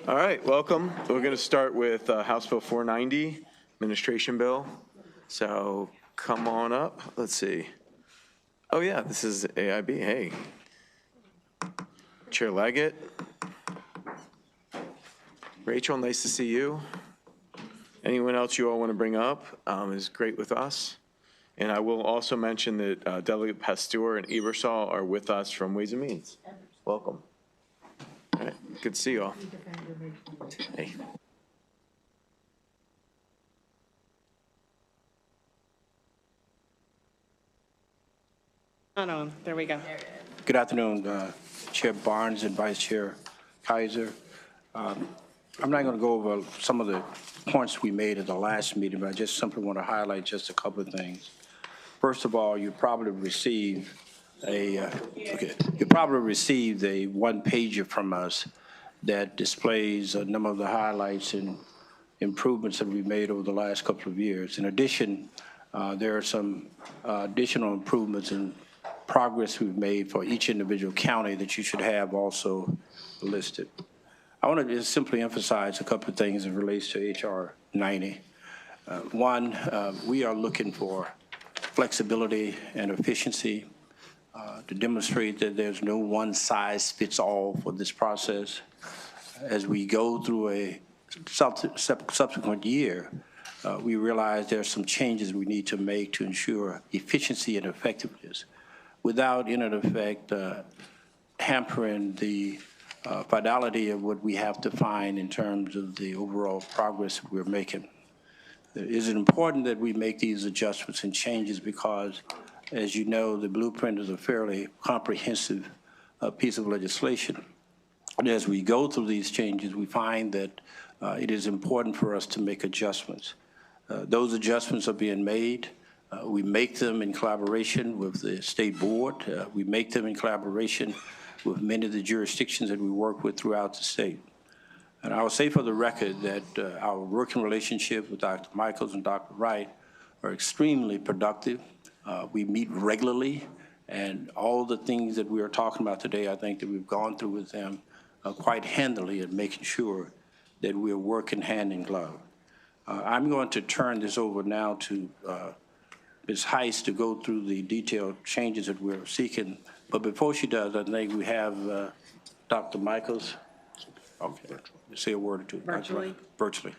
All right, welcome. We're going to start with House Bill 490, Administration Bill. So come on up. Let's see. Oh yeah, this is AIB. Hey. Chair Leggett. Rachel, nice to see you. Anyone else you all want to bring up is great with us. And I will also mention that Delegate Pasteur and Ebersol are with us from Ways and Means. Welcome. All right, good to see you all. Hey. Oh, there we go. Good afternoon, Chair Barnes and Vice Chair Kaiser. I'm not going to go over some of the points we made at the last meeting, but I just simply want to highlight just a couple of things. First of all, you probably received a one-pager from us that displays a number of the highlights and improvements that we've made over the last couple of years. In addition, there are some additional improvements and progress we've made for each individual county that you should have also listed. I want to just simply emphasize a couple of things that relates to H.R. 90. One, we are looking for flexibility and efficiency to demonstrate that there's no one-size-fits-all for this process. As we go through a subsequent year, we realize there are some changes we need to make to ensure efficiency and effectiveness without, in effect, hampering the fidelity of what we have to find in terms of the overall progress we're making. It is important that we make these adjustments and changes because, as you know, the blueprint is a fairly comprehensive piece of legislation. And as we go through these changes, we find that it is important for us to make adjustments. Those adjustments are being made. We make them in collaboration with the state board. We make them in collaboration with many of the jurisdictions that we work with throughout the state. And I will say for the record that our working relationship with Dr. Michaels and Dr. Wright are extremely productive. We meet regularly, and all the things that we are talking about today, I think that we've gone through with them quite handily in making sure that we're working hand in glove. I'm going to turn this over now to Ms. Heiss to go through the detailed changes that we're seeking. But before she does, I think we have Dr. Michaels. Okay, say a word or two. Virtually. Virtually.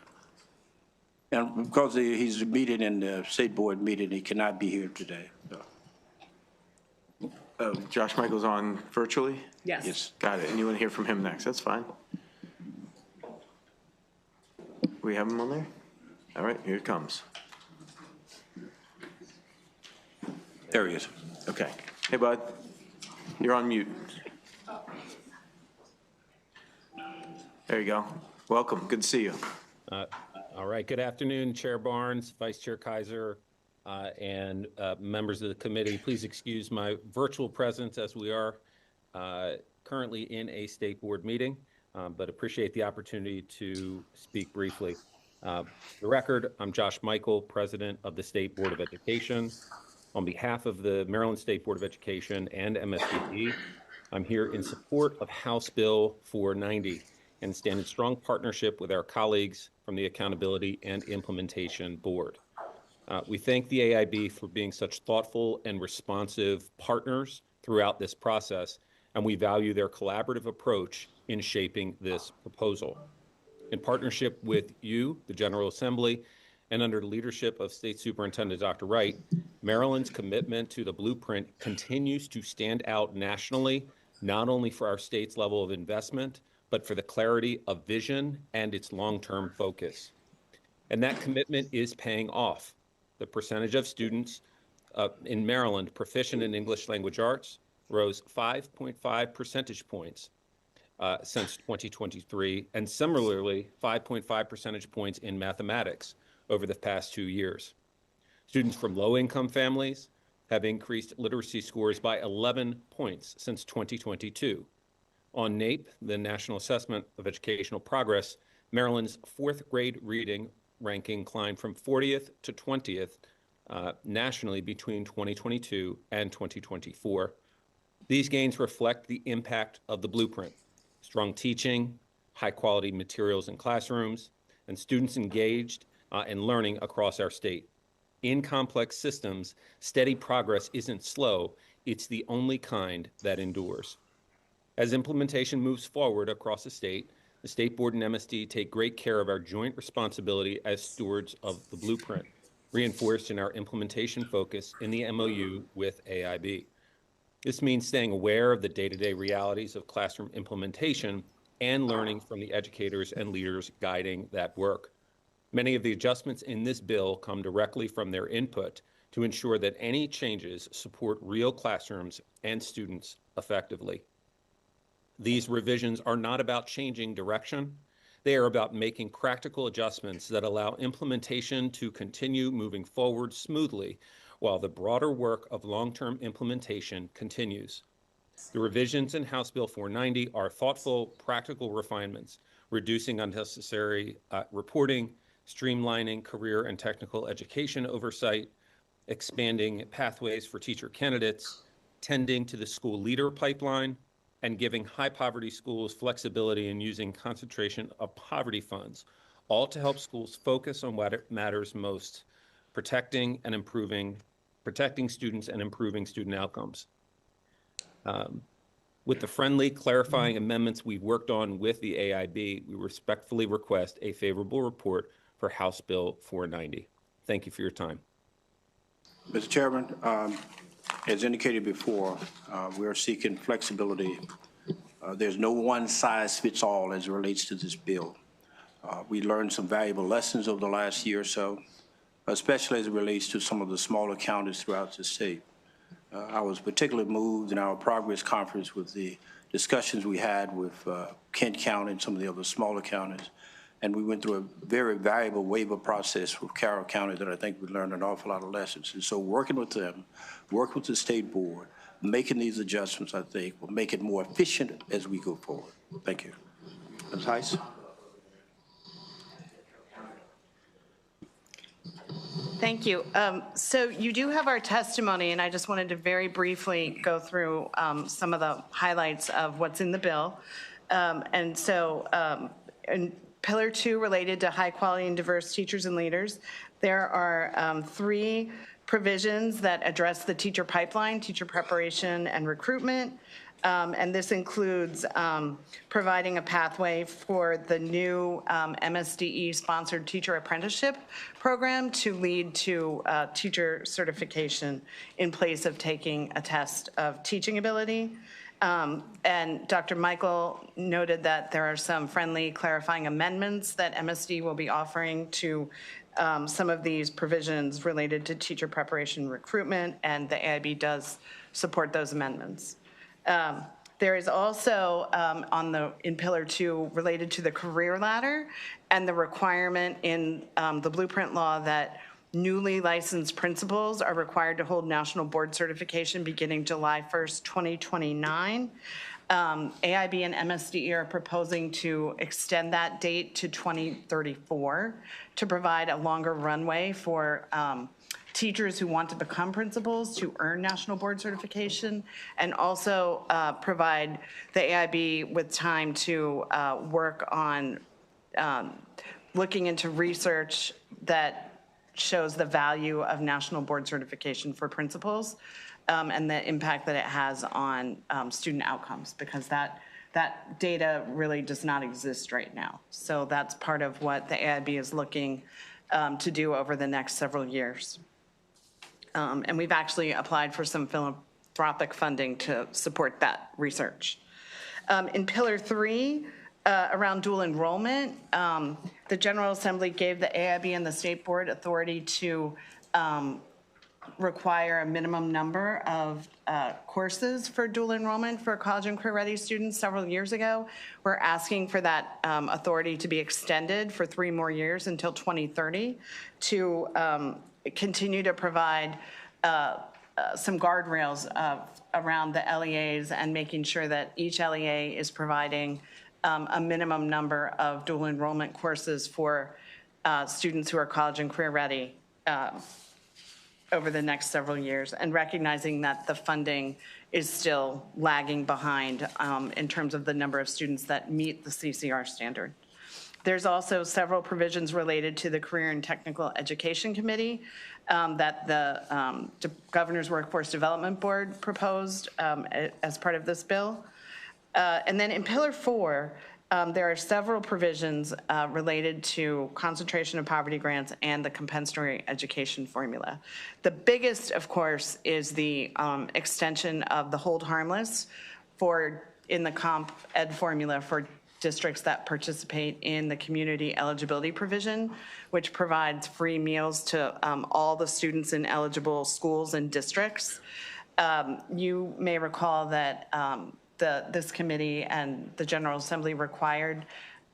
And because he's meeting in the state board meeting, he cannot be here today. Josh Michaels on virtually? Yes. Yes. Got it. And you want to hear from him next? That's fine. We have him on there? All right, here it comes. There he is. Okay. Hey, bud. You're on mute. There you go. Welcome. Good to see you. All right. Good afternoon, Chair Barnes, Vice Chair Kaiser, and members of the committee. Please excuse my virtual presence as we are currently in a state board meeting, but appreciate the opportunity to speak briefly. For the record, I'm Josh Michael, President of the State Board of Education. On behalf of the Maryland State Board of Education and MSDP, I'm here in support of House Bill 490 and stand in strong partnership with our colleagues from the Accountability and Implementation Board. We thank the AIB for being such thoughtful and responsive partners throughout this process, and we value their collaborative approach in shaping this proposal. In partnership with you, the General Assembly, and under the leadership of State Superintendent Dr. Wright, Maryland's commitment to the blueprint continues to stand out nationally, not only for our state's level of investment, but for the clarity of vision and its long-term focus. And that commitment is paying off. The percentage of students in Maryland proficient in English language arts rose 5.5 percentage points since 2023, and similarly 5.5 percentage points in mathematics over the past 2 years. Students from low-income families have increased literacy scores by 11 points since 2022. On NAEP, the National Assessment of Educational Progress, Maryland's fourth grade reading ranking climbed from 40th to 20th nationally between 2022 and 2024. These gains reflect the impact of the blueprint: strong teaching, high-quality materials in classrooms, and students engaged in learning across our state. In complex systems, steady progress isn't slow, it's the only kind that endures. As implementation moves forward across the State Board and MSD take great care of our joint responsibility as stewards of the blueprint, reinforced in our implementation focus in the MOU with AIB. This means staying aware of the day-to-day realities of classroom implementation and learning from the educators and leaders guiding that work. Many of the adjustments in this bill come directly from their input to ensure that any changes support real classrooms and students effectively. These revisions are not about changing direction. They are about making practical adjustments that allow implementation to continue moving forward smoothly while the broader work of long-term implementation continues. The revisions in House Bill 490 are thoughtful, practical refinements, reducing unnecessary reporting, streamlining career and technical education oversight, expanding pathways for teacher candidates, tending to the school leader pipeline, and giving high-poverty schools flexibility in using concentration of poverty funds, all to help schools focus on what matters most, protecting students and improving student outcomes. With the friendly, clarifying amendments we've worked on with the AIB, we respectfully request a favorable report for House Bill 490. Thank you for your time. Mr. Chairman, as indicated before, we are seeking flexibility. There's no one-size-fits-all as it relates to this bill. We learned some valuable lessons over the last year or so, especially as it relates to some of the smaller counties throughout the state. I was particularly moved in our progress conference with the discussions we had with Kent County and some of the other smaller counties. And we went through a very valuable waiver process with Carroll County that I think we learned an awful lot of lessons. And so working with them, working with the State Board, making these adjustments, I think, will make it more efficient as we go forward. Thank you. Ms. Heiss? Thank you. So you do have our testimony, and I just wanted to very briefly go through some of the highlights of what's in the bill. And so in Pillar 2, related to high quality and diverse teachers and leaders, there are 3 provisions that address the teacher pipeline, teacher preparation and recruitment. And this includes providing a pathway for the new MSDE-sponsored teacher apprenticeship program to lead to teacher certification in place of taking a test of teaching ability. And Dr. Michael noted that there are some friendly clarifying amendments that MSD will be offering to some of these provisions related to teacher preparation and recruitment, and the AIB does support those amendments. There is also in Pillar 2 related to the career ladder and the requirement in the blueprint law that newly licensed principals are required to hold national board certification beginning July 1st, 2029. AIB and MSDE are proposing to extend that date to 2034 to provide a longer runway for teachers who want to become principals to earn national board certification, and also provide the AIB with time to work on looking into research that shows the value of national board certification for principals and the impact that it has on student outcomes, because that data really does not exist right now. So that's part of what the AIB is looking to do over the next several years. And we've actually applied for some philanthropic funding to support that research. In Pillar 3, around dual enrollment, the General Assembly gave the AIB and the State Board authority to require a minimum number of courses for dual enrollment for college and career-ready students several years ago. We're asking for that authority to be extended for 3 more years until 2030 to continue to provide some guardrails around the LEAs and making sure that each LEA is providing a minimum number of dual enrollment courses for students who are college and career ready over the next several years, and recognizing that the funding is still lagging behind in terms of the number of students that meet the CCR standard. There's also several provisions related to the Career and Technical Education Committee that the Governor's Workforce Development Board proposed as part of this bill. And then in Pillar 4, there are several provisions related to concentration of poverty grants and the compensatory education formula. The biggest, of course, is the extension of the hold harmless in the comp ed formula for districts that participate in the community eligibility provision, which provides free meals to all the students in eligible schools and districts. You may recall that this committee and the General Assembly required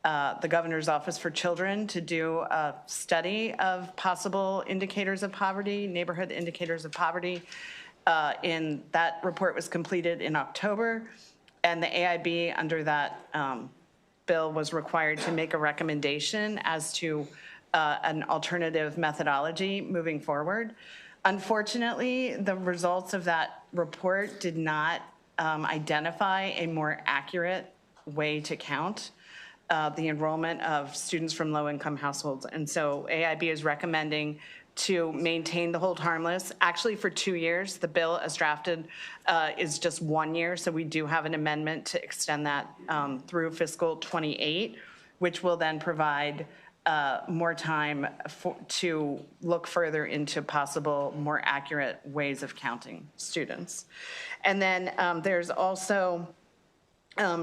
the Governor's Office for Children to do a study of possible indicators of poverty, neighborhood indicators of poverty. That report was completed in October, and the AIB under that bill was required to make a recommendation as to an alternative methodology moving forward. Unfortunately, the results of that report did not identify a more accurate way to count the enrollment of students from low-income households. And so AIB is recommending to maintain the hold harmless, actually for 2 years. The bill as drafted is just 1 year, so we do have an amendment to extend that through fiscal 28, which will then provide more time to look further into possible more accurate ways of counting students. And then there's also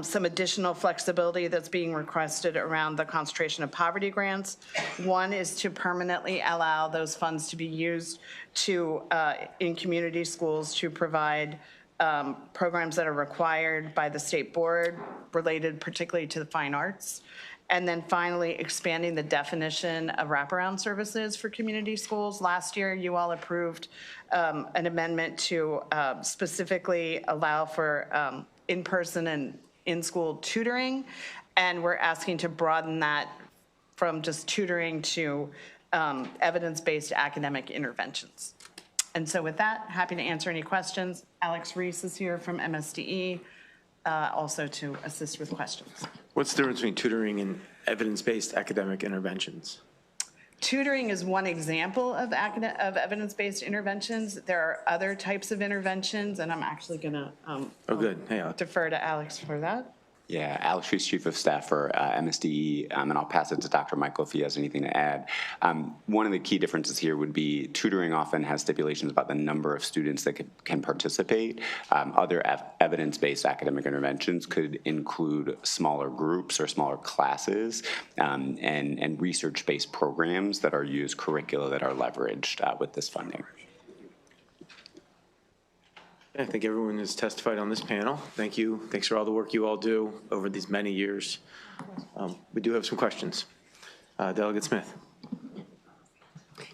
some additional flexibility that's being requested around the concentration of poverty grants. One is to permanently allow those funds to be used to, in community schools, to provide programs that are required by the state board related particularly to the fine arts. And then finally, expanding the definition of wraparound services for community schools. Last year, you all approved an amendment to specifically allow for in-person and in-school tutoring, and we're asking to broaden that from just tutoring to evidence-based academic interventions. And so with that, happy to answer any questions. Alex Reese is here from MSDE, also to assist with questions. What's the difference between tutoring and evidence-based academic interventions? Tutoring is one example of evidence-based interventions. There are other types of interventions, and I'm actually going to Good. Hey, Alex. defer to Alex for that. Yeah, Alex Reese, Chief of Staff for MSDE, and I'll pass it to Dr. Michael if he has anything to add. One of the key differences here would be tutoring often has stipulations about the number of students that can participate. Other evidence-based academic interventions could include smaller groups or smaller classes and research-based programs that are used, curricula that are leveraged with this funding. I think everyone has testified on this panel. Thank you. Thanks for all the work you all do over these many years. We do have some questions. Delegate Smith.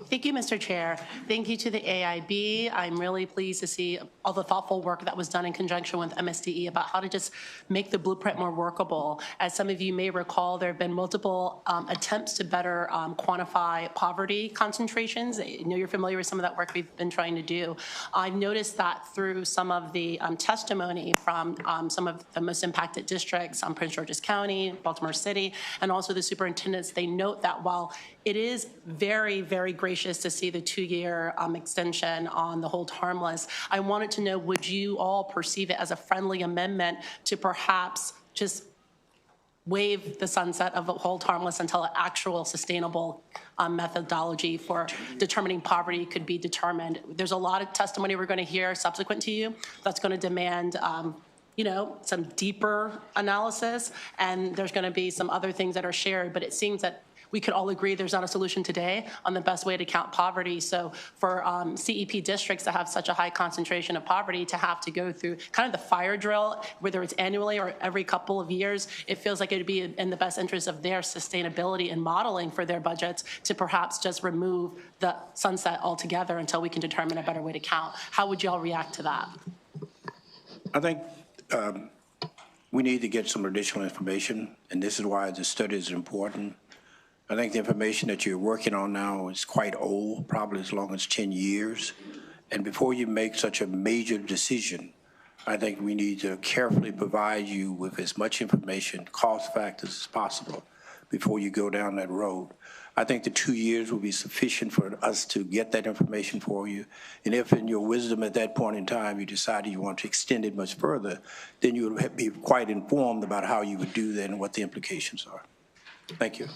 Thank you, Mr. Chair. Thank you to the AIB. I'm really pleased to see all the thoughtful work that was done in conjunction with MSDE about how to just make the blueprint more workable. As some of you may recall, there have been multiple attempts to better quantify poverty concentrations. I know you're familiar with some of that work we've been trying to do. I've noticed that through some of the testimony from some of the most impacted districts, Prince George's County, Baltimore City, and also the superintendents, they note that while it is very, very gracious to see the 2-year extension on the hold harmless, I wanted to know, would you all perceive it as a friendly amendment to perhaps just waive the sunset of the hold harmless until an actual sustainable methodology for determining poverty could be determined? There's a lot of testimony we're going to hear subsequent to you that's going to demand some deeper analysis, and there's going to be some other things that are shared, but it seems that we could all agree there's not a solution today on the best way to count poverty. So for CEP districts that have such a high concentration of poverty to have to go through kind of the fire drill, whether it's annually or every couple of years, it feels like it would be in the best interest of their sustainability and modeling for their budgets to perhaps just remove the sunset altogether until we can determine a better way to count. How would you all react to that? I think we need to get some additional information, and this is why the study is important. I think the information that you're working on now is quite old, probably as long as 10 years. And before you make such a major decision, I think we need to carefully provide you with as much information, cost factors as possible before you go down that road. I think the 2 years will be sufficient for us to get that information for you. And if in your wisdom at that point in time you decided you want to extend it much further, then you would be quite informed about how you would do that and what the implications are. Thank you.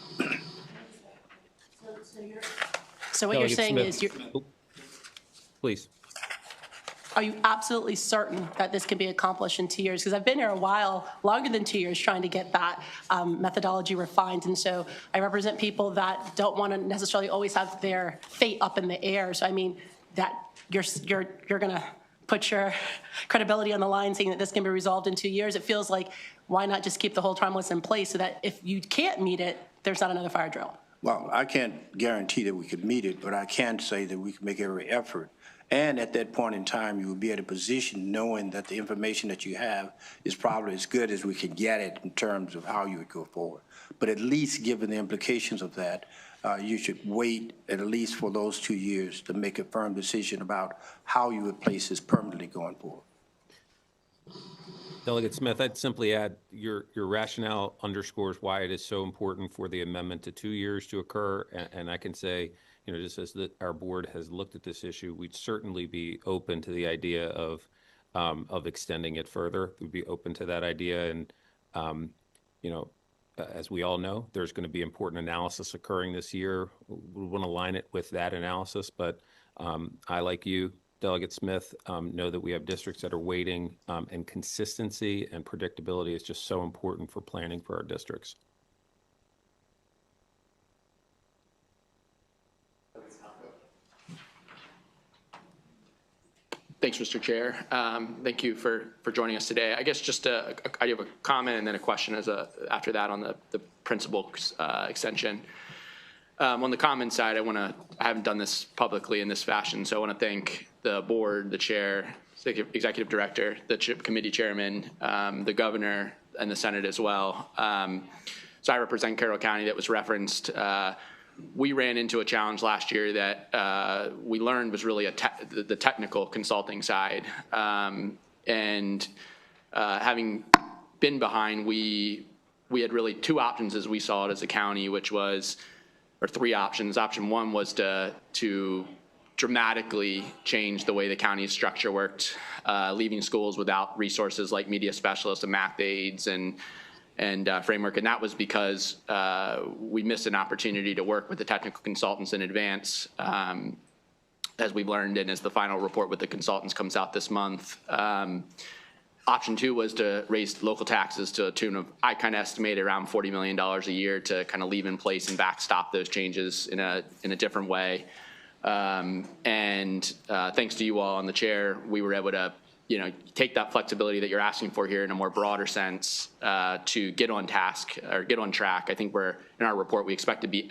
So what you're Delegate saying Smith. is, Please. are you absolutely certain that this can be accomplished in 2 years? Because I've been here a while, longer than 2 years, trying to get that methodology refined. And so I represent people that don't want to necessarily always have their fate up in the air. So I mean, that you're going to put your credibility on the line saying that this can be resolved in 2 years. It feels like, why not just keep the whole timeless in place so that if you can't meet it, there's not another fire drill? Well, I can't guarantee that we could meet it, but I can say that we can make every effort. And at that point in time, you will be at a position knowing that the information that you have is probably as good as we can get it in terms of how you would go forward. But at least given the implications of that, you should wait at least for those 2 years to make a firm decision about how you would place this permanently going forward. Delegate Smith, I'd simply add your rationale underscores why it is so important for the amendment to 2 years to occur. And I can say, you know, just as our board has looked at this issue, we'd certainly be open to the idea of extending it further. We'd be open to that idea. And, you know, as we all know, there's going to be important analysis occurring this year. We want to align it with that analysis. But I, like you, Delegate Smith, know that we have districts that are waiting, and consistency and predictability is just so important for planning for our districts. Thanks, Mr. Chair. Thank you for joining us today. I guess just I have a comment and then a question after that on the principal extension. On the comment side, I haven't done this publicly in this fashion, so I want to thank the board, the chair, executive director, the committee chairman, the governor, and the Senate as well. So I represent Carroll County that was referenced. We ran into a challenge last year that we learned was really the technical consulting side. And having been behind, we had really two options as we saw it as a county, which was, or three options. Option one was to dramatically change the way the county's structure worked, leaving schools without resources like media specialists and math aides and framework. And that was because we missed an opportunity to work with the technical consultants in advance, as we've learned, and as the final report with the consultants comes out this month. Option two was to raise local taxes to a tune of, I kind of estimate, around $40 million a year to kind of leave in place and backstop those changes in a different way. And thanks to you all on the chair, we were able to, you know, take that flexibility that you're asking for here in a more broader sense to get on task or get on track. I think in our report, we expect to be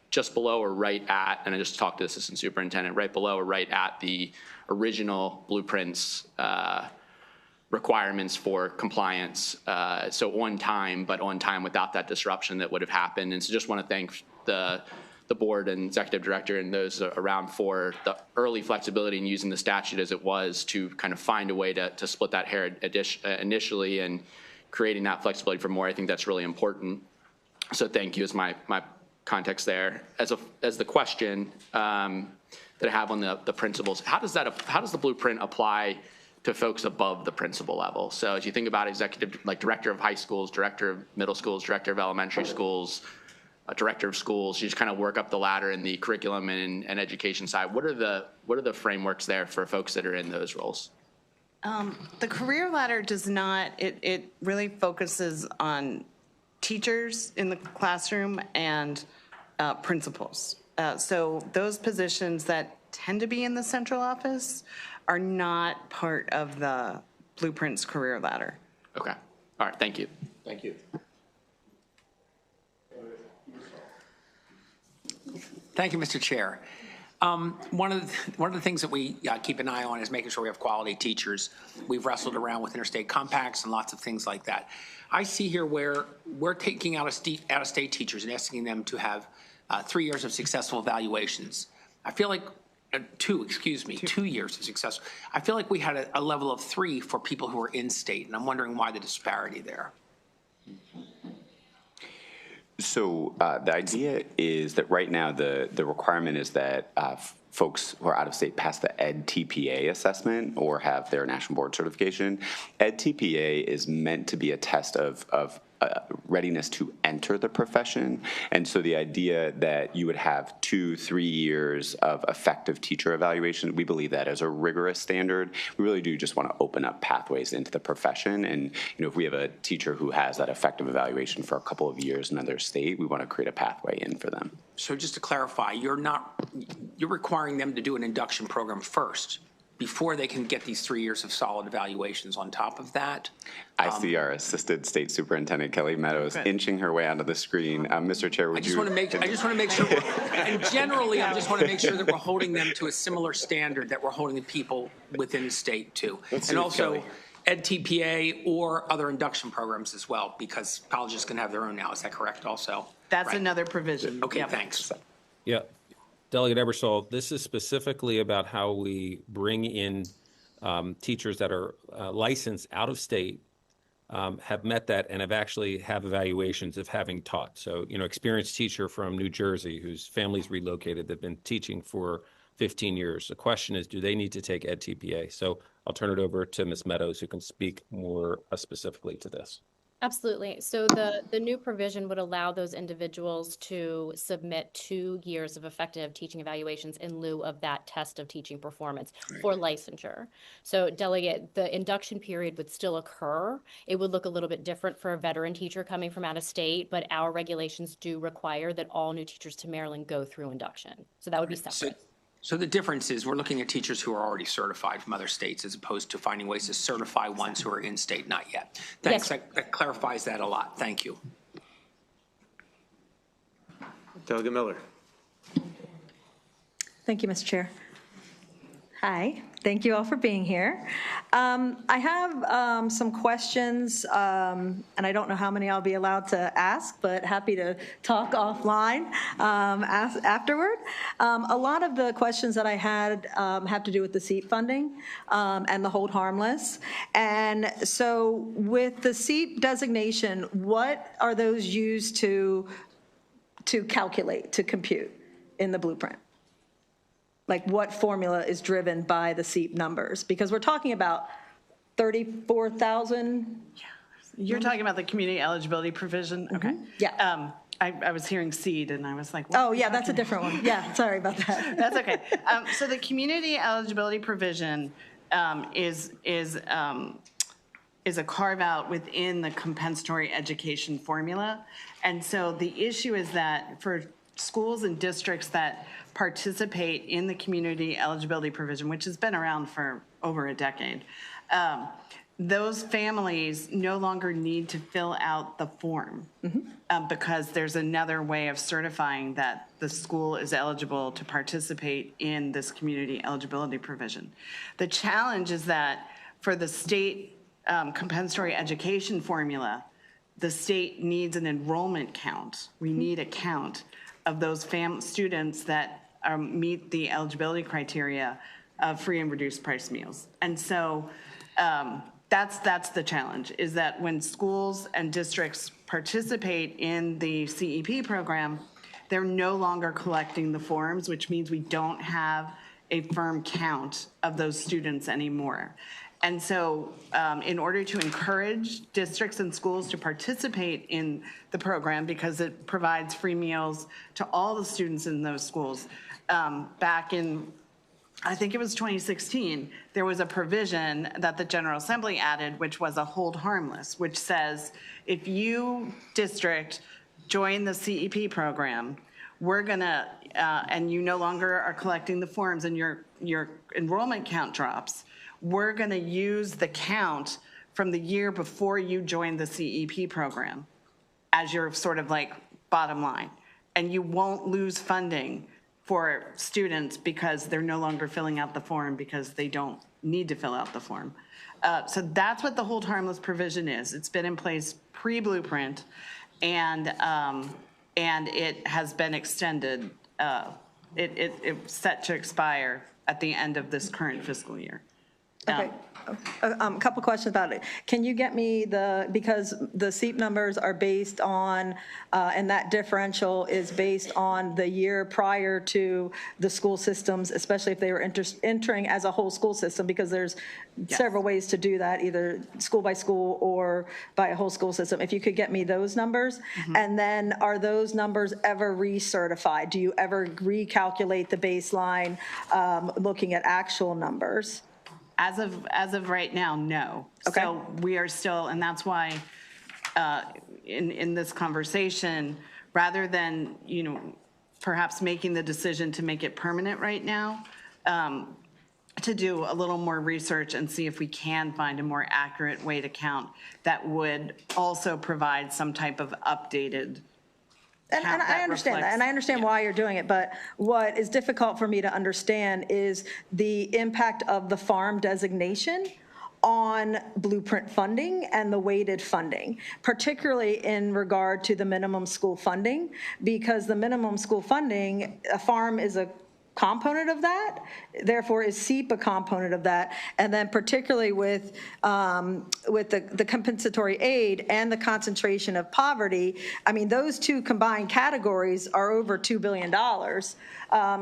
just below or right at, and I just talked to the assistant superintendent, right below or right at the original blueprints requirements for compliance. So on time, but on time without that disruption that would have happened. And so just want to thank the board and executive director and those around for the early flexibility in using the statute as it was to kind of find a way to split that hair initially and creating that flexibility for more. I think that's really important. So thank you is my context there. As the question that I have on the principals, how does the blueprint apply to folks above the principal level? So as you think about executive, like director of high schools, director of middle schools, director of elementary schools, director of schools, you just kind of work up the ladder in the curriculum and education side. What are the frameworks there for folks that are in those roles? The career ladder does not, it really focuses on teachers in the classroom and principals. So those positions that tend to be in the central office are not part of the Blueprint's career ladder. Okay. All right. Thank you. Thank you. Thank you, Mr. Chair. One of the things that we keep an eye on is making sure we have quality teachers. We've wrestled around with interstate compacts and lots of things like that. I see here where we're taking out-of-state teachers and asking them to have 3 years of successful evaluations. I feel like 2 years of success. I feel like we had a level of 3 for people who are in-state, and I'm wondering why the disparity there. So the idea is that right now the requirement is that folks who are out of state pass the EdTPA assessment or have their national board certification. EdTPA is meant to be a test of readiness to enter the profession. And so the idea that you would have 2-3 years of effective teacher evaluation, we believe that as a rigorous standard. We really do just want to open up pathways into the profession. And if we have a teacher who has that effective evaluation for a couple of years in another state, we want to create a pathway in for them. So just to clarify, you're requiring them to do an induction program first before they can get these 3 years of solid evaluations on top of that? I see our Assistant State Superintendent, Kelly Meadows, inching her way onto the screen. Mr. Chair, would you? I just want to make sure, and generally, I just want to make sure that we're holding them to a similar standard that we're holding the people within the state to. And also, EdTPA or other induction programs as well, because colleges can have their own now. Is that correct also? That's Right. another provision. Okay, Yep. thanks. Yeah. Delegate Ebersol, this is specifically about how we bring in teachers that are licensed out of state, have met that and have evaluations of having taught. So, experienced teacher from New Jersey whose family's relocated, they've been teaching for 15 years. The question is, do they need to take EdTPA? So I'll turn it over to Ms. Meadows, who can speak more specifically to this. Absolutely. So the new provision would allow those individuals to submit 2 years of effective teaching evaluations in lieu of that test of teaching performance for licensure. So delegate, the induction period would still occur. It would look a little bit different for a veteran teacher coming from out of state, but our regulations do require that all new teachers to Maryland go through induction. So that would be separate. So the difference is we're looking at teachers who are already certified from other states as opposed to finding ways to certify ones who are in-state not yet. Thanks. Yes. That clarifies that a lot. Thank you. Delegate Miller. Thank you, Mr. Chair. Hi, thank you all for being here. I have some questions, and I don't know how many I'll be allowed to ask, but happy to talk offline afterward. A lot of the questions that I had have to do with the SEAP funding and the hold harmless. And so with the SEAP designation, what are those used to calculate, to compute in the blueprint? Like what formula is driven by the SEAP numbers? Because we're talking about 34,000. You're talking about the community eligibility provision? Okay. Yeah. I was hearing seed and I was like, what Oh, are you yeah, that's a talking different one. Yeah, sorry about that. That's okay. So the community eligibility provision is a carve out within the compensatory education formula. And so the issue is that for schools and districts that participate in the community eligibility provision, which has been around for over a decade, those families no longer need to fill out the form because there's another way of certifying that the school is eligible to participate in this community eligibility provision. The challenge is that for the state compensatory education formula, the state needs an enrollment count. We need a count of those students that meet the eligibility criteria of free and reduced price meals. And so that's the challenge, is that when schools and districts participate in the CEP program, they're no longer collecting the forms, which means we don't have a firm count of those students anymore. And so in order to encourage districts and schools to participate in the program, because it provides free meals to all the students in those schools, back in, I think it was 2016, there was a provision that the General Assembly added, which was a hold harmless, which says if you, district, join the CEP program, we're gonna, and you no longer are collecting the forms and your enrollment count drops, we're gonna use the count from the year before you joined the CEP program as your sort of like bottom line. And you won't lose funding for students because they're no longer filling out the form because they don't need to fill out the form. So that's what the hold harmless provision is. It's been in place pre-blueprint and it has been extended It's set to expire at the end of this current fiscal year. Okay. A couple questions about it. Can you get me because the SEEP numbers are based on, and that differential is based on the year prior to the school systems, especially if they were entering as a whole school system, because there's several ways to do that, either school by school or by a whole school system. If you could get me those numbers, and then are those numbers ever recertified? Do you ever recalculate the baseline looking at actual numbers? As of right now, no. Okay. So we are still, and that's why in this conversation, rather than, perhaps making the decision to make it permanent right now, to do a little more research and see if we can find a more accurate way to count that would also provide some type of updated. And I understand that, and I understand why you're doing it, but what is difficult for me to understand is the impact of the farm designation on blueprint funding and the weighted funding, particularly in regard to the minimum school funding, because the minimum school funding, a farm is a component of that, therefore is SEEP a component of that, and then particularly with the compensatory aid and the concentration of poverty, I mean, those two combined categories are over $2 billion.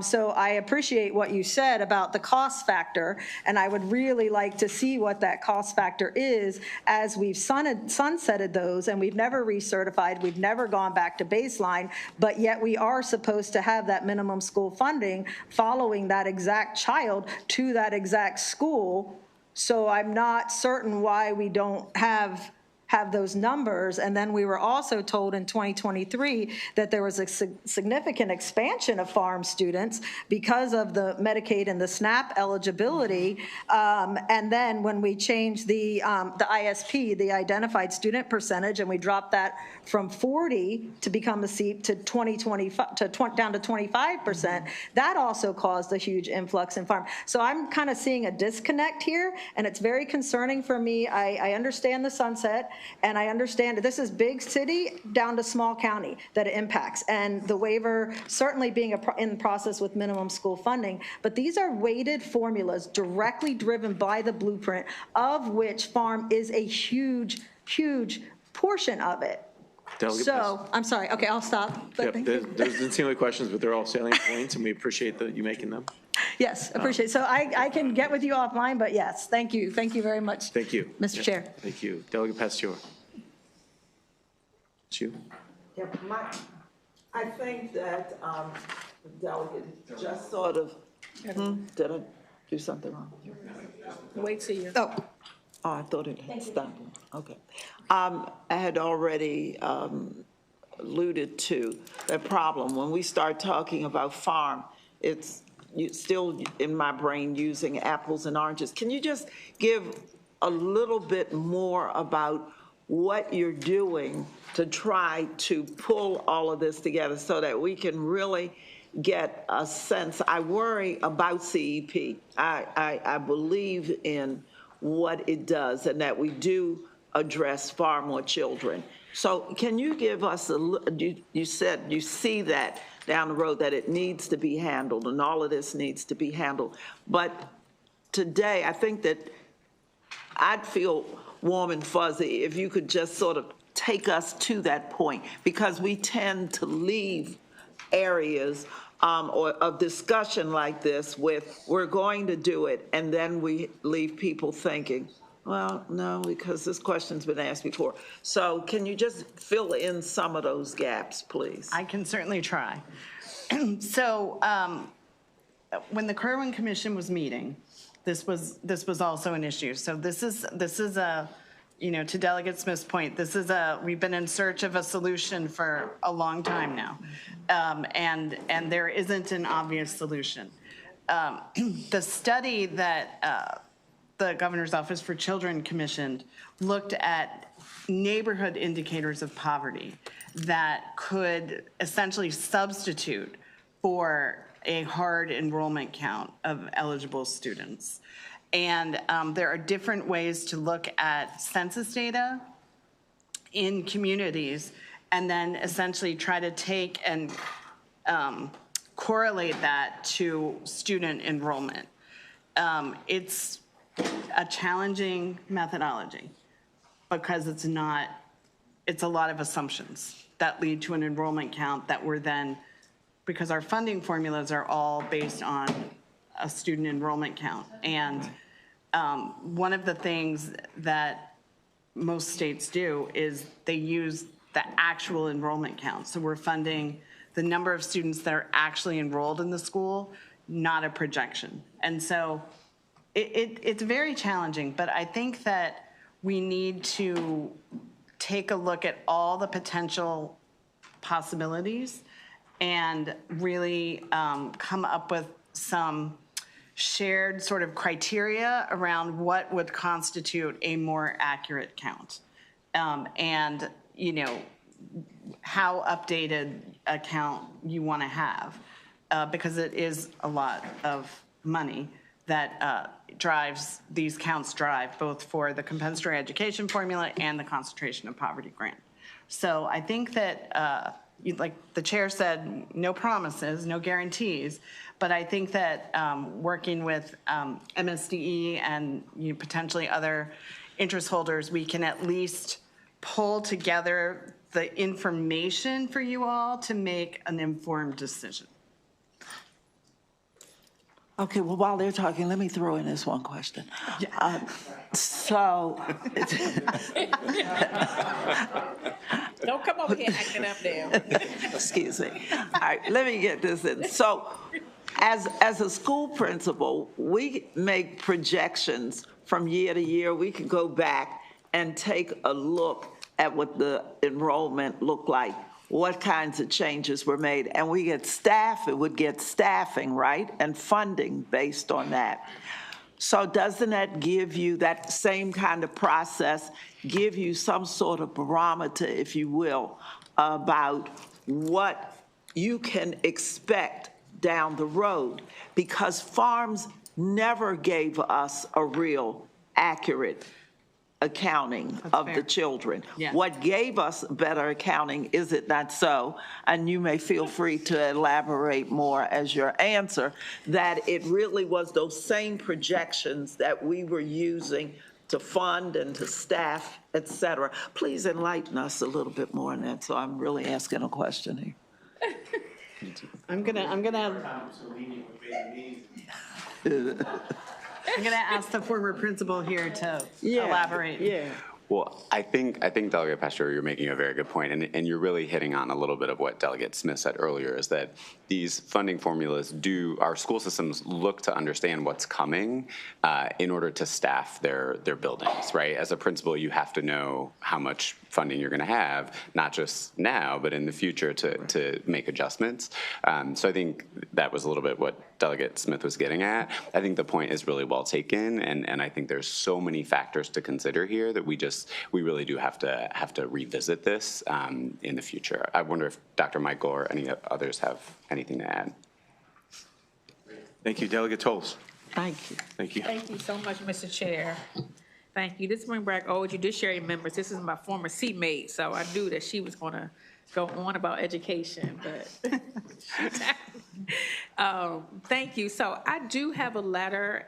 So I appreciate what you said about the cost factor, and I would really like to see what that cost factor is as we've sunsetted those, and we've never recertified, we've never gone back to baseline, but yet we are supposed to have that minimum school funding following that exact child to that exact school. So I'm not certain why we don't have those numbers. And then we were also told in 2023 that there was a significant expansion of farm students because of the Medicaid and the SNAP eligibility. And then when we changed the ISP, the identified student percentage, and we dropped that from 40 to become a SEEP to down to 25%, that also caused a huge influx in farm. So I'm kind of seeing a disconnect here, and it's very concerning for me. I understand the sunset, and I understand this is big city down to small county that it impacts, and the waiver certainly being in the process with minimum school funding, but these are weighted formulas directly driven by the blueprint, of which farm is a huge, huge portion of it. Delegate So, I'm sorry, okay, I'll stop. But Yep, thank you. those didn't seem like questions, but they're all salient points, and we appreciate you making them. Yes, appreciate it. So I can get with you offline, but yes, thank you very much. Thank you. Mr. Yep, Chair. Thank you. Delegate Pasteur. It's you. Yeah, I think that the delegate just sort of, did I do something wrong? Wait till you. Oh, I thought it had stopped. Okay. I had already alluded to the problem. When we start talking about farm, it's still in my brain using apples and oranges. Can you just give a little bit more about what you're doing to try to pull all of this together so that we can really get a sense? I worry about CEP. I believe in what it does and that we do address far more children. So can you give us you said you see that down the road that it needs to be handled and all of this needs to be handled. But today, I think that I'd feel warm and fuzzy if you could just sort of take us to that point, because we tend to leave areas or of discussion like this with, we're going to do it, and then we leave people thinking, well, no, because this question's been asked before. So can you just fill in some of those gaps, please? I can certainly try. So when the Kerwin Commission was meeting, this was also an issue. So this is a, to Delegate Smith's point, we've been in search of a solution for a long time now. And there isn't an obvious solution. The study that the Governor's Office for Children commissioned looked at neighborhood indicators of poverty that could essentially substitute for a hard enrollment count of eligible students. And there are different ways to look at census data in communities and then essentially try to take and correlate that to student enrollment. It's a challenging methodology because it's a lot of assumptions that lead to an enrollment count that we're then, because our funding formulas are all based on a student enrollment count. And one of the things that most states do is they use the actual enrollment count. So we're funding the number of students that are actually enrolled in the school, not a projection. And so it's very challenging, but I think that we need to take a look at all the potential possibilities and really come up with some shared sort of criteria around what would constitute a more accurate count. And, you know, how updated a count you want to have, because it is a lot of money that these counts drive, both for the compensatory education formula and the concentration of poverty grant. So I think that, like the chair said, no promises, no guarantees, but I think that working with MSDE and potentially other interest holders, we can at least pull together the information for you all to make an informed decision. Okay, well, while they're talking, let me throw in this one question. Don't come over here acting up there. Excuse me. All right, let me get this in. So, as a school principal, we make projections from year to year. We can go back and take a look at what the enrollment looked like, what kinds of changes were made, and we get staff, it would get staffing, right, and funding based on that. So doesn't that give you, that same kind of process, give you some sort of barometer, if you will, about what you can expect down the road? Because farms never gave us a real accurate accounting of the children. Yeah. What gave us better accounting, is it not so? And you may feel free to elaborate more as your answer, that it really was those same projections that we were using to fund and to staff, et cetera. Please enlighten us a little bit more on that, so I'm really asking a question here. I'm gonna ask the former principal here to elaborate. Yeah. Well, I think Delegate Pastor, you're making a very good point, and you're really hitting on a little bit of what Delegate Smith said earlier, is that these funding formulas our school systems look to understand what's coming in order to staff their buildings, right? As a principal, you have to know how much funding you're going to have, not just now, but in the future to make adjustments. So I think that was a little bit what Delegate Smith was getting at. I think the point is really well taken, and I think there's so many factors to consider here that we really do have to revisit this in the future. I wonder if Dr. Michael or any others have anything to add. Thank you. Delegate Tolles. Thank you. Thank you. Thank you so much, Mr. Chair. Thank you. This is bring back old judiciary members. This is my former seatmate, so I knew that she was going to go on about education, but thank you. So I do have a letter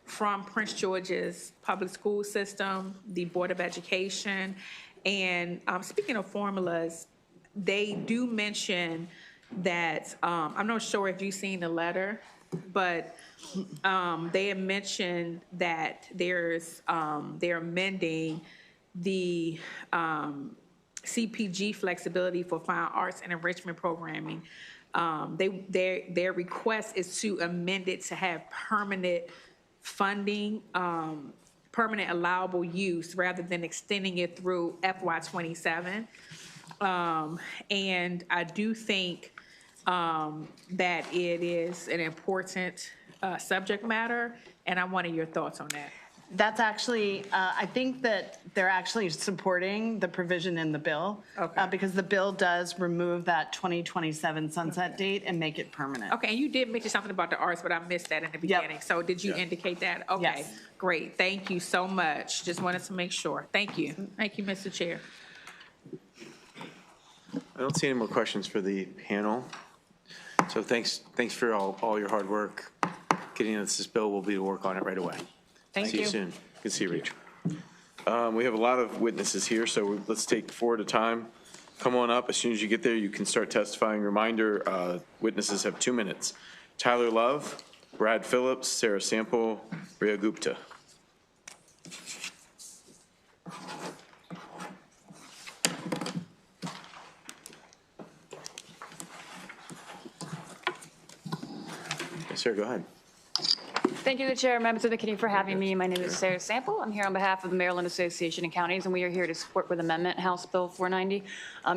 from Prince George's Public School System, the Board of Education, and speaking of formulas, they do mention that, I'm not sure if you've seen the letter, but they have mentioned that they're amending the CPG flexibility for fine arts and enrichment programming. Their request is to amend it to have permanent funding, permanent allowable use, rather than extending it through FY27. And I do think that it is an important subject matter, and I wanted your thoughts on that. That's actually, I think that they're actually supporting the provision in the bill. Okay. Because the bill does remove that 2027 sunset date and make it permanent. Okay, and you did mention something about the arts, but I missed that in the beginning. So did you indicate that? Okay, Yes. great. Thank you so much. Just wanted to make sure. Thank you. Thank you, Mr. Chair. I don't see any more questions for the panel. So thanks for all your hard work. Getting us this bill, we'll be to work on it right away. Thank See you soon. Good to see you, Rachel. We have a lot of witnesses here, so let's take 4 at a time. Come on up. As soon as you get there, you can start testifying. Reminder, witnesses have 2 minutes. Tyler Love, Brad Phillips, Sarah Sample, Rhea Gupta. Yes, sir, go ahead. Thank you, the chair, members of the committee, for having me. My name is Sarah Sample. I'm here on behalf of the Maryland Association of Counties, and we are here to support with amendment House Bill 490.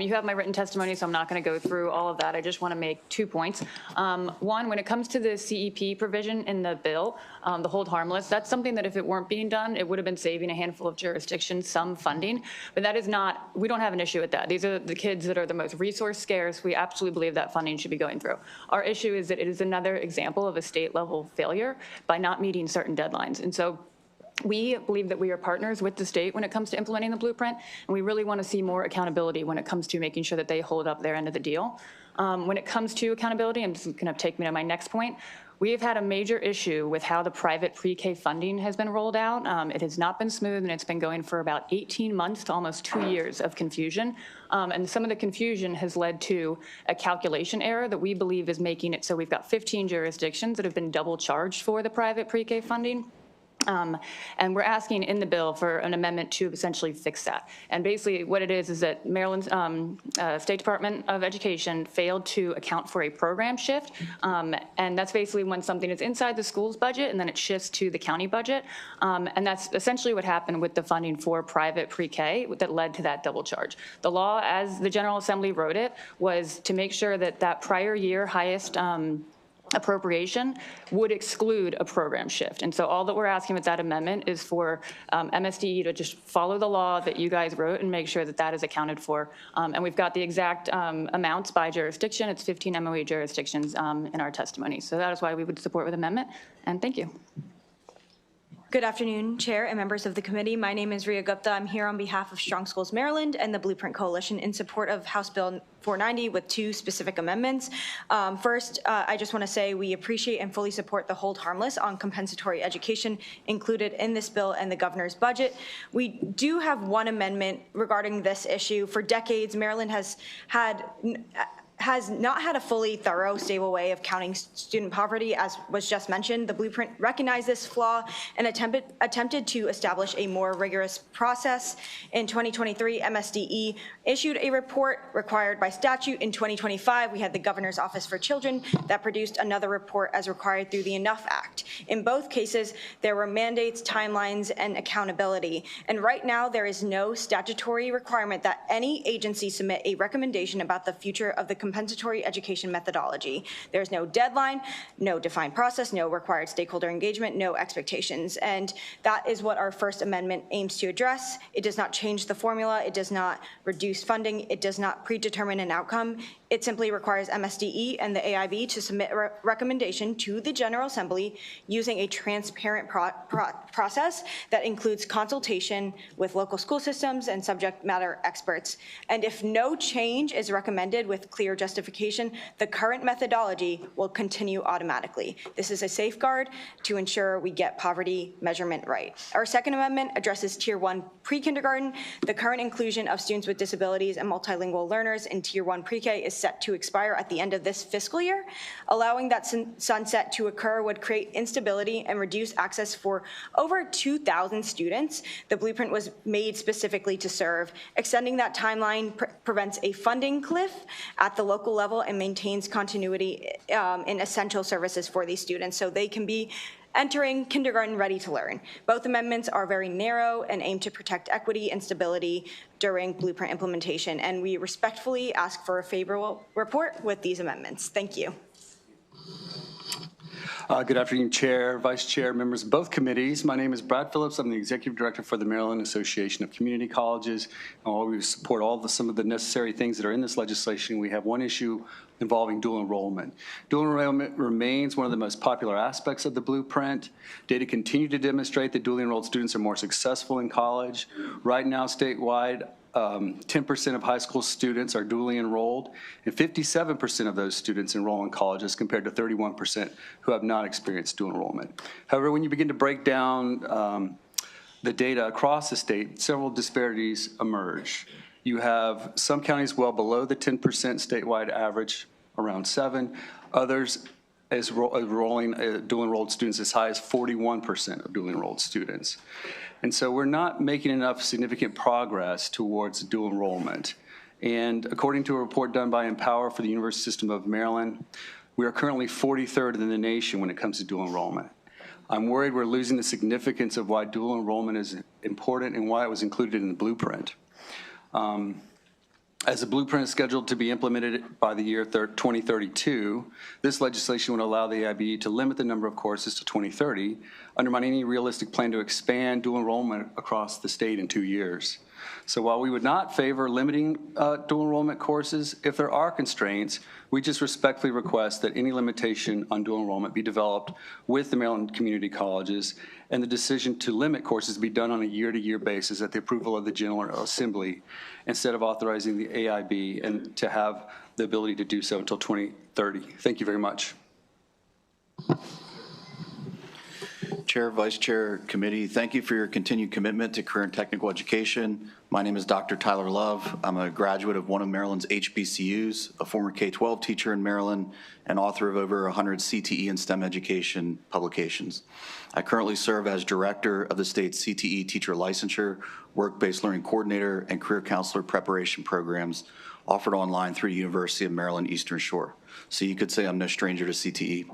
You have my written testimony, so I'm not going to go through all of that. I just want to make 2 points. One, when it comes to the CEP provision in the bill, the hold harmless, that's something that if it weren't being done, it would have been saving a handful of jurisdictions some funding. But that is not, we don't have an issue with that. These are the kids that are the most resource scarce. We absolutely believe that funding should be going through. Our issue is that it is another example of a state level failure by not meeting certain deadlines. And so we believe that we are partners with the state when it comes to implementing the blueprint, and we really want to see more accountability when it comes to making sure that they hold up their end of the deal. When it comes to accountability, I'm just going to take me to my next point. We have had a major issue with how the private pre-K funding has been rolled out. It has not been smooth, and it's been going for about 18 months to almost 2 years of confusion. And some of the confusion has led to a calculation error that we believe is making it so we've got 15 jurisdictions that have been double charged for the private pre-K funding. And we're asking in the bill for an amendment to essentially fix that. And basically what it is that Maryland's State Department of Education failed to account for a program shift. And that's basically when something is inside the school's budget and then it shifts to the county budget. And that's essentially what happened with the funding for private pre-K that led to that double charge. The law, as the General Assembly wrote it, was to make sure that that prior year highest appropriation would exclude a program shift. And so all that we're asking with that amendment is for MSDE to just follow the law that you guys wrote and make sure that that is accounted for. And we've got the exact amounts by jurisdiction. It's 15 MOE jurisdictions in our testimony. So that is why we would support with amendment. And thank you. Good afternoon, Chair and members of the committee. My name is Rhea Gupta. I'm here on behalf of Strong Schools Maryland and the Blueprint Coalition in support of House Bill 490 with 2 specific amendments. First, I just want to say we appreciate and fully support the hold harmless on compensatory education included in this bill and the governor's budget. We do have one amendment regarding this issue. For decades, Maryland has not had a fully thorough, stable way of counting student poverty, as was just mentioned. The blueprint recognized this flaw and attempted to establish a more rigorous process. In 2023, MSDE issued a report required by statute. In 2025, we had the Governor's Office for Children that produced another report as required through the Enough Act. In both cases, there were mandates, timelines, and accountability. And right now, there is no statutory requirement that any agency submit a recommendation about the future of the compensatory education methodology. There's no deadline, no defined process, no required stakeholder engagement, no expectations. And that is what our first amendment aims to address. It does not change the formula. It does not reduce funding. It does not predetermine an outcome. It simply requires MSDE and the AIB to submit a recommendation to the General Assembly using a transparent process that includes consultation with local school systems and subject matter experts. And if no change is recommended with clear justification, the current methodology will continue automatically. This is a safeguard to ensure we get poverty measurement right. Our second amendment addresses Tier 1 pre-kindergarten. The current inclusion of students with disabilities and multilingual learners in Tier 1 pre-K is set to expire at the end of this fiscal year. Allowing that sunset to occur would create instability and reduce access for over 2,000 students. The blueprint was made specifically to serve. Extending that timeline prevents a funding cliff at the local level and maintains continuity in essential services for these students so they can be entering kindergarten ready to learn. Both amendments are very narrow and aim to protect equity and stability during blueprint implementation, and we respectfully ask for a favorable report with these amendments. Thank you. Good afternoon, Chair, Vice Chair, members of both committees. My name is Brad Phillips. I'm the Executive Director for the Maryland Association of Community Colleges. We support some of the necessary things that are in this legislation. We have one issue involving dual enrollment. Dual enrollment remains one of the most popular aspects of the blueprint. Data continue to demonstrate that dually enrolled students are more successful in college. Right now, statewide, 10% of high school students are dually enrolled, and 57% of those students enroll in colleges compared to 31% who have not experienced dual enrollment. However, when you begin to break down the data across the state, several disparities emerge. You have some counties well below the 10% statewide average, around 7. Others is enrolling dual enrolled students as high as 41% of dual enrolled students. And so we're not making enough significant progress towards dual enrollment. And according to a report done by Empower for the University System of Maryland, we are currently 43rd in the nation when it comes to dual enrollment. I'm worried we're losing the significance of why dual enrollment is important and why it was included in the blueprint. As the blueprint is scheduled to be implemented by the year 2032, this legislation would allow the AIB to limit the number of courses to 2030, undermining any realistic plan to expand dual enrollment across the state in 2 years. So while we would not favor limiting dual enrollment courses, if there are constraints, we just respectfully request that any limitation on dual enrollment be developed with the Maryland community colleges, and the decision to limit courses be done on a year-to-year basis at the approval of the General Assembly, instead of authorizing the AIB and to have the ability to do so until 2030. Thank you very much. Chair, Vice Chair, Committee, thank you for your continued commitment to career and technical education. My name is Dr. Tyler Love. I'm a graduate of one of Maryland's HBCUs, a former K-12 teacher in Maryland, and author of over 100 CTE and STEM education publications. I currently serve as Director of the state's CTE Teacher Licensure, Work-Based Learning Coordinator, and Career Counselor Preparation programs offered online through the University of Maryland Eastern Shore. So you could say I'm no stranger to CTE.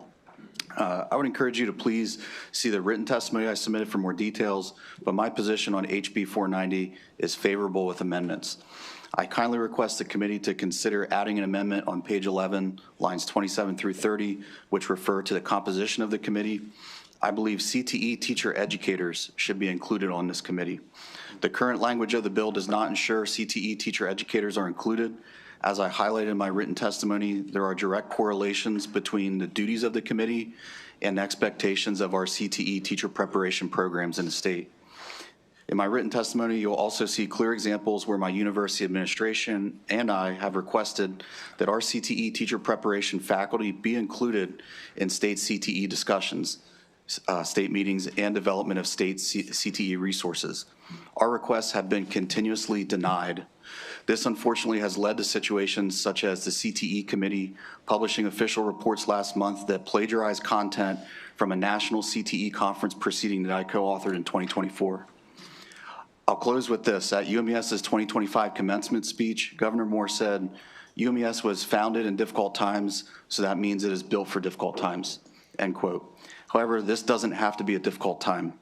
I would encourage you to please see the written testimony I submitted for more details, but my position on HB 490 is favorable with amendments. I kindly request the committee to consider adding an amendment on page 11, lines 27 through 30, which refer to the composition of the committee. I believe CTE teacher educators should be included on this committee. The current language of the bill does not ensure CTE teacher educators are included. As I highlighted in my written testimony, there are direct correlations between the duties of the committee and expectations of our CTE teacher preparation programs in the state. In my written testimony, you'll also see clear examples where my university administration and I have requested that our CTE teacher preparation faculty be included in state CTE discussions, state meetings, and development of state CTE resources. Our requests have been continuously denied. This unfortunately has led to situations such as the CTE committee publishing official reports last month that plagiarized content from a national CTE conference proceeding that I co-authored in 2024. I'll close with this. At UMES's 2025 commencement speech, Governor Moore said, UMES was founded in difficult times, so that means it is built for difficult times, end quote. However, this doesn't have to be a difficult time.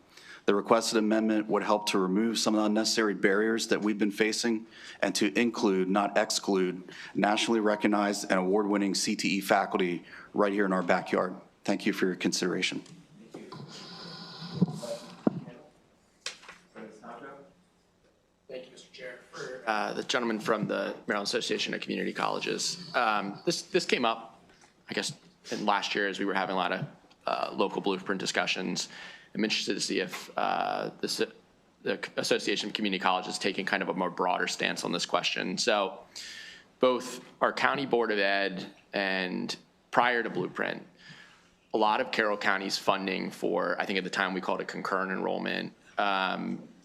The requested amendment would help to remove some of the unnecessary barriers that we've been facing and to include, not exclude, nationally recognized and award-winning CTE faculty right here in our backyard. Thank you for your consideration. Thank you, Mr. Chair. For the gentleman from the Maryland Association of Community Colleges. This came up, I guess, in last year as we were having a lot of local blueprint discussions. I'm interested to see if the Association of Community Colleges is taking kind of a more broader stance on this question. So both our County Board of Ed and prior to Blueprint, a lot of Carroll County's funding for, I think at the time we called it concurrent enrollment,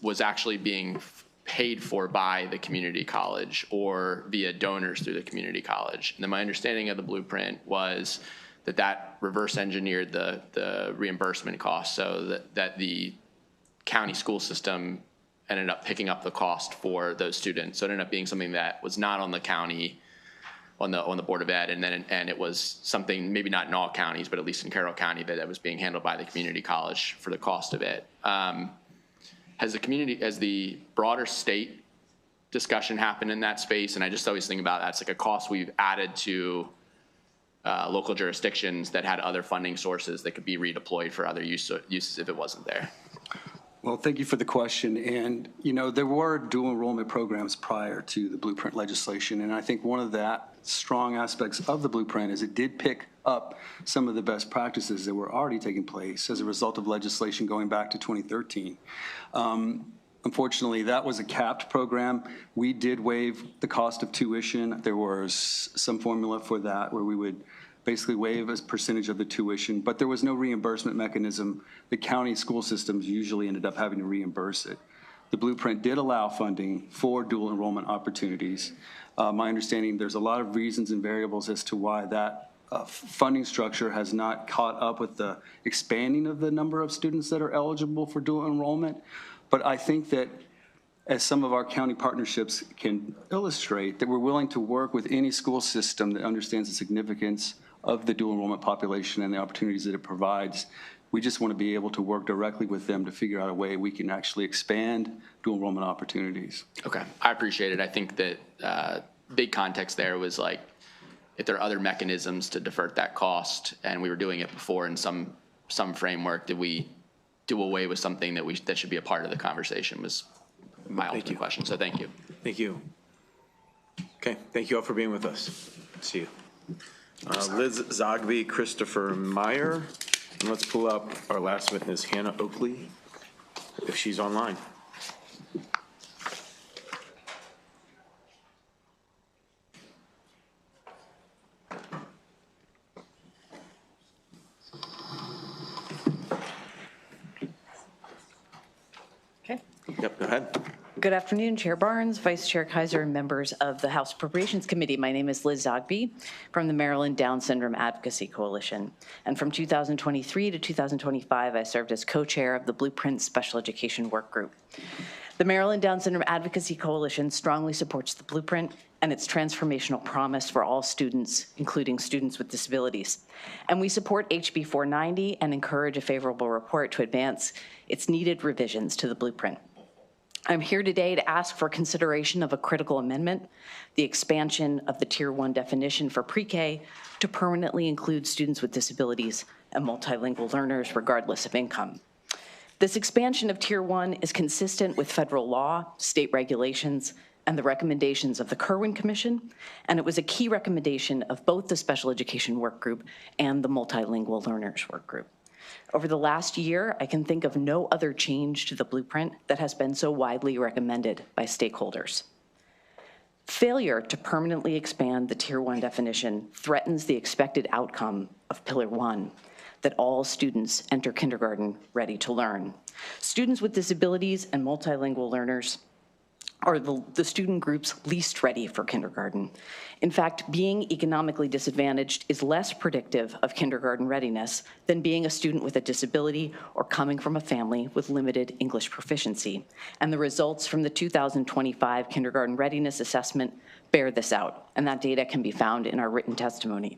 was actually being paid for by the community college or via donors through the community college. And then my understanding of the Blueprint was that reverse engineered the reimbursement costs so that the county school system ended up picking up the cost for those students. So it ended up being something that was not on the county, on the Board of Ed, and it was something maybe not in all counties, but at least in Carroll County, that was being handled by the community college for the cost of it. Has the broader state discussion happened in that space? And I just always think about that's like a cost we've added to local jurisdictions that had other funding sources that could be redeployed for other uses if it wasn't there. Well, thank you for the question. And, you know, there were dual enrollment programs prior to the Blueprint legislation. And I think one of the strong aspects of the Blueprint is it did pick up some of the best practices that were already taking place as a result of legislation going back to 2013. Unfortunately, that was a capped program. We did waive the cost of tuition. There was some formula for that where we would basically waive a percentage of the tuition, but there was no reimbursement mechanism. The county school systems usually ended up having to reimburse it. The blueprint did allow funding for dual enrollment opportunities. My understanding, there's a lot of reasons and variables as to why that funding structure has not caught up with the expanding of the number of students that are eligible for dual enrollment. But I think that as some of our county partnerships can illustrate, that we're willing to work with any school system that understands the significance of the dual enrollment population and the opportunities that it provides. We just want to be able to work directly with them to figure out a way we can actually expand dual enrollment opportunities. Okay, I appreciate it. I think that big context there was like, if there are other mechanisms to divert that cost, and we were doing it before in some framework, did we do away with something that should be a part of the conversation was my ultimate question. So thank you. Thank you. Okay, thank you all for being with us. See you. Liz Zogby, Christopher Meyer, and let's pull up our last witness, Hannah Oakley, if she's online. Okay. Yep, go ahead. Good afternoon, Chair Barnes, Vice Chair Kaiser, and members of the House Appropriations Committee. My name is Liz Zogby from the Maryland Down Syndrome Advocacy Coalition. And from 2023 to 2025, I served as co-chair of the Blueprint Special Education Work Group. The Maryland Down Syndrome Advocacy Coalition strongly supports the Blueprint and its transformational promise for all students, including students with disabilities. And we support HB 490 and encourage a favorable report to advance its needed revisions to the Blueprint. I'm here today to ask for consideration of a critical amendment, the expansion of the Tier 1 definition for pre-K to permanently include students with disabilities and multilingual learners regardless of income. This expansion of Tier 1 is consistent with federal law, state regulations, and the recommendations of the Kirwan Commission, and it was a key recommendation of both the Special Education Work Group and the Multilingual Learners Work Group. Over the last year, I can think of no other change to the Blueprint that has been so widely recommended by stakeholders. Failure to permanently expand the Tier 1 definition threatens the expected outcome of Pillar 1, that all students enter kindergarten ready to learn. Students with disabilities and multilingual learners are the student groups least ready for kindergarten. In fact, being economically disadvantaged is less predictive of kindergarten readiness than being a student with a disability or coming from a family with limited English proficiency. And the results from the 2025 Kindergarten Readiness Assessment bear this out, and that data can be found in our written testimony.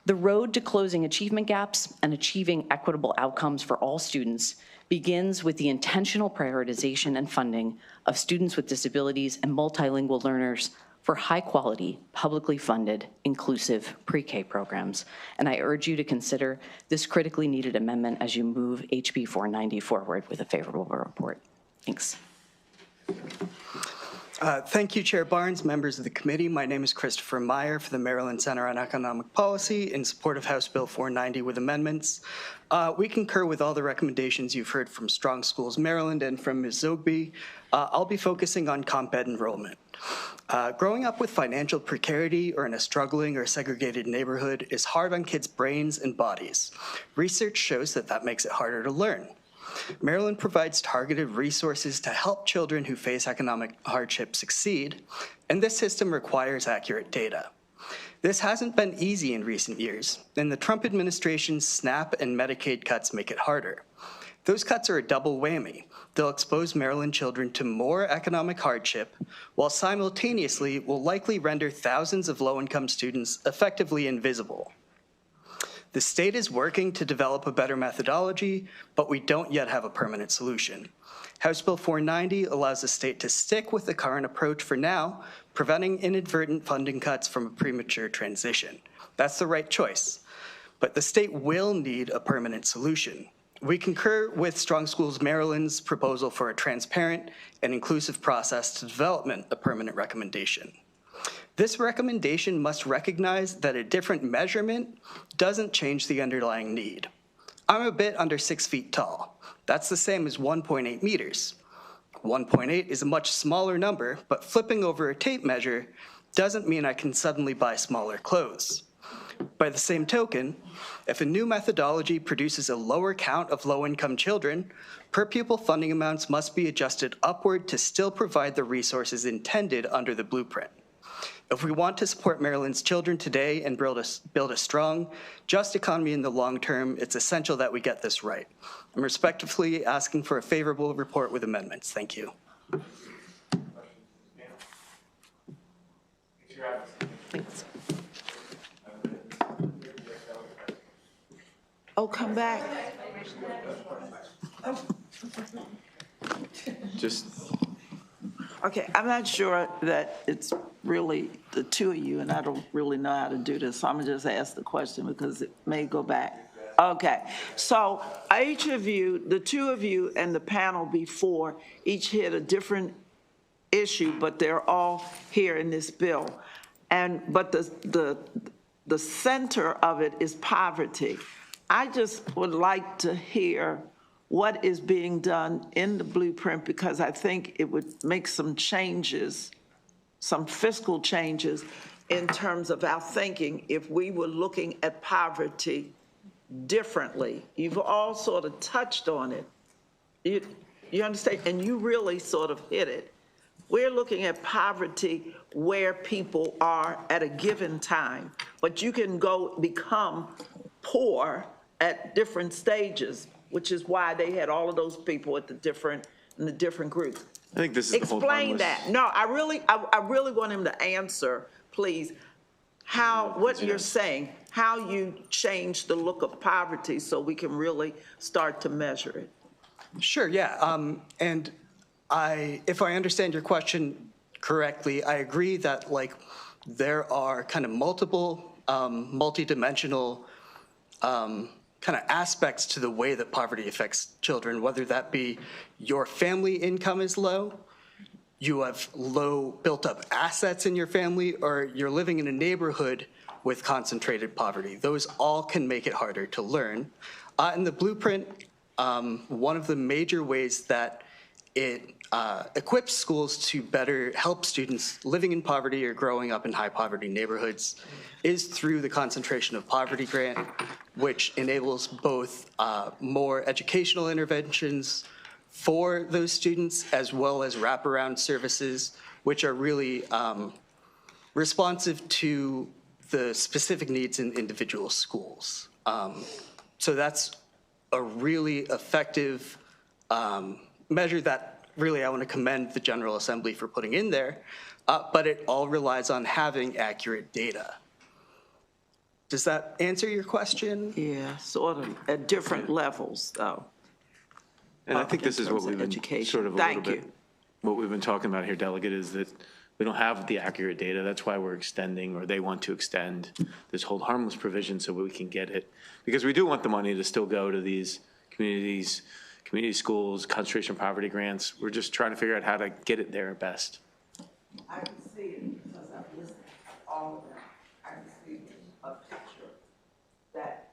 The road to closing achievement gaps and achieving equitable outcomes for all students begins with the intentional prioritization and funding of students with disabilities and multilingual learners for high-quality, publicly funded, inclusive pre-K programs. And I urge you to consider this critically needed amendment as you move HB 490 forward with a favorable report. Thanks. Thank you, Chair Barnes, members of the committee. My name is Christopher Meyer for the Maryland Center on Economic Policy in support of House Bill 490 with amendments. We concur with all the recommendations you've heard from Strong Schools Maryland and from Ms. Zogby. I'll be focusing on comp ed enrollment. Growing up with financial precarity or in a struggling or segregated neighborhood is hard on kids' brains and bodies. Research shows that that makes it harder to learn. Maryland provides targeted resources to help children who face economic hardship succeed, and this system requires accurate data. This hasn't been easy in recent years, and the Trump administration's SNAP and Medicaid cuts make it harder. Those cuts are a double whammy. They'll expose Maryland children to more economic hardship, while simultaneously will likely render thousands of low-income students effectively invisible. The state is working to develop a better methodology, but we don't yet have a permanent solution. House Bill 490 allows the state to stick with the current approach for now, preventing inadvertent funding cuts from a premature transition. That's the right choice, but the state will need a permanent solution. We concur with Strong Schools Maryland's proposal for a transparent and inclusive process to development a permanent recommendation. This recommendation must recognize that a different measurement doesn't change the underlying need. I'm a bit under 6 feet tall. That's the same as 1.8 meters. 1.8 is a much smaller number, but flipping over a tape measure doesn't mean I can suddenly buy smaller clothes. By the same token, if a new methodology produces a lower count of low-income children, per-pupil funding amounts must be adjusted upward to still provide the resources intended under the blueprint. If we want to support Maryland's children today and build a strong, just economy in the long term, it's essential that we get this right. I'm respectfully asking for a favorable report with amendments. Thank you. Thanks. Oh, come back. Just, Okay, I'm not sure that it's really the two of you, and I don't really know how to do this, so I'm gonna just ask the question because it may go back. Okay, so each of you, the two of you and the panel before, each hit a different issue, but they're all here in this bill. But the center of it is poverty. I just would like to hear what is being done in the blueprint, because I think it would make some changes, some fiscal changes in terms of our thinking if we were looking at poverty differently. You've all sort of touched on it. You understand? And you really sort of hit it. We're looking at poverty where people are at a given time, but you can go become poor at different stages, which is why they had all of those people at in the different groups. I think this is the whole Explain harmless- that. No, I really want him to answer, please, what you're saying, how you change the look of poverty so we can really start to measure it. Sure, yeah. And if I understand your question correctly, I agree that there are kind of multiple, multidimensional kind of aspects to the way that poverty affects children, whether that be your family income is low, you have low built-up assets in your family, or you're living in a neighborhood with concentrated poverty. Those all can make it harder to learn. In the blueprint, one of the major ways that it equips schools to better help students living in poverty or growing up in high poverty neighborhoods is through the concentration of poverty grant, which enables both more educational interventions for those students as well as wraparound services, which are really responsive to the specific needs in individual schools. So that's a really effective measure that really I want to commend the General Assembly for putting in there, but it all relies on having accurate data. Does that answer your question? Yeah, sort of at different levels, though. And I think this is what we've been sort of a little bit, what we've been talking about here, Delegate, is that we don't have the accurate data. That's why we're extending, or they want to extend this hold harmless provision so we can get it. Because we do want the money to still go to these communities, community schools, concentration poverty grants. We're just trying to figure out how to get it there best. I can see it because I've listened to all of them. I can see a picture that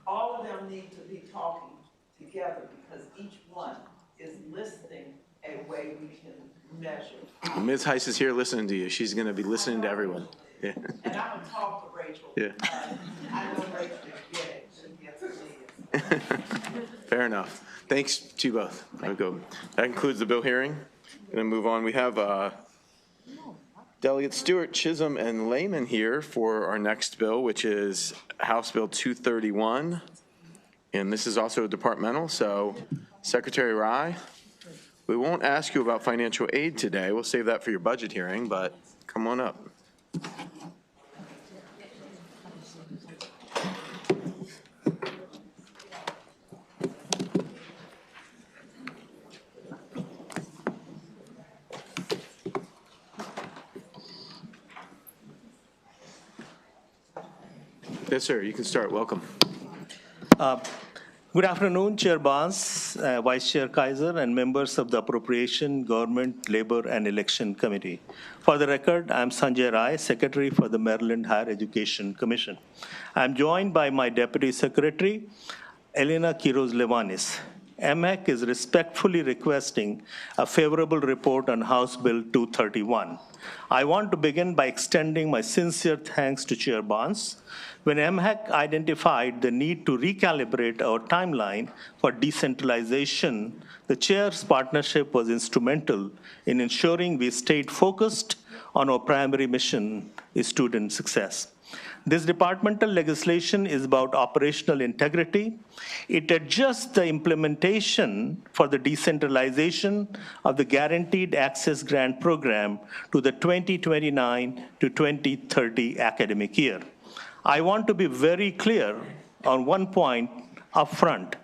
all of them need to be talking together because each one is listing a way we can measure. Ms. Heiss is here listening to you. She's going to be listening to everyone. Yeah. And I'm going to talk to Rachel. Yeah. I know Rachel will get it. She gets it. Fair enough. Thanks to you both. I'll go. That concludes the bill hearing. Going to move on. We have Delegate Stewart, Chisholm, and Lehman here for our next bill, which is House Bill 231. And this is also departmental. So Secretary Rye, we won't ask you about financial aid today. We'll save that for your budget hearing, but come on up. Yes, sir. You can start. Welcome. Good afternoon, Chair Barnes, Vice Chair Kaiser, and members of the Appropriation, Government, Labor, and Election Committee. For the record, I'm Sanjay Rai, Secretary for the Maryland Higher Education Commission. I'm joined by my Deputy Secretary, Elena Quiroz-Levanis, MHEC is respectfully requesting a favorable report on House Bill 231. I want to begin by extending my sincere thanks to Chair Barnes. When MHEC identified the need to recalibrate our timeline for decentralization, the Chair's partnership was instrumental in ensuring we stayed focused on our primary mission, is student success. This departmental legislation is about operational integrity. It adjusts the implementation for the decentralization of the Guaranteed Access Grant Program to the 2029 to 2030 academic year. I want to be very clear on one point up front.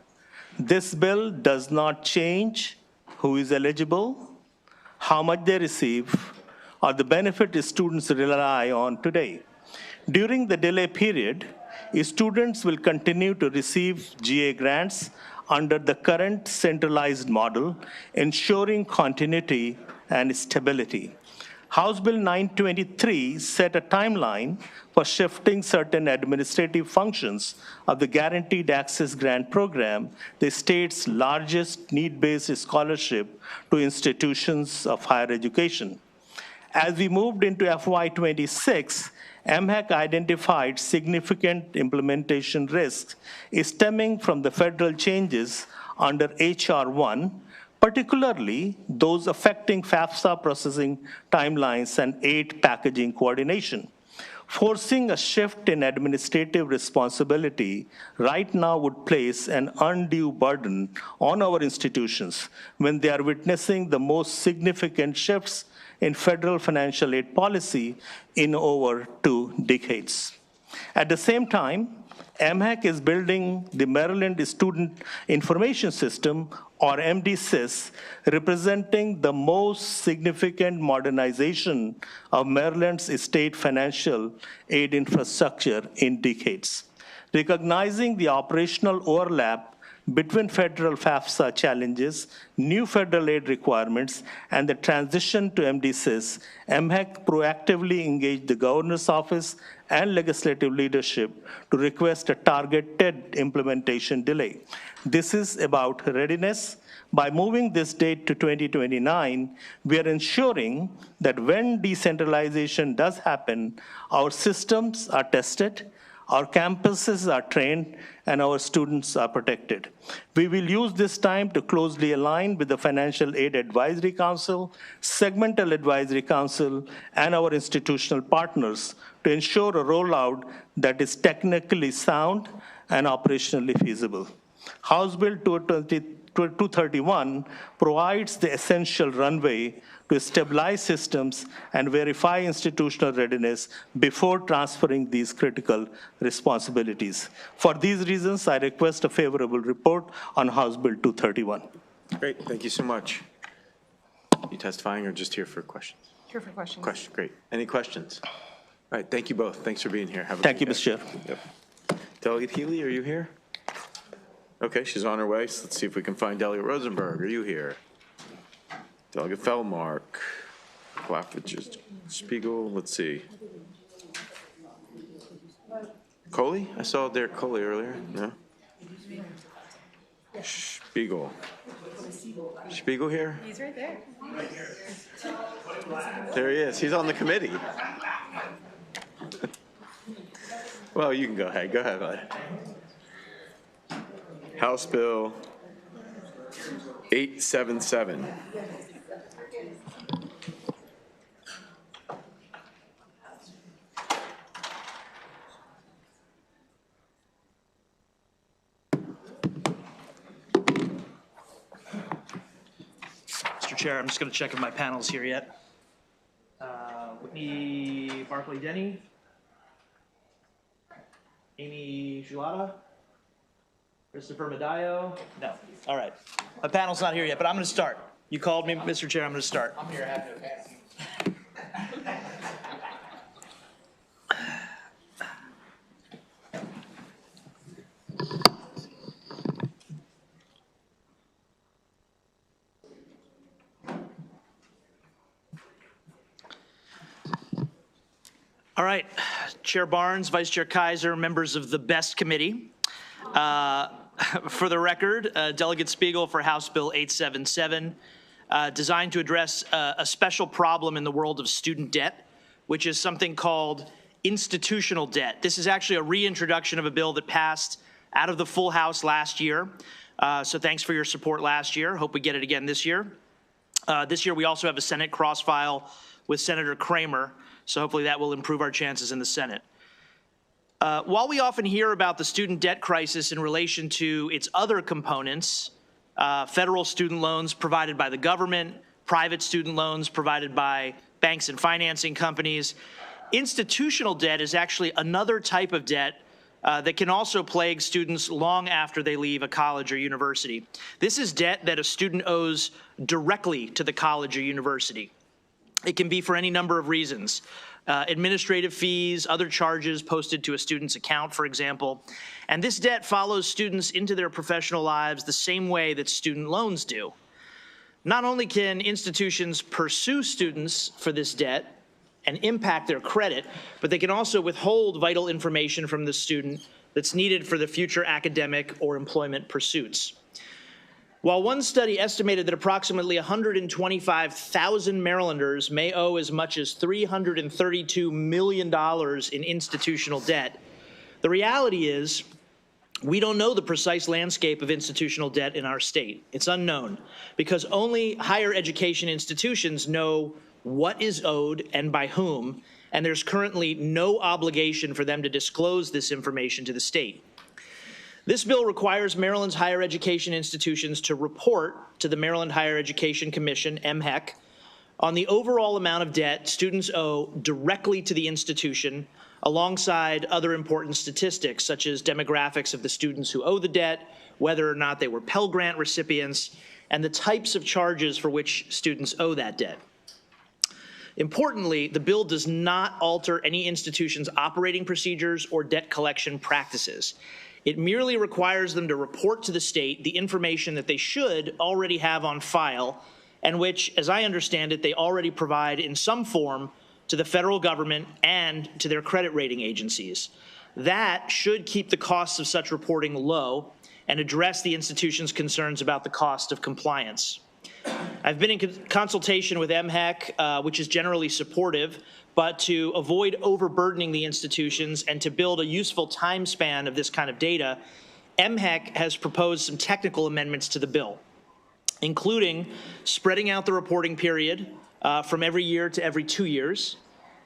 This bill does not change who is eligible, how much they receive, or the benefit students rely on today. During the delay period, students will continue to receive GA grants under the current centralized model, ensuring continuity and stability. House Bill 923 set a timeline for shifting certain administrative functions of the Guaranteed Access Grant Program, the state's largest need-based scholarship, to institutions of higher education. As we moved into FY26, MHEC identified significant implementation risks stemming from the federal changes under H.R. 1, particularly those affecting FAFSA processing timelines and aid packaging coordination. Forcing a shift in administrative responsibility right now would place an undue burden on our institutions when they are witnessing the most significant shifts in federal financial aid policy in over 2 decades. At the same time, MHEC is building the Maryland Student Information System, or MDSys, representing the most significant modernization of Maryland's state financial aid infrastructure in decades. Recognizing the operational overlap between federal FAFSA challenges, new federal aid requirements, and the transition to MDSys, MHEC proactively engaged the governor's office and legislative leadership to request a targeted implementation delay. This is about readiness. By moving this date to 2029, we are ensuring that when decentralization does happen, our systems are tested, our campuses are trained, and our students are protected. We will use this time to closely align with the Financial Aid Advisory Council, Segmental Advisory Council, and our institutional partners to ensure a rollout that is technically sound and operationally feasible. House Bill 231 provides the essential runway to stabilize systems and verify institutional readiness before transferring these critical responsibilities. For these reasons, I request a favorable report on House Bill 231. Great, thank you so much. You testifying or just here for questions? Here for questions. Question, great. Any questions? All right, thank you both. Thanks for being here. Have a Thank you, great Mr. day. Chair. Yep. Delegate Healy, are you here? Okay, she's on her way. So let's see if we can find Delegate Rosenberg. Are you here? Delegate Feldmark, Clafridge, Spiegel, let's see. Coley? I saw Derek Coley earlier. No? Spiegel. Spiegel here? He's right there. There he is. He's on the committee. Well, you can go ahead. Go ahead, bud. House Bill 877. Mr. Chair, I'm just going to check if my panel's here yet. Whitney Barclay Denny. Amy Julata. Christopher Medallo. No. All right. My panel's not here yet, but I'm going to start. You called me, Mr. Chair. I'm going to start. I'm here. I have no panel. All right, Chair Barnes, Vice Chair Kaiser, members of the BEST Committee. For the record, Delegate Spiegel for House Bill 877, designed to address a special problem in the world of student debt, which is something called institutional debt. This is actually a reintroduction of a bill that passed out of the full House last year. So thanks for your support last year. Hope we get it again this year. This year we also have a Senate cross-file with Senator Kramer, so hopefully that will improve our chances in the Senate. While we often hear about the student debt crisis in relation to its other components, federal student loans provided by the government, private student loans provided by banks and financing companies, institutional debt is actually another type of debt that can also plague students long after they leave a college or university. This is debt that a student owes directly to the college or university. It can be for any number of reasons. Administrative fees, other charges posted to a student's account, for example. And this debt follows students into their professional lives the same way that student loans do. Not only can institutions pursue students for this debt and impact their credit, but they can also withhold vital information from the student that's needed for the future academic or employment pursuits. While one study estimated that approximately 125,000 Marylanders may owe as much as $332 million in institutional debt, the reality is we don't know the precise landscape of institutional debt in our state. It's unknown because only higher education institutions know what is owed and by whom, and there's currently no obligation for them to disclose this information to the state. This bill requires Maryland's higher education institutions to report to the Maryland Higher Education Commission, MHEC, on the overall amount of debt students owe directly to the institution, alongside other important statistics such as demographics of the students who owe the debt, whether or not they were Pell Grant recipients, and the types of charges for which students owe that debt. Importantly, the bill does not alter any institution's operating procedures or debt collection practices. It merely requires them to report to the state the information that they should already have on file, and which, as I understand it, they already provide in some form to the federal government and to their credit rating agencies. That should keep the costs of such reporting low and address the institution's concerns about the cost of compliance. I've been in consultation with MHEC, which is generally supportive, but to avoid overburdening the institutions and to build a useful time span of this kind of data, MHEC has proposed some technical amendments to the bill, including spreading out the reporting period from every year to every 2 years,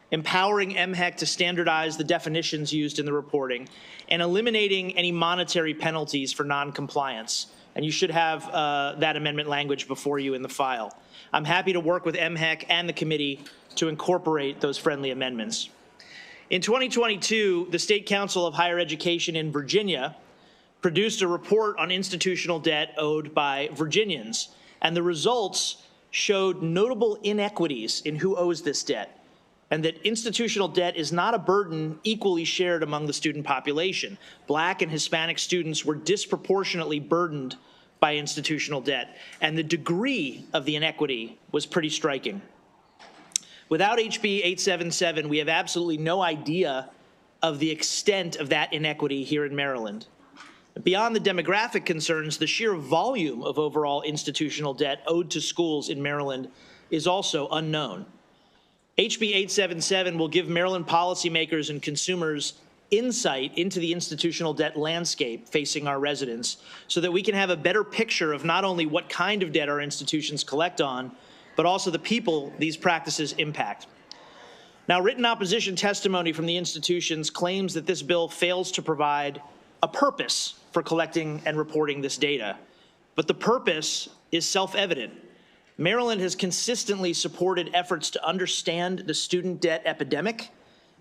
empowering MHEC to standardize the definitions used in the reporting, and eliminating any monetary penalties for noncompliance. And you should have that amendment language before you in the file. I'm happy to work with MHEC and the committee to incorporate those friendly amendments. In 2022, the State Council of Higher Education in Virginia produced a report on institutional debt owed by Virginians, and the results showed notable inequities in who owes this debt, and that institutional debt is not a burden equally shared among the student population. Black and Hispanic students were disproportionately burdened by institutional debt, and the degree of the inequity was pretty striking. Without HB 877, we have absolutely no idea of the extent of that inequity here in Maryland. Beyond the demographic concerns, the sheer volume of overall institutional debt owed to schools in Maryland is also unknown. HB 877 will give Maryland policymakers and consumers insight into the institutional debt landscape facing our residents so that we can have a better picture of not only what kind of debt our institutions collect on, but also the people these practices impact. Now, written opposition testimony from the institutions claims that this bill fails to provide a purpose for collecting and reporting this data, but the purpose is self-evident. Maryland has consistently supported efforts to understand the student debt epidemic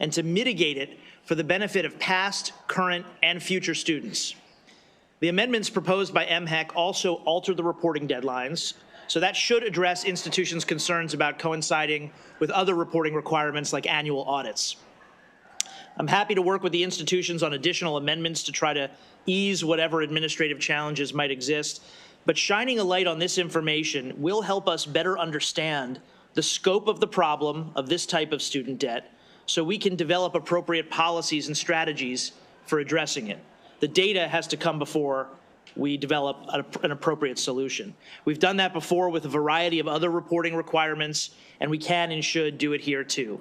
and to mitigate it for the benefit of past, current, and future students. The amendments proposed by MHEC also alter the reporting deadlines, so that should address institutions' concerns about coinciding with other reporting requirements like annual audits. I'm happy to work with the institutions on additional amendments to try to ease whatever administrative challenges might exist, but shining a light on this information will help us better understand the scope of the problem of this type of student debt so we can develop appropriate policies and strategies for addressing it. The data has to come before we develop an appropriate solution. We've done that before with a variety of other reporting requirements, and we can and should do it here too.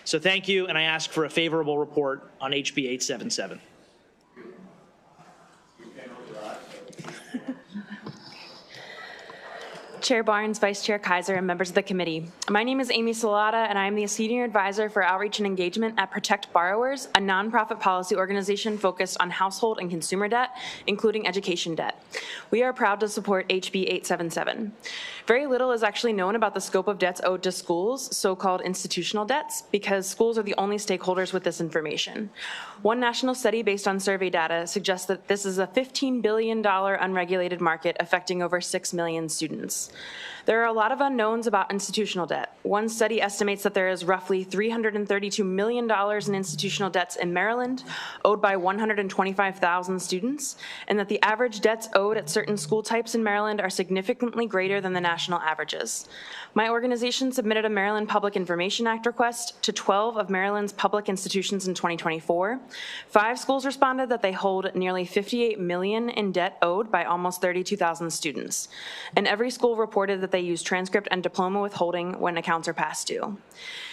So thank you, and I ask for a favorable report on HB 877. Chair Barnes, Vice Chair Kaiser, and members of the committee. My name is Amy Salata, and I am the Senior Advisor for Outreach and Engagement at Protect Borrowers, a nonprofit policy organization focused on household and consumer debt, including education debt. We are proud to support HB 877. Very little is actually known about the scope of debts owed to schools, so-called institutional debts, because schools are the only stakeholders with this information. One national study based on survey data suggests that this is a $15 billion unregulated market affecting over 6 million students. There are a lot of unknowns about institutional debt. One study estimates that there is roughly $332 million in institutional debts in Maryland, owed by 125,000 students, and that the average debts owed at certain school types in Maryland are significantly greater than the national averages. My organization submitted a Maryland Public Information Act request to 12 of Maryland's public institutions in 2024. 5 schools responded that they hold nearly $58 million in debt owed by almost 32,000 students. And every school reported that they use transcript and diploma withholding when accounts are past due.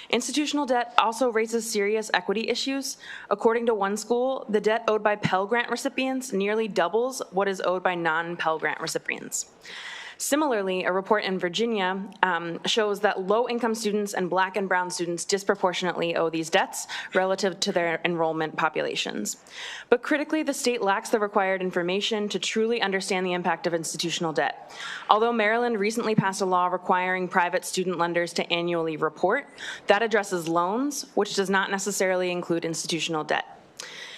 Institutional debt also raises serious equity issues. According to one school, the debt owed by Pell Grant recipients nearly doubles what is owed by non-Pell Grant recipients. Similarly, a report in Virginia shows that low-income students and Black and brown students disproportionately owe these debts relative to their enrollment populations. But critically, the state lacks the required information to truly understand the impact of institutional debt. Although Maryland recently passed a law requiring private student lenders to annually report, that addresses loans, which does not necessarily include institutional debt.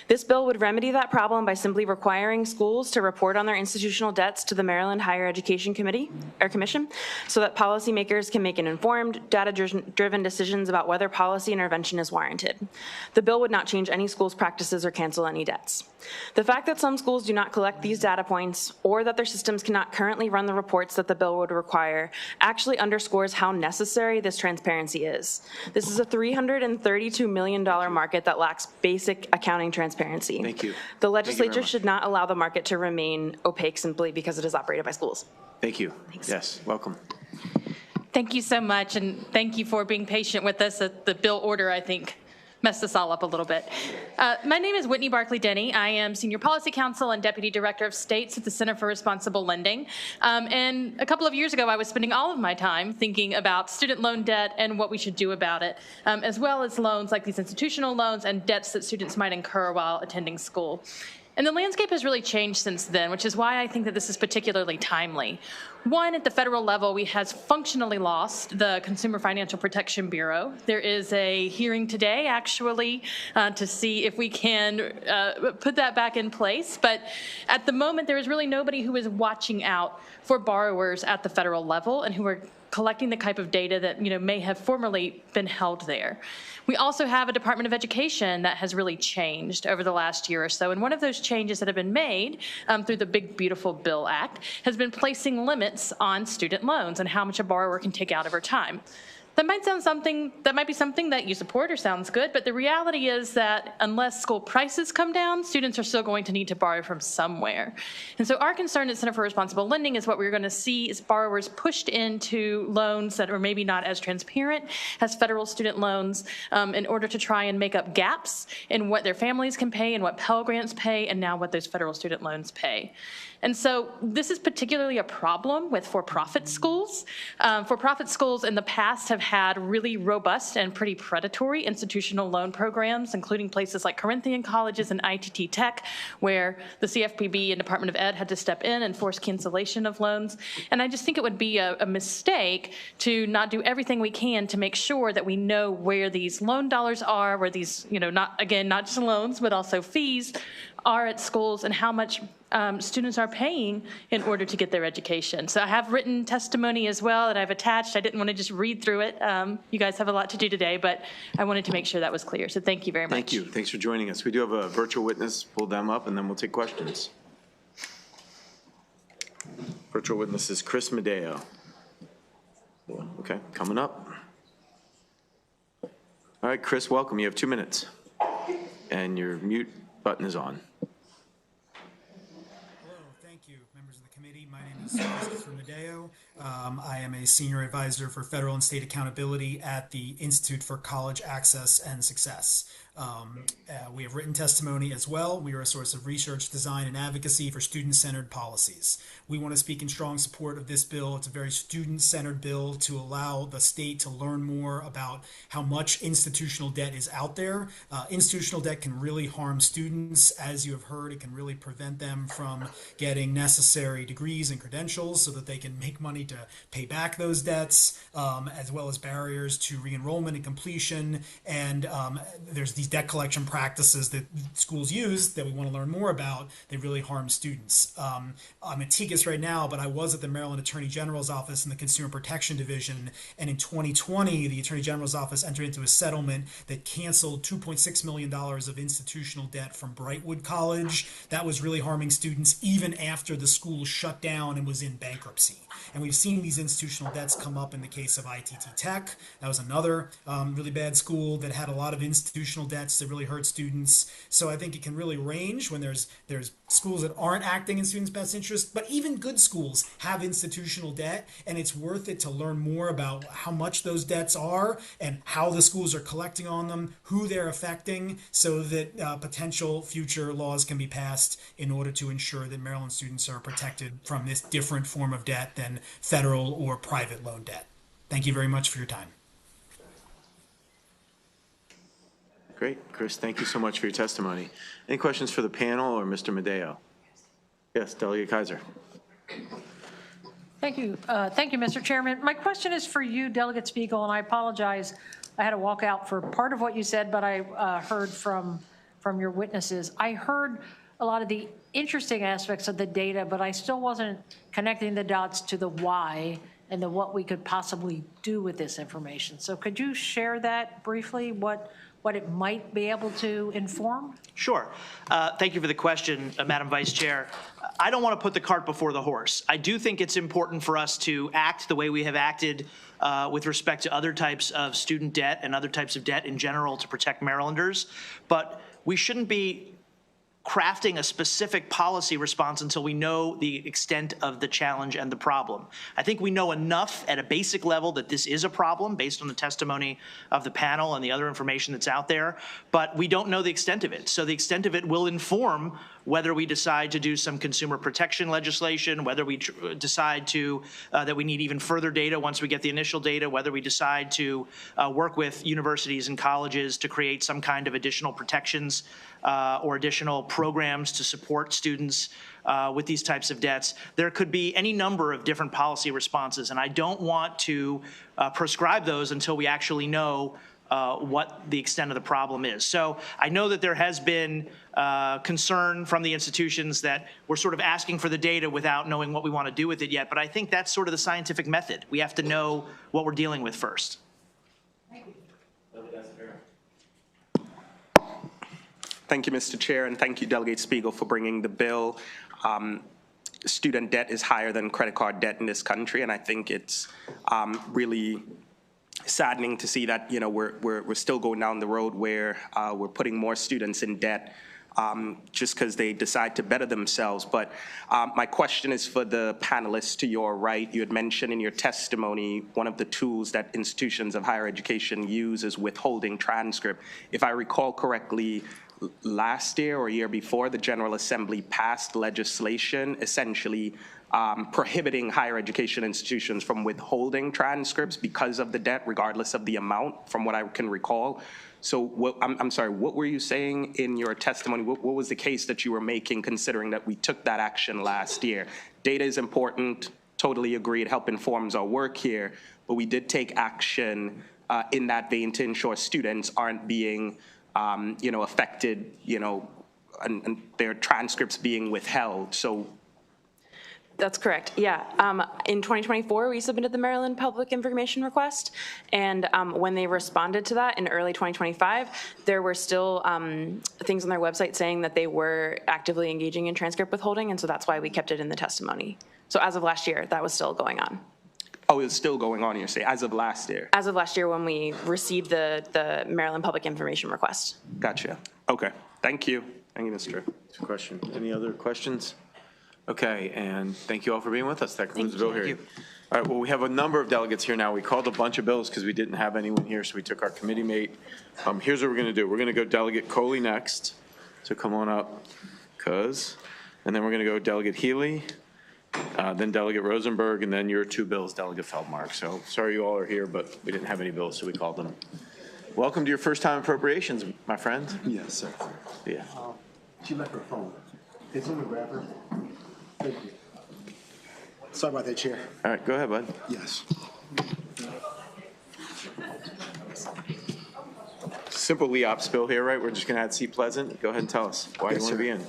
This bill would remedy that problem by simply requiring schools to report on their institutional debts to the Maryland Higher Education Commission so that policymakers can make an informed, data-driven decisions about whether policy intervention is warranted. The bill would not change any school's practices or cancel any debts. The fact that some schools do not collect these data points or that their systems cannot currently run the reports that the bill would require actually underscores how necessary this transparency is. This is a $332 million market that lacks basic accounting transparency. Thank you. The legislature very much. should not allow the market to remain opaque simply because it is operated by schools. Thank you. Yes, welcome. Thank you so much, and thank you for being patient with us. The bill order, I think, messed us all up a little bit. My name is Whitney Barkley-Denny. I am Senior Policy Counsel and Deputy Director of States at the Center for Responsible Lending. And a couple of years ago, I was spending all of my time thinking about student loan debt and what we should do about it, as well as loans like these institutional loans and debts that students might incur while attending school. And the landscape has really changed since then, which is why I think that this is particularly timely. One, at the federal level, we have functionally lost the Consumer Financial Protection Bureau. There is a hearing today, actually, to see if we can put that back in place. But at the moment, there is really nobody who is watching out for borrowers at the federal level and who are collecting the type of data that may have formerly been held there. We also have a Department of Education that has really changed over the last year or so, and one of those changes that have been made through the Big Beautiful Bill Act has been placing limits on student loans and how much a borrower can take out over time. That might be something that you support or sounds good, but the reality is that unless school prices come down, students are still going to need to borrow from somewhere. And so our concern at Center for Responsible Lending is what we're going to see is borrowers pushed into loans that are maybe not as transparent as federal student loans in order to try and make up gaps in what their families can pay and what Pell Grants pay and now what those federal student loans pay. And so this is particularly a problem with for-profit schools. For-profit schools in the past have had really robust and pretty predatory institutional loan programs, including places like Corinthian colleges and ITT Tech, where the CFPB and Department of Ed had to step in and force cancellation of loans. And I just think it would be a mistake to not do everything we can to make sure that we know where these loan dollars are, where these, not just loans, but also fees are at schools and how much students are paying in order to get their education. So I have written testimony as well that I've attached. I didn't want to just read through it. You guys have a lot to do today, but I wanted to make sure that was clear. So thank you very much. Thank you. Thanks for joining us. We do have a virtual witness. Pull them up, and then we'll take questions. Virtual witness is Chris Medeo. Okay, coming up. All right, Chris, welcome. You have 2 minutes. And your mute button is on. Thank you, members of the committee. My name is Christopher Medeo. I am a senior advisor for federal and state accountability at the Institute for College Access and Success. We have written testimony as well. We are a source of research, design, and advocacy for student-centered policies. We want to speak in strong support of this bill. It's a very student-centered bill to allow the state to learn more about how much institutional debt is out there. Institutional debt can really harm students. As you have heard, it can really prevent them from getting necessary degrees and credentials so that they can make money to pay back those debts, as well as barriers to re-enrollment and completion. And there's these debt collection practices that schools use that we want to learn more about. They really harm students. I'm at TICAS right now, but I was at the Maryland Attorney General's office in the Consumer Protection Division. And in 2020, the Attorney General's office entered into a settlement that canceled $2.6 million of institutional debt from Brightwood College. That was really harming students even after the school shut down and was in bankruptcy. And we've seen these institutional debts come up in the case of ITT Tech. That was another really bad school that had a lot of institutional debts that really hurt students. So I think it can really range when there's schools that aren't acting in students' best interest, but even good schools have institutional debt, and it's worth it to learn more about how much those debts are and how the schools are collecting on them, who they're affecting, so that potential future laws can be passed in order to ensure that Maryland students are protected from this different form of debt than federal or private loan debt. Thank you very much for your time. Great, Chris, thank you so much for your testimony. Any questions for the panel or Mr. Medeo? Yes, Delegate Kaiser. Thank you. Thank you, Mr. Chairman. My question is for you, Delegate Spiegel, and I apologize. I had to walk out for part of what you said, but I heard from your witnesses. I heard a lot of the interesting aspects of the data, but I still wasn't connecting the dots to the why and the what we could possibly do with this information. So could you share that briefly, what it might be able to inform? Sure. Thank you for the question, Madam Vice Chair. I don't want to put the cart before the horse. I do think it's important for us to act the way we have acted with respect to other types of student debt and other types of debt in general to protect Marylanders. But we shouldn't be crafting a specific policy response until we know the extent of the challenge and the problem. I think we know enough at a basic level that this is a problem based on the testimony of the panel and the other information that's out there, but we don't know the extent of it. So the extent of it will inform whether we decide to do some consumer protection legislation, whether we decide to that we need even further data once we get the initial data, whether we decide to work with universities and colleges to create some kind of additional protections or additional programs to support students with these types of debts. There could be any number of different policy responses, and I don't want to prescribe those until we actually know what the extent of the problem is. So I know that there has been concern from the institutions that we're sort of asking for the data without knowing what we want to do with it yet, but I think that's sort of the scientific method. We have to know what we're dealing with first. Thank you, Mr. Chair, and thank you, Delegate Spiegel, for bringing the bill. Student debt is higher than credit card debt in this country, and I think it's really saddening to see that, you know, we're still going down the road where we're putting more students in debt just because they decide to better themselves. But my question is for the panelists to your right. You had mentioned in your testimony one of the tools that institutions of higher education use is withholding transcript. If I recall correctly, last year or year before, the General Assembly passed legislation essentially prohibiting higher education institutions from withholding transcripts because of the debt, regardless of the amount, from what I can recall. So I'm sorry, what were you saying in your testimony? What was the case that you were making, considering that we took that action last year? Data is important, totally agree, it helps informs our work here, but we did take action in that vein to ensure students aren't being affected, and their transcripts being withheld. So That's correct, yeah. In 2024, we submitted the Maryland Public Information Request, and when they responded to that in early 2025, there were still things on their website saying that they were actively engaging in transcript withholding, and so that's why we kept it in the testimony. So as of last year, that was still going on. Oh, it's still going on, you say, as of last year? As of last year when we received the Maryland Public Information Request. Gotcha. Okay. Thank you. Thank you, Mr. Chair. Question. Any other questions? Okay, and thank you all for being with us. That concludes the bill hearing. All right, well, we have a number of delegates here now. We called a bunch of bills because we didn't have anyone here, so we took our committee mate. Here's what we're going to do. We're going to go Delegate Coley next, so come on up, and then we're going to go Delegate Healy, then Delegate Rosenberg, and then your two bills, Delegate Feldmark. So sorry you all are here, but we didn't have any bills, so we called them. Welcome to your first time appropriations, my friend. Yes, sir. Yeah. She left her phone. Can someone grab her? Thank you. Sorry about that, Chair. All right, go ahead, bud. Yes. Simple LEOPS bill here, right? We're just going to add Seat Pleasant. Go ahead and tell us why you want to be in.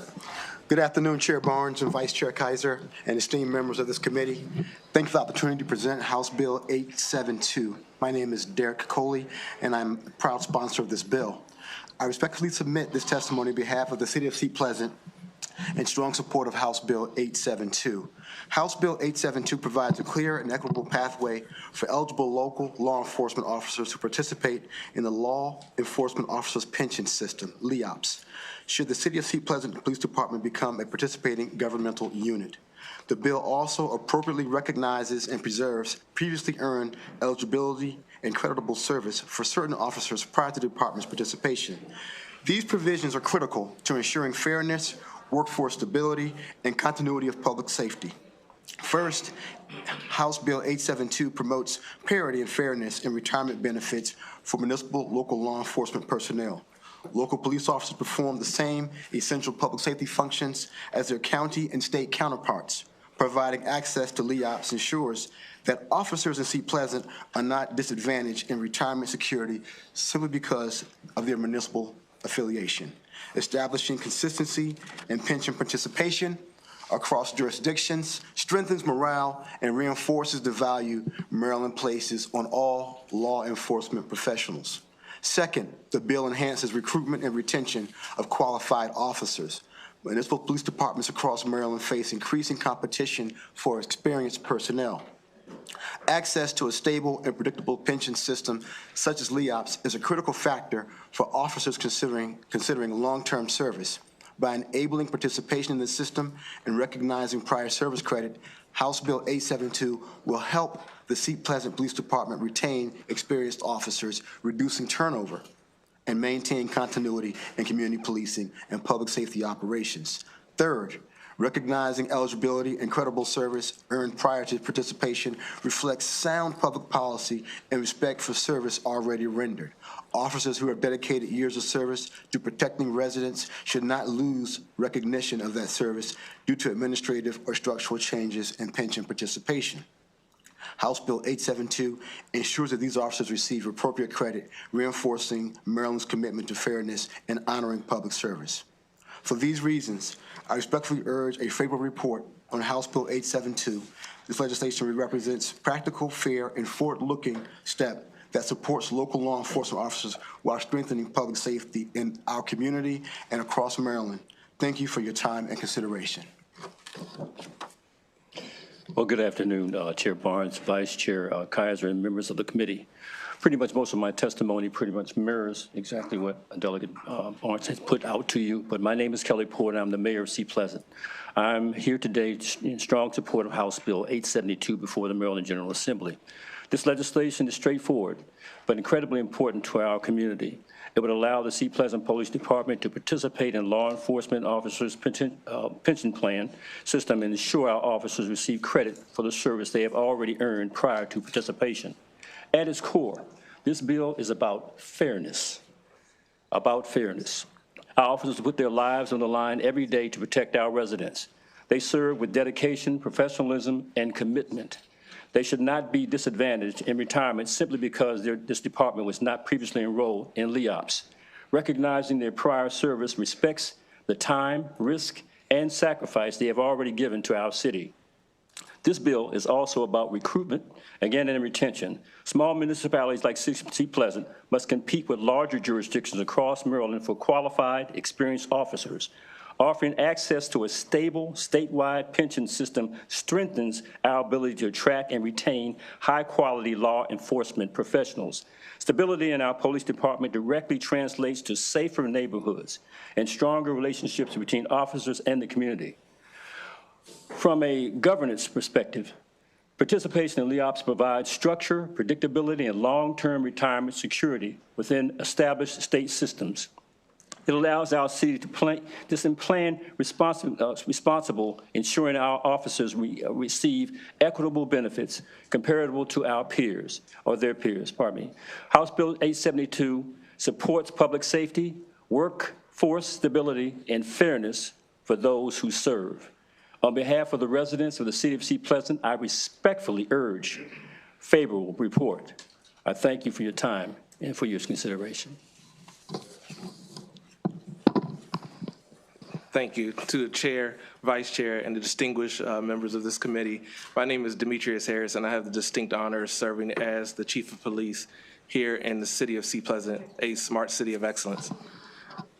Good afternoon, Chair Barnes and Vice Chair Kaiser and esteemed members of this committee. Thank you for the opportunity to present House Bill 872. My name is Derek Coley, and I'm a proud sponsor of this bill. I respectfully submit this testimony on behalf of the City of Seat Pleasant in strong support of House Bill 872. House Bill 872 provides a clear and equitable pathway for eligible local law enforcement officers to participate in the Law Enforcement Officers Pension System, LEOPS, should the City of Seat Pleasant Police Department become a participating governmental unit. The bill also appropriately recognizes and preserves previously earned eligibility and creditable service for certain officers prior to the department's participation. These provisions are critical to ensuring fairness, workforce stability, and continuity of public safety. First, House Bill 872 promotes parity and fairness in retirement benefits for municipal local law enforcement personnel. Local police officers perform the same essential public safety functions as their county and state counterparts. Providing access to LEOPS ensures that officers in Seat Pleasant are not disadvantaged in retirement security simply because of their municipal affiliation. Establishing consistency in pension participation across jurisdictions strengthens morale and reinforces the value Maryland places on all law enforcement professionals. Second, the bill enhances recruitment and retention of qualified officers. Municipal police departments across Maryland face increasing competition for experienced personnel. Access to a stable and predictable pension system such as LEOPS is a critical factor for officers considering long-term service. By enabling participation in the system and recognizing prior service credit, House Bill 872 will help the Seat Pleasant Police Department retain experienced officers, reducing turnover, and maintain continuity in community policing and public safety operations. Third, recognizing eligibility and credible service earned prior to participation reflects sound public policy and respect for service already rendered. Officers who have dedicated years of service to protecting residents should not lose recognition of that service due to administrative or structural changes in pension participation. House Bill 872 ensures that these officers receive appropriate credit, reinforcing Maryland's commitment to fairness and honoring public service. For these reasons, I respectfully urge a favorable report on House Bill 872. This legislation represents practical, fair, and forward-looking step that supports local law enforcement officers while strengthening public safety in our community and across Maryland. Thank you for your time and consideration. Well, good afternoon, Chair Barnes, Vice Chair Kaiser, and members of the committee. Pretty much most of my testimony pretty much mirrors exactly what Delegate Barnes has put out to you, but my name is Kelly Porter, and I'm the mayor of Seat Pleasant. I'm here today in strong support of House Bill 872 before the Maryland General Assembly. This legislation is straightforward, but incredibly important to our community. It would allow the Seat Pleasant Police Department to participate in law enforcement officers' pension plan system and ensure our officers receive credit for the service they have already earned prior to participation. At its core, this bill is about fairness. Our officers put their lives on the line every day to protect our residents. They serve with dedication, professionalism, and commitment. They should not be disadvantaged in retirement simply because this department was not previously enrolled in LEOPS. Recognizing their prior service respects the time, risk, and sacrifice they have already given to our city. This bill is also about recruitment, again, and retention. Small municipalities like Seat Pleasant must compete with larger jurisdictions across Maryland for qualified, experienced officers. Offering access to a stable statewide pension system strengthens our ability to attract and retain high-quality law enforcement professionals. Stability in our police department directly translates to safer neighborhoods and stronger relationships between officers and the community. From a governance perspective, participation in LEOPS provides structure, predictability, and long-term retirement security within established state systems. It allows our city to plan responsible, ensuring our officers receive equitable benefits comparable to our peers, or their peers, pardon me. House Bill 872 supports public safety, workforce stability, and fairness for those who serve. On behalf of the residents of the city of Sea Pleasant, I respectfully urge favorable report. I thank you for your time and for your consideration. Thank you to the chair, vice chair, and the distinguished members of this committee. My name is Demetrius Harris, and I have the distinct honor of serving as the chief of police here in the city of Sea Pleasant, a smart city of excellence.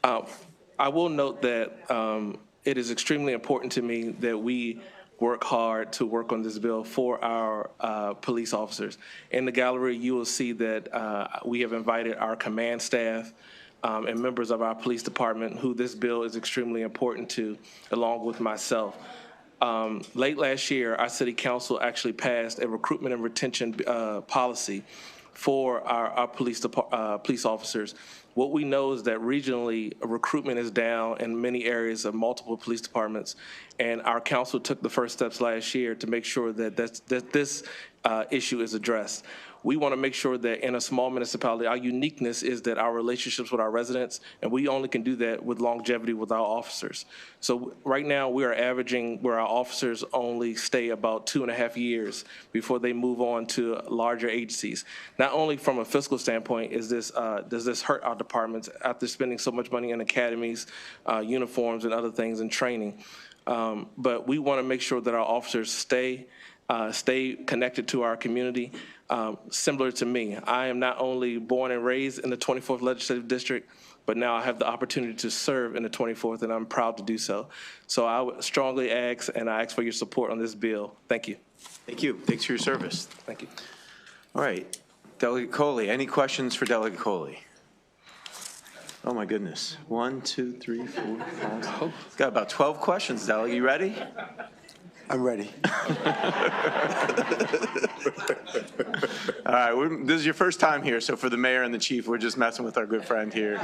I will note that it is extremely important to me that we work hard to work on this bill for our police officers. In the gallery, you will see that we have invited our command staff and members of our police department who this bill is extremely important to, along with myself. Late last year, our city council actually passed a recruitment and retention policy for our police officers. What we know is that regionally, recruitment is down in many areas of multiple police departments, and our council took the first steps last year to make sure that this issue is addressed. We want to make sure that in a small municipality, our uniqueness is that our relationships with our residents, and we only can do that with longevity with our officers. So right now, we are averaging where our officers only stay about 2.5 years before they move on to larger agencies. Not only from a fiscal standpoint does this hurt our departments after spending so much money in academies, uniforms, and other things, and training, but we want to make sure that our officers stay connected to our community. Similar to me, I am not only born and raised in the 24th Legislative District, but now I have the opportunity to serve in the 24th, and I'm proud to do so. So I would strongly ask, and I ask for your support on this bill. Thank you. Thank you. Thanks for your service. Thank you. All right. Delegate Coley, any questions for Delegate Coley? Oh, my goodness. 1, 2, 3, 4, 5. Got about 12 questions, Delegate. You ready? I'm ready. All right, this is your first time here, so for the mayor and the chief, we're just messing with our good friend here.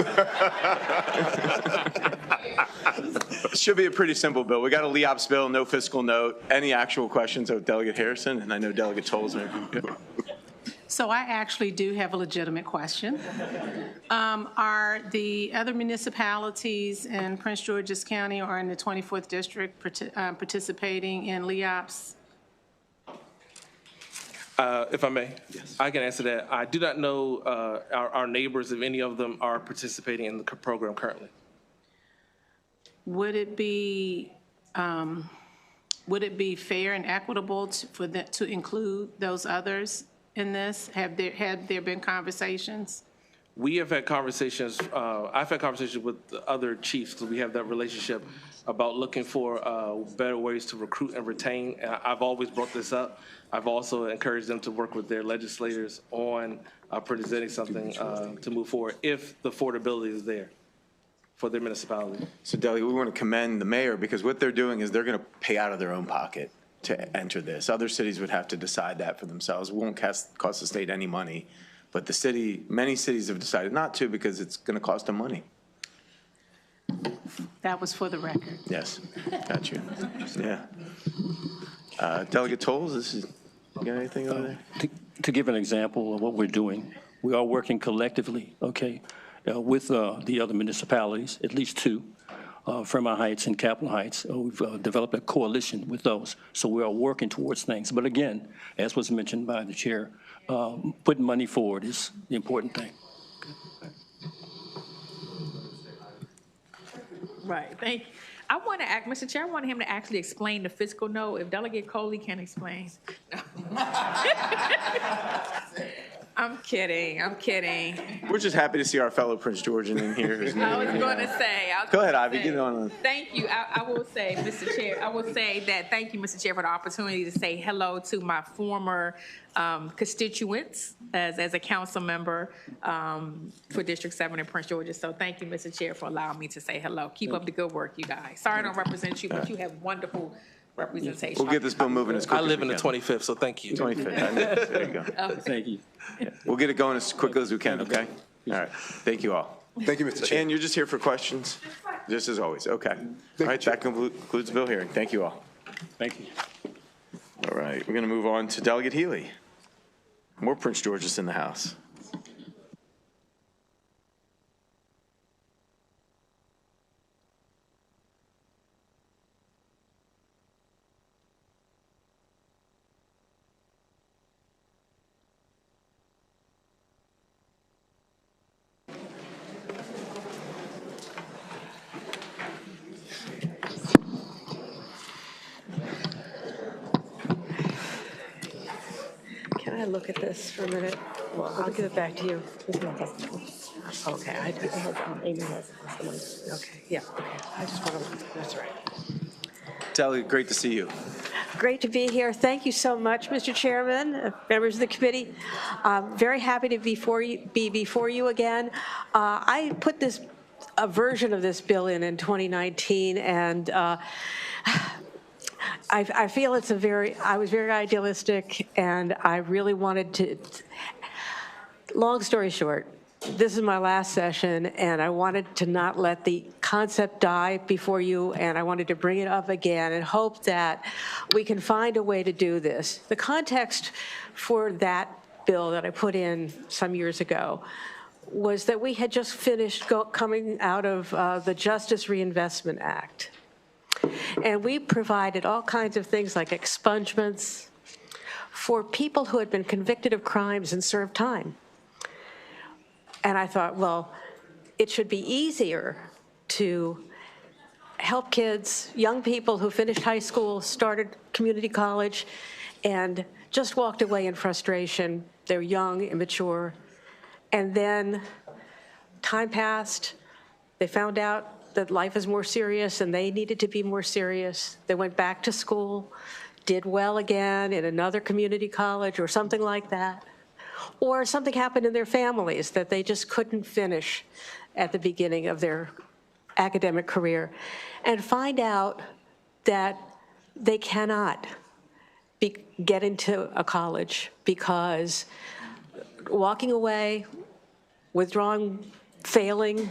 Should be a pretty simple bill. We got a LEOPS bill, no fiscal note. Any actual questions of Delegate Harrison? And I know Delegate Tolzer. So I actually do have a legitimate question. Are the other municipalities in Prince George's County or in the 24th District participating in LEOPS? If I may, yes. I can answer that. I do not know our neighbors, if any of them are participating in the program currently. Would it be fair and equitable for them to include those others in this? Have there been conversations? We have had conversations, I've had conversations with the other chiefs, because we have that relationship, about looking for better ways to recruit and retain. And I've always brought this up. I've also encouraged them to work with their legislators on presenting something to move forward if the affordability is there for their municipality. So Delegate, we want to commend the mayor, because what they're doing is they're going to pay out of their own pocket to enter this. Other cities would have to decide that for themselves. It won't cost the state any money, but the city, many cities have decided not to because it's going to cost them money. That was for the record. Yes, got you. Yeah. Delegate Tolles, you got anything over there? To give an example of what we're doing, we are working collectively, okay, with the other municipalities, at least two. Fremont Heights and Capitol Heights. We've developed a coalition with those, so we are working towards things. But again, as was mentioned by the chair, putting money forward is the important thing. Right, thank you. I want to ask, Mr. Chair, I want him to actually explain the fiscal note, if Delegate Coley can explain. I'm kidding. We're just happy to see our fellow Prince Georgian in here. I was going to say. Go ahead, Ivy, get on. Thank you. I will say, Mr. Chair, thank you, Mr. Chair, for the opportunity to say hello to my former constituents as a council member for District 7 in Prince George's. So thank you, Mr. Chair, for allowing me to say hello. Keep up the good work, you guys. Sorry I don't represent you, but you have wonderful representation. We'll get this bill moving as quick I as live we in the can. 25th, so thank you. 25th. There you go. Thank you. We'll get it going as quickly as we can, okay? All right. Thank you all. Thank you, Mr. Chair. And you're just here for questions? Just as always. Okay. All right, that concludes the bill hearing. Thank you all. Thank you. All right, we're going to move on to Delegate Healy. More Prince George's in the house. Can I look at this for a minute? Well, I'll give it back to you. Okay, Amy has it. Okay, yeah, okay. I just want to, that's right. Delegate, great to see you. Great to be here. Thank you so much, Mr. Chairman, members of the committee. Very happy to be before you again. I put a version of this bill in 2019, and I feel I was very idealistic, and I really wanted to, long story short, this is my last session, and I wanted to not let the concept die before you, and I wanted to bring it up again and hope that we can find a way to do this. The context for that bill that I put in some years ago was that we had just finished coming out of the Justice Reinvestment Act. And we provided all kinds of things like expungements for people who had been convicted of crimes and served time. And I thought, well, it should be easier to help kids, young people who finished high school, started community college, and just walked away in frustration. They're young, immature. And then time passed. They found out that life is more serious and they needed to be more serious. They went back to school, did well again in another community college or something like that. Or something happened in their families that they just couldn't finish at the beginning of their academic career, and find out that they cannot get into a college because walking away, withdrawing, failing,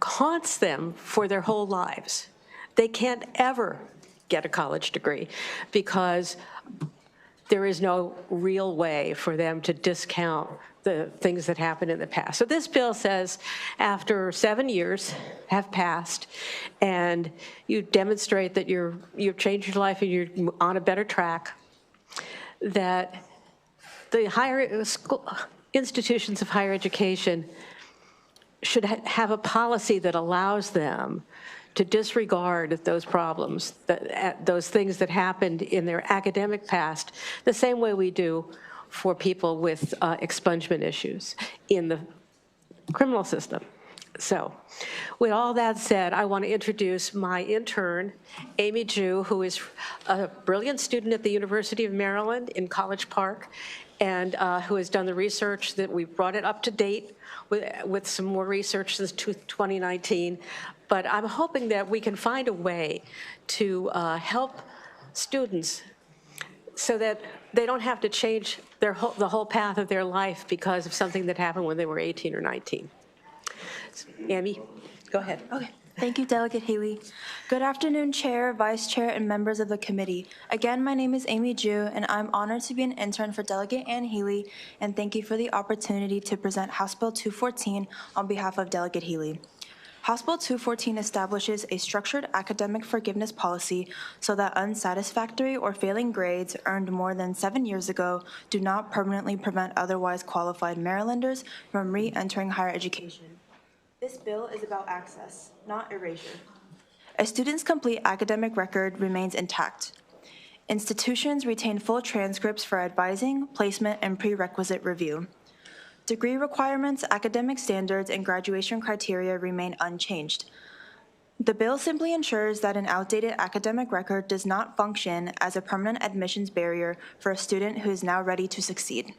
haunts them for their whole lives. They can't ever get a college degree because there is no real way for them to discount the things that happened in the past. So this bill says after 7 years have passed and you demonstrate that you've changed your life and you're on a better track, that the higher school, institutions of higher education should have a policy that allows them to disregard those problems, those things that happened in their academic past, the same way we do for people with expungement issues in the criminal system. So with all that said, I want to introduce my intern, Amy Ju, who is a brilliant student at the University of Maryland in College Park, and who has done the research that we brought it up to date with some more research since 2019. But I'm hoping that we can find a way to help students so that they don't have to change the whole path of their life because of something that happened when they were 18 or 19. Amy, go ahead. Okay. Thank you, Delegate Healy. Good afternoon, Chair, Vice Chair, and members of the committee. Again, my name is Amy Ju, and I'm honored to be an intern for Delegate Ann Healy, and thank you for the opportunity to present House Bill 214 on behalf of Delegate Healy. House Bill 214 establishes a structured academic forgiveness policy so that unsatisfactory or failing grades earned more than 7 years ago do not permanently prevent otherwise qualified Marylanders from re-entering higher education. This bill is about access, not erasure. A student's complete academic record remains intact. Institutions retain full transcripts for advising, placement, and prerequisite review. Degree requirements, academic standards, and graduation criteria remain unchanged. The bill simply ensures that an outdated academic record does not function as a permanent admissions barrier for a student who is now ready to succeed.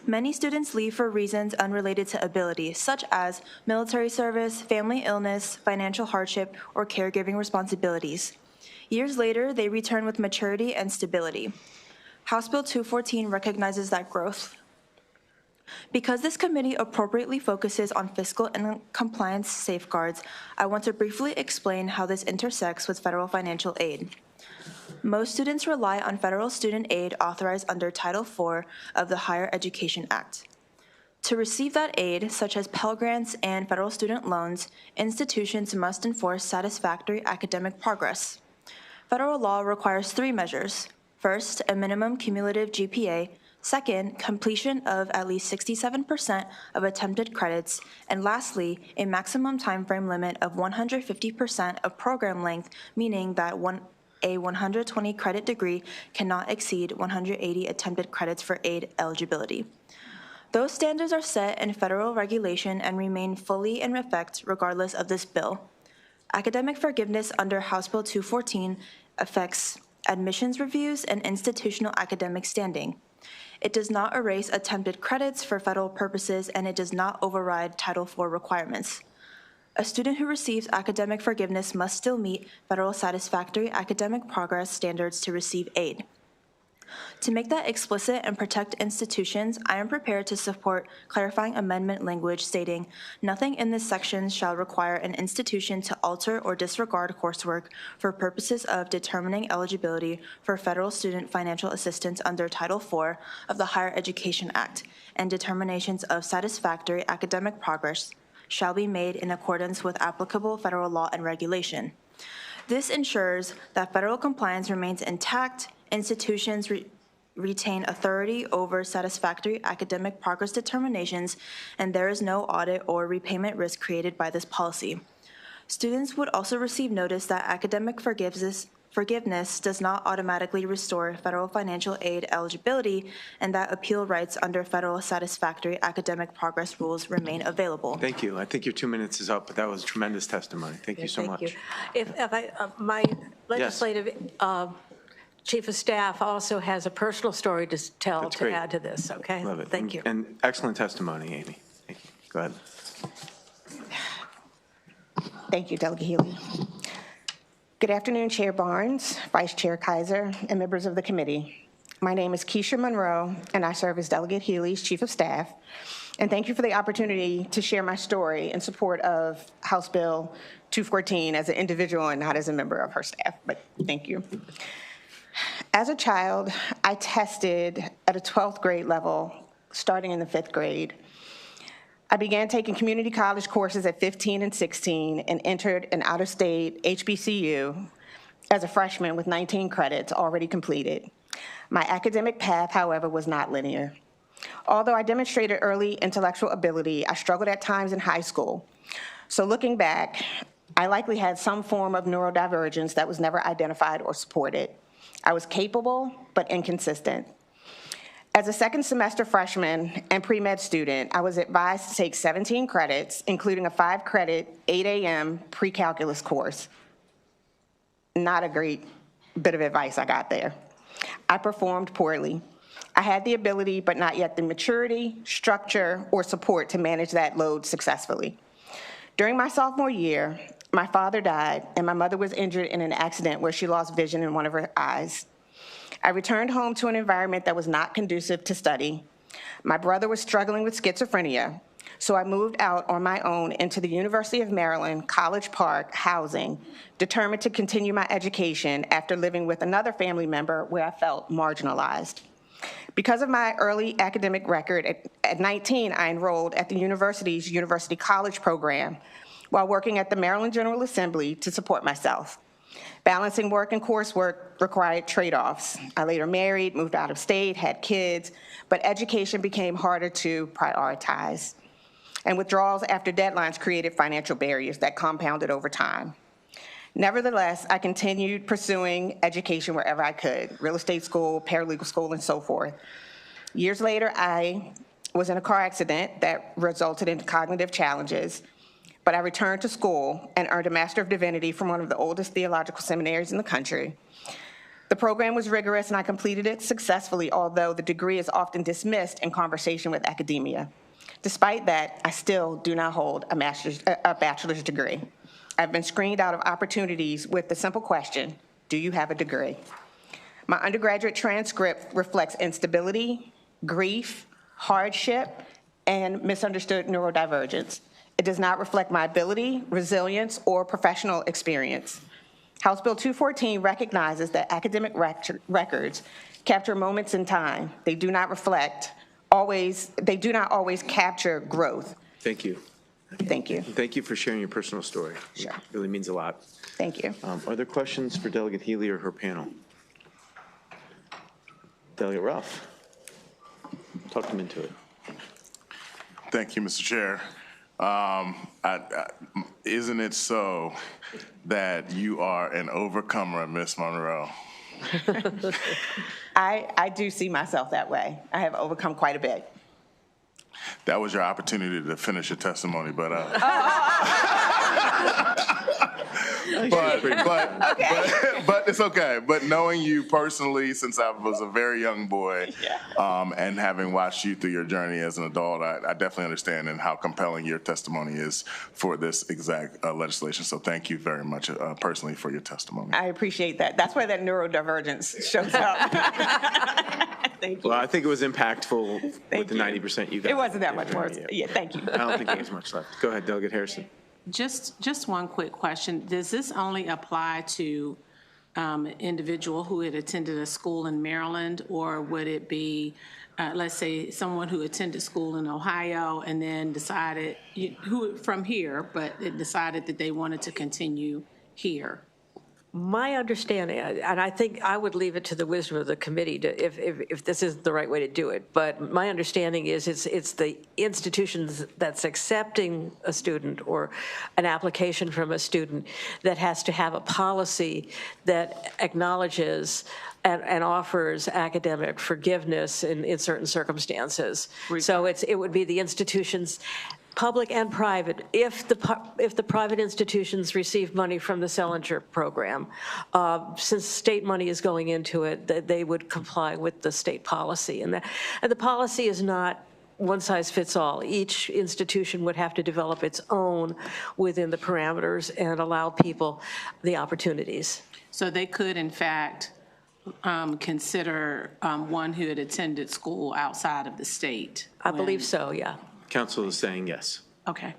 Many students leave for reasons unrelated to ability, such as military service, family illness, financial hardship, or caregiving responsibilities. Years later, they return with maturity and stability. House Bill 214 recognizes that growth. Because this committee appropriately focuses on fiscal and compliance safeguards, I want to briefly explain how this intersects with federal financial aid. Most students rely on federal student aid authorized under Title IV of the Higher Education Act. To receive that aid, such as Pell Grants and federal student loans, institutions must enforce satisfactory academic progress. Federal law requires 3 measures. First, a minimum cumulative GPA. Second, completion of at least 67% of attempted credits. And lastly, a maximum timeframe limit of 150% of program length, meaning that a 120 credit degree cannot exceed 180 attempted credits for aid eligibility. Those standards are set in federal regulation and remain fully in effect regardless of this bill. Academic forgiveness under House Bill 214 affects admissions reviews and institutional academic standing. It does not erase attempted credits for federal purposes, and it does not override Title IV requirements. A student who receives academic forgiveness must still meet federal satisfactory academic progress standards to receive aid. To make that explicit and protect institutions, I am prepared to support clarifying amendment language stating, "Nothing in this section shall require an institution to alter or disregard coursework for purposes of determining eligibility for federal student financial assistance under Title IV of the Higher Education Act, and determinations of satisfactory academic progress shall be made in accordance with applicable federal law and regulation." This ensures that federal compliance remains intact, institutions retain authority over satisfactory academic progress determinations, and there is no audit or repayment risk created by this policy. Students would also receive notice that academic forgiveness does not automatically restore federal financial aid eligibility, and that appeal rights under federal satisfactory academic progress rules remain available. Thank you. I think your 2 minutes is up, but that was tremendous testimony. Thank you so much. If I, my legislative chief of staff also has a personal story to tell That's to great. add to this, okay? Love it. Thank you. And excellent testimony, Amy. Thank you. Go ahead. Thank you, Delegate Healy. Good afternoon, Chair Barnes, Vice Chair Kaiser, and members of the committee. My name is Keisha Monroe, and I serve as Delegate Healy's Chief of Staff. And thank you for the opportunity to share my story in support of House Bill 214 as an individual and not as a member of her staff, but thank you. As a child, I tested at a 12th grade level, starting in the 5th grade. I began taking community college courses at 15 and 16 and entered an out-of-state HBCU as a freshman with 19 credits already completed. My academic path, however, was not linear. Although I demonstrated early intellectual ability, I struggled at times in high school. So looking back, I likely had some form of neurodivergence that was never identified or supported. I was capable, but inconsistent. As a second semester freshman and pre-med student, I was advised to take 17 credits, including a 5-credit 8 a.m. pre-calculus course. Not a great bit of advice I got there. I performed poorly. I had the ability, but not yet the maturity, structure, or support to manage that load successfully. During my sophomore year, my father died, and my mother was injured in an accident where she lost vision in one of her eyes. I returned home to an environment that was not conducive to study. My brother was struggling with schizophrenia, so I moved out on my own into the University of Maryland College Park housing, determined to continue my education after living with another family member where I felt marginalized. Because of my early academic record, at 19, I enrolled at the university's University College program while working at the Maryland General Assembly to support myself. Balancing work and coursework required trade-offs. I later married, moved out of state, had kids, but education became harder to prioritize. And withdrawals after deadlines created financial barriers that compounded over time. Nevertheless, I continued pursuing education wherever I could, real estate school, paralegal school, and so forth. Years later, I was in a car accident that resulted in cognitive challenges, but I returned to school and earned a Master of Divinity from one of the oldest theological seminaries in the country. The program was rigorous and I completed it successfully, although the degree is often dismissed in conversation with academia. Despite that, I still do not hold a bachelor's degree. I've been screened out of opportunities with the simple question, Do you have a degree? My undergraduate transcript reflects instability, grief, hardship, and misunderstood neurodivergence. It does not reflect my ability, resilience, or professional experience. House Bill 214 recognizes that academic records capture moments in time. They do not always capture growth. Thank you. Thank you. Thank you for sharing your personal story. Sure. It really means a lot. Thank you. Are there questions for Delegate Healy or her panel? Delegate Ruff, talk them into it. Thank you, Mr. Chair. Isn't it so that you are an overcomer, Ms. Monroe? I do see myself that way. I have overcome quite a bit. That was your opportunity to finish your testimony, but but it's okay. But knowing you personally since I was a very young boy, and having watched you through your journey as an adult, I definitely understand and how compelling your testimony is for this exact legislation. So thank you very much personally for your testimony. I appreciate that. That's where that neurodivergence shows up. Thank you. Well, I think it was impactful with the 90% you got. It wasn't that much worse. Yeah, thank you. I don't think there's much left. Go ahead, Delegate Harrison. Just one quick question. Does this only apply to an individual who had attended a school in Maryland, or would it be, let's say, someone who attended school in Ohio and then decided, from here, but it decided that they wanted to continue here? My understanding, and I think I would leave it to the wisdom of the committee to, if this isn't the right way to do it, but my understanding is it's the institutions that's accepting a student or an application from a student that has to have a policy that acknowledges and offers academic forgiveness in certain circumstances. So it would be the institutions, public and private, if the private institutions receive money from the Selinger program, since state money is going into it, they would comply with the state policy. And the policy is not one size fits all. Each institution would have to develop its own within the parameters and allow people the opportunities. So they could, in fact, consider one who had attended school outside of the state? I believe so, yeah. Council is saying yes. Okay.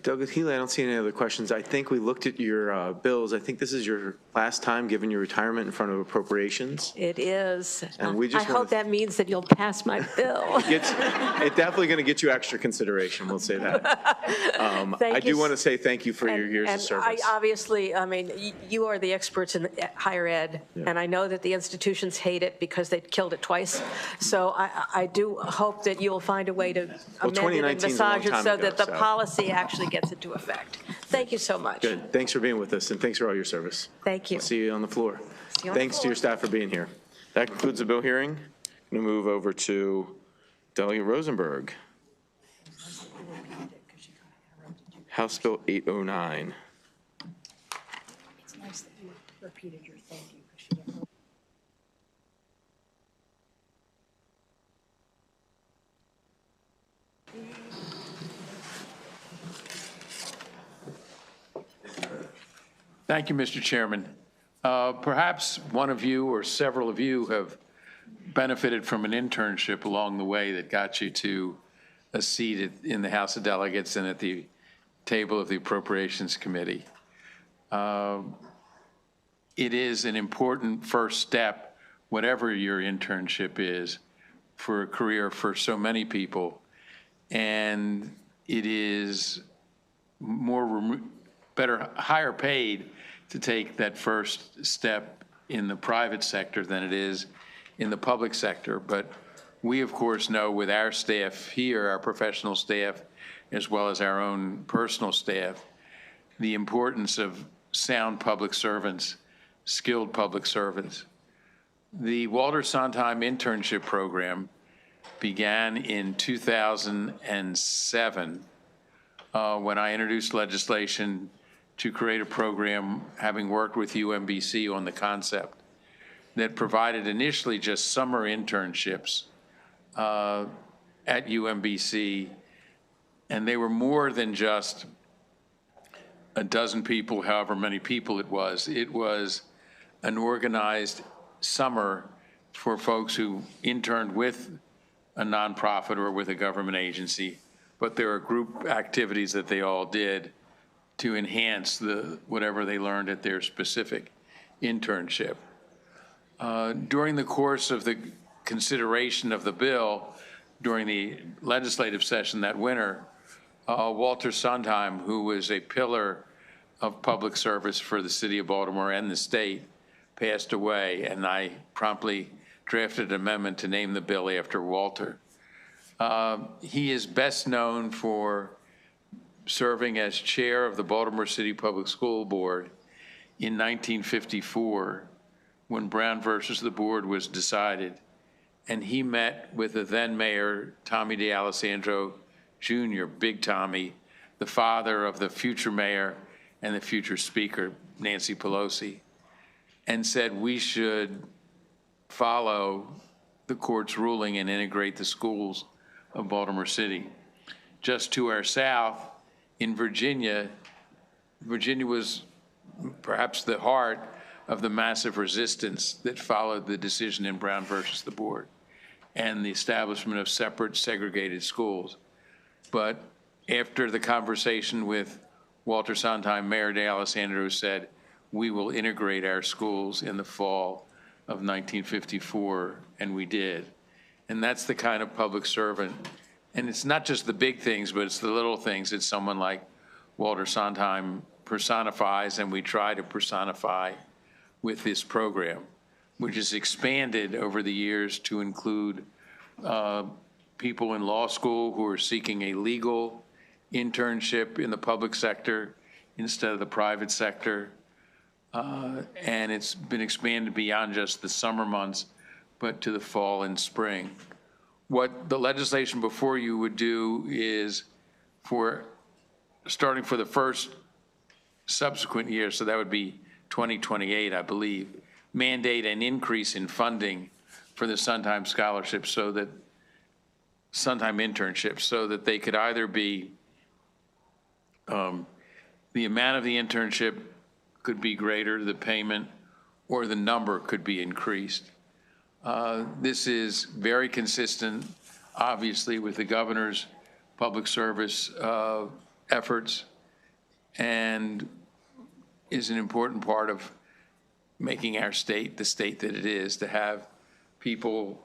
Delegate Healy, I don't see any other questions. I think we looked at your bills. I think this is your last time given your retirement in front of Appropriations. It is. And we just I hope that means that you'll pass my bill. It's definitely going to get you extra consideration, we'll say that. I do want to say thank you for your years of service. Obviously, I mean, you are the experts in higher ed, and I know that the institutions hate it because they killed it twice. So I do hope that you'll find a way to amend it and massage it so that the policy actually gets into effect. Thank you so much. Good. Thanks for being with us, and thanks for all your service. Thank you. We'll see you on the floor. See you on the Thanks to floor. your staff for being here. That concludes the bill hearing. I'm going to move over to Delegate Rosenberg. House Bill 809. It's nice that you repeated your thank you, because she didn't. Thank you, Mr. Chairman. Perhaps one of you or several of you have benefited from an internship along the way that got you to a seat in the House of Delegates and at the table of the Appropriations Committee. It is an important first step, whatever your internship is, for a career for so many people. And it is better, higher paid to take that first step in the private sector than it is in the public sector. But we, of course, know with our staff here, our professional staff, as well as our own personal staff, the importance of sound public servants, skilled public servants. The Walter Sondheim internship program began in 2007 when I introduced legislation to create a program, having worked with UMBC on the concept, that provided initially just summer internships at UMBC, and they were more than just a dozen people, however many people it was. It was an organized summer for folks who interned with a nonprofit or with a government agency, but there are group activities that they all did to enhance whatever they learned at their specific internship. During the course of the consideration of the bill, during the legislative session that winter, Walter Sondheim, who was a pillar of public service for the city of Baltimore and the state, passed away, and I promptly drafted an amendment to name the bill after Walter. He is best known for serving as chair of the Baltimore City Public School Board in 1954 when Brown versus the board was decided, and he met with the then mayor, Tommy D'Alessandro Jr., Big Tommy, the father of the future mayor and the future speaker, Nancy Pelosi, and said we should follow the court's ruling and integrate the schools of Baltimore City. Just to our south, in Virginia, Virginia was perhaps the heart of the massive resistance that followed the decision in Brown versus the board and the establishment of separate segregated schools. But after the conversation with Walter Sondheim, Mayor D'Alessandro said, we will integrate our schools in the fall of 1954, and we did. And that's the kind of public servant. And it's not just the big things, but it's the little things that someone like Walter Sondheim personifies, and we try to personify with this program, which has expanded over the years to include people in law school who are seeking a legal internship in the public sector instead of the private sector. And it's been expanded beyond just the summer months, but to the fall and spring. What the legislation before you would do is, starting for the first subsequent year, so that would be 2028, I believe, mandate an increase in funding for the Sondheim scholarships, so that Sondheim internships, so that they could either be, the amount of the internship could be greater, the payment, or the number could be increased. This is very consistent, obviously, with the governor's public service efforts, and is an important part of making our state the state that it is, to have people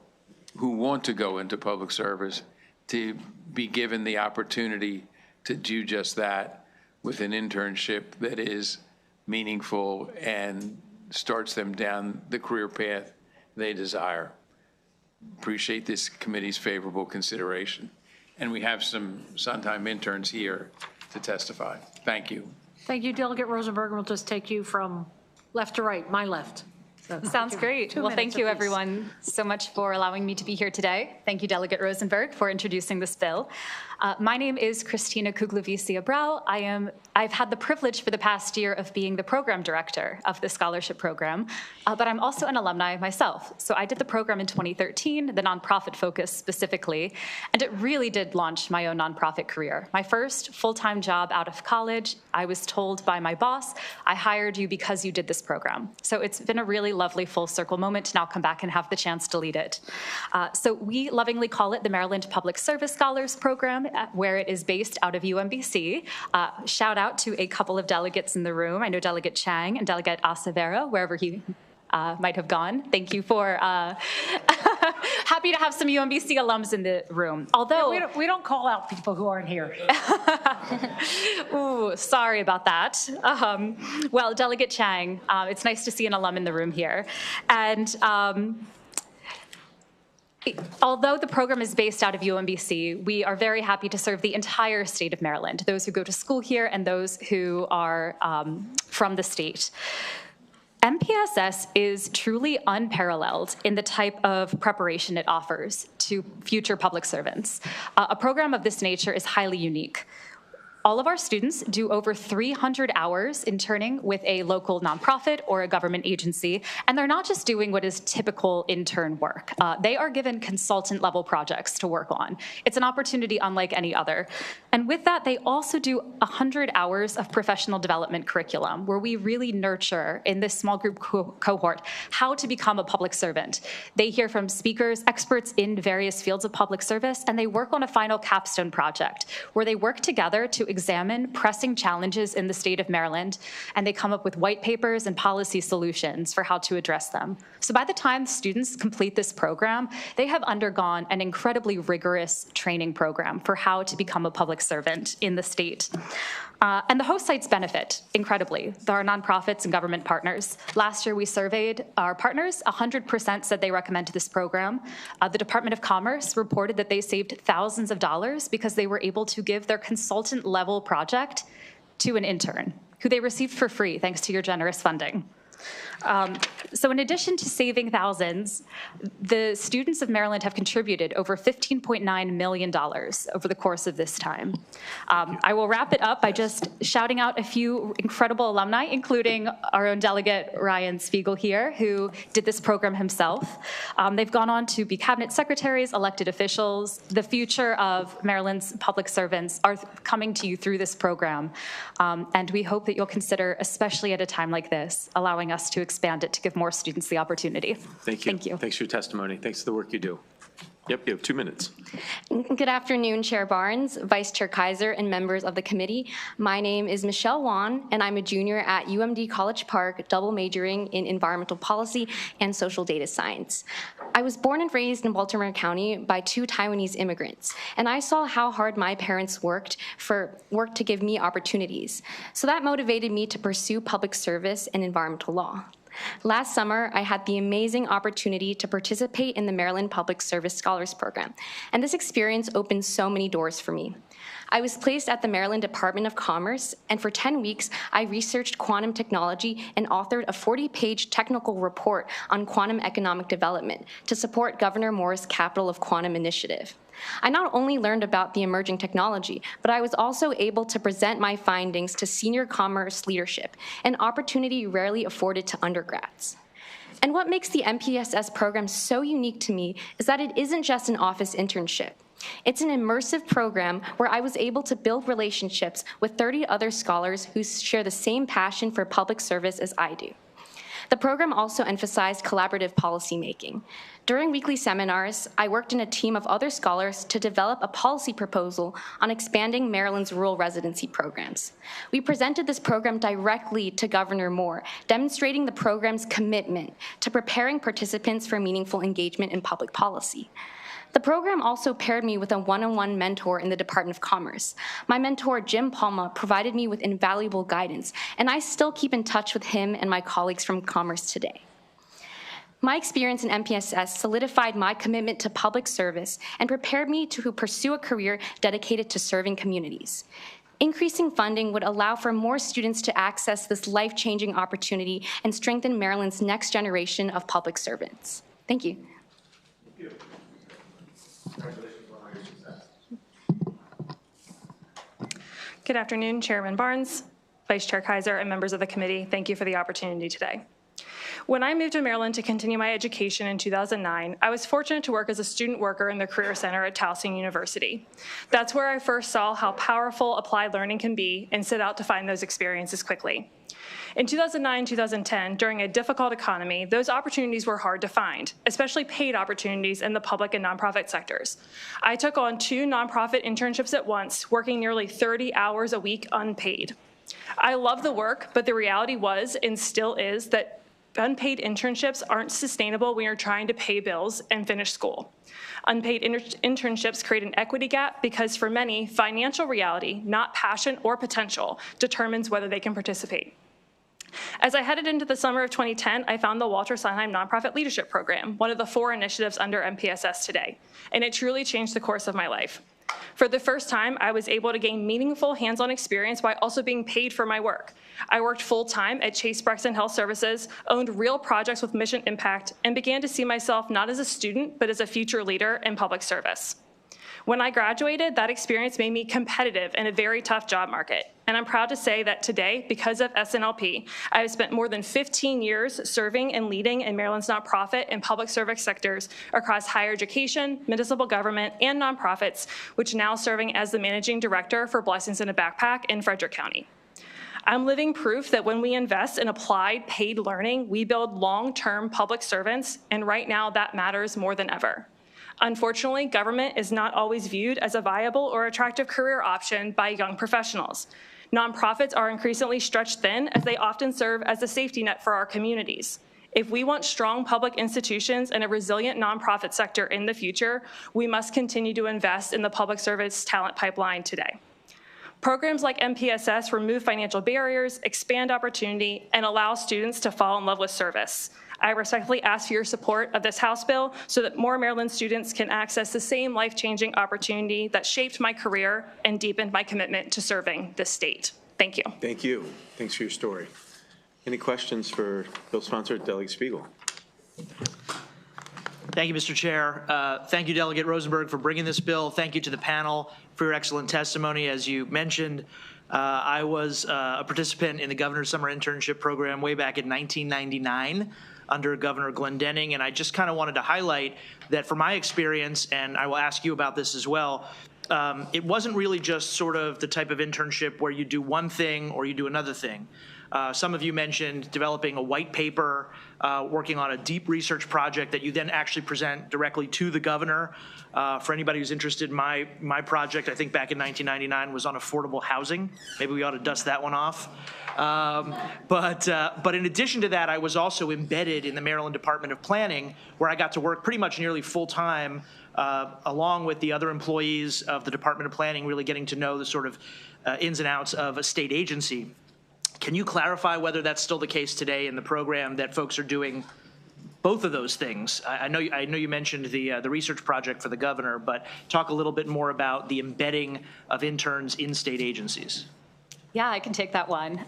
who want to go into public service to be given the opportunity to do just that with an internship that is meaningful and starts them down the career path they desire. Appreciate this committee's favorable consideration. And we have some Sondheim interns here to testify. Thank you. Thank you, Delegate Rosenberg. We'll just take you from left to right, my left. So, sounds great. Well, thank you, everyone, so much for allowing me to be here today. Thank you, Delegate Rosenberg, for introducing this bill. My name is Christina Kuglevicia-Brau. I've had the privilege for the past year of being the program director of the scholarship program, but I'm also an alumni myself. So I did the program in 2013, the nonprofit focus specifically, and it really did launch my own nonprofit career. My first full-time job out of college, I was told by my boss, I hired you because you did this program. So it's been a really lovely full circle moment to now come back and have the chance to lead it. So we lovingly call it the Maryland Public Service Scholars Program, where it is based out of UMBC. Shout out to a couple of delegates in the room. I know Delegate Chang and Delegate Acevera, wherever he might have gone. Thank you for, happy to have some UMBC alums in the room. Although we don't call out people who aren't here. Ooh, sorry about that. Well, Delegate Chang, it's nice to see an alum in the room here. And although the program is based out of UMBC, we are very happy to serve the entire state of Maryland, those who go to school here and those who are from the state. MPSS is truly unparalleled in the type of preparation it offers to future public servants. A program of this nature is highly unique. All of our students do over 300 hours interning with a local nonprofit or a government agency, and they're not just doing what is typical intern work. They are given consultant-level projects to work on. It's an opportunity unlike any other. And with that, they also do 100 hours of professional development curriculum, where we really nurture, in this small group cohort, how to become a public servant. They hear from speakers, experts in various fields of public service, and they work on a final capstone project, where they work together to examine pressing challenges in the state of Maryland, and they come up with white papers and policy solutions for how to address them. So by the time students complete this program, they have undergone an incredibly rigorous training program for how to become a public servant in the state. And the host sites benefit incredibly. There are nonprofits and government partners. Last year we surveyed our partners, 100% said they recommended this program. The Department of Commerce reported that they saved thousands of dollars because they were able to give their consultant-level project to an intern, who they received for free thanks to your generous funding. So in addition to saving thousands, the students of Maryland have contributed over $15.9 million over the course of this time. I will wrap it up by just shouting out a few incredible alumni, including our own delegate Ryan Spiegel here, who did this program himself. They've gone on to be cabinet secretaries, elected officials. The future of Maryland's public servants are coming to you through this program. And we hope that you'll consider, especially at a time like this, allowing us to expand it to give more students the opportunity. Thank you. Thank you. Thanks for your testimony. Thanks for the work you do. Yep, you have 2 minutes. Good afternoon, Chair Barnes, Vice Chair Kaiser, and members of the committee. My name is Michelle Wan, and I'm a junior at UMD College Park, double majoring in environmental policy and social data science. I was born and raised in Baltimore County by 2 Taiwanese immigrants, and I saw how hard my parents worked to give me opportunities. So that motivated me to pursue public service and environmental law. Last summer, I had the amazing opportunity to participate in the Maryland Public Service Scholars Program, and this experience opened so many doors for me. I was placed at the Maryland Department of Commerce, and for 10 weeks, I researched quantum technology and authored a 40-page technical report on quantum economic development to support Governor Moore's Capital of Quantum initiative. I not only learned about the emerging technology, but I was also able to present my findings to senior commerce leadership, an opportunity rarely afforded to undergrads. And what makes the MPSS program so unique to me is that it isn't just an office internship. It's an immersive program where I was able to build relationships with 30 other scholars who share the same passion for public service as I do. The program also emphasized collaborative policymaking. During weekly seminars, I worked in a team of other scholars to develop a policy proposal on expanding Maryland's rural residency programs. We presented this program directly to Governor Moore, demonstrating the program's commitment to preparing participants for meaningful engagement in public policy. The program also paired me with a one-on-one mentor in the Department of Commerce. My mentor, Jim Palma, provided me with invaluable guidance, and I still keep in touch with him and my colleagues from Commerce today. My experience in MPSS solidified my commitment to public service and prepared me to pursue a career dedicated to serving communities. Increasing funding would allow for more students to access this life-changing opportunity and strengthen Maryland's next generation of public servants. Thank you. Good afternoon, Chairman Barnes, Vice Chair Kaiser, and members of the committee. Thank you for the opportunity today. When I moved to Maryland to continue my education in 2009, I was fortunate to work as a student worker in the Career Center at Towson University. That's where I first saw how powerful applied learning can be and set out to find those experiences quickly. In 2009-2010, during a difficult economy, those opportunities were hard to find, especially paid opportunities in the public and nonprofit sectors. I took on 2 nonprofit internships at once, working nearly 30 hours a week unpaid. I love the work, but the reality was and still is that unpaid internships aren't sustainable when you're trying to pay bills and finish school. Unpaid internships create an equity gap because for many, financial reality, not passion or potential, determines whether they can participate. As I headed into the summer of 2010, I found the Walter Sondheim Nonprofit Leadership Program, one of the 4 initiatives under MPSS today, and it truly changed the course of my life. For the first time, I was able to gain meaningful hands-on experience while also being paid for my work. I worked full-time at Chase Brexton Health Services, owned real projects with mission impact, and began to see myself not as a student, but as a future leader in public service. When I graduated, that experience made me competitive in a very tough job market. And I'm proud to say that today, because of SNLP, I have spent more than 15 years serving and leading in Maryland's nonprofit and public service sectors across higher education, municipal government, and nonprofits, which now serving as the managing director for Blessings in a Backpack in Frederick County. I'm living proof that when we invest in applied paid learning, we build long-term public servants, and right now that matters more than ever. Unfortunately, government is not always viewed as a viable or attractive career option by young professionals. Nonprofits are increasingly stretched thin as they often serve as a safety net for our communities. If we want strong public institutions and a resilient nonprofit sector in the future, we must continue to invest in the public service talent pipeline today. Programs like MPSS remove financial barriers, expand opportunity, and allow students to fall in love with service. I respectfully ask for your support of this House bill so that more Maryland students can access the same life-changing opportunity that shaped my career and deepened my commitment to serving this state. Thank you. Thank you. Thanks for your story. Any questions for bill sponsor Delegate Spiegel? Thank you, Mr. Chair. Thank you, Delegate Rosenberg, for bringing this bill. Thank you to the panel for your excellent testimony. As you mentioned, I was a participant in the Governor's Summer Internship Program way back in 1999 under Governor Glendening, and I just kind of wanted to highlight that from my experience, and I will ask you about this as well, it wasn't really just sort of the type of internship where you do one thing or you do another thing. Some of you mentioned developing a white paper, working on a deep research project that you then actually present directly to the governor. For anybody who's interested, my project, I think back in 1999, was on affordable housing. Maybe we ought to dust that one off. But in addition to that, I was also embedded in the Maryland Department of Planning, where I got to work pretty much nearly full-time along with the other employees of the Department of Planning, really getting to know the sort of ins and outs of a state agency. Can you clarify whether that's still the case today in the program, that folks are doing both of those things? I know you mentioned the research project for the governor, but talk a little bit more about the embedding of interns in state agencies. Yeah, I can take that one.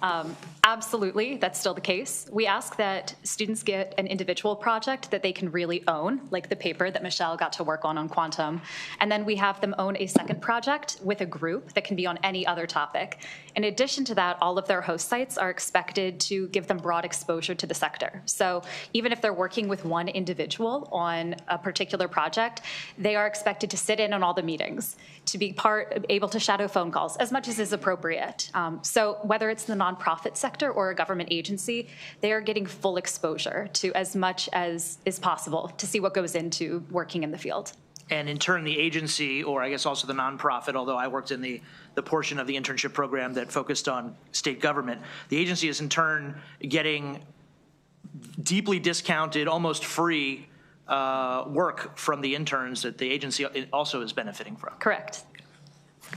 Absolutely, that's still the case. We ask that students get an individual project that they can really own, like the paper that Michelle got to work on quantum. And then we have them own a second project with a group that can be on any other topic. In addition to that, all of their host sites are expected to give them broad exposure to the sector. So even if they're working with one individual on a particular project, they are expected to sit in on all the meetings, to be able to shadow phone calls as much as is appropriate. So whether it's the nonprofit sector or a government agency, they are getting full exposure to as much as is possible to see what goes into working in the field. And in turn, the agency, or I guess also the nonprofit, although I worked in the portion of the internship program that focused on state government, the agency is in turn getting deeply discounted, almost free work from the interns that the agency also is benefiting from. Correct.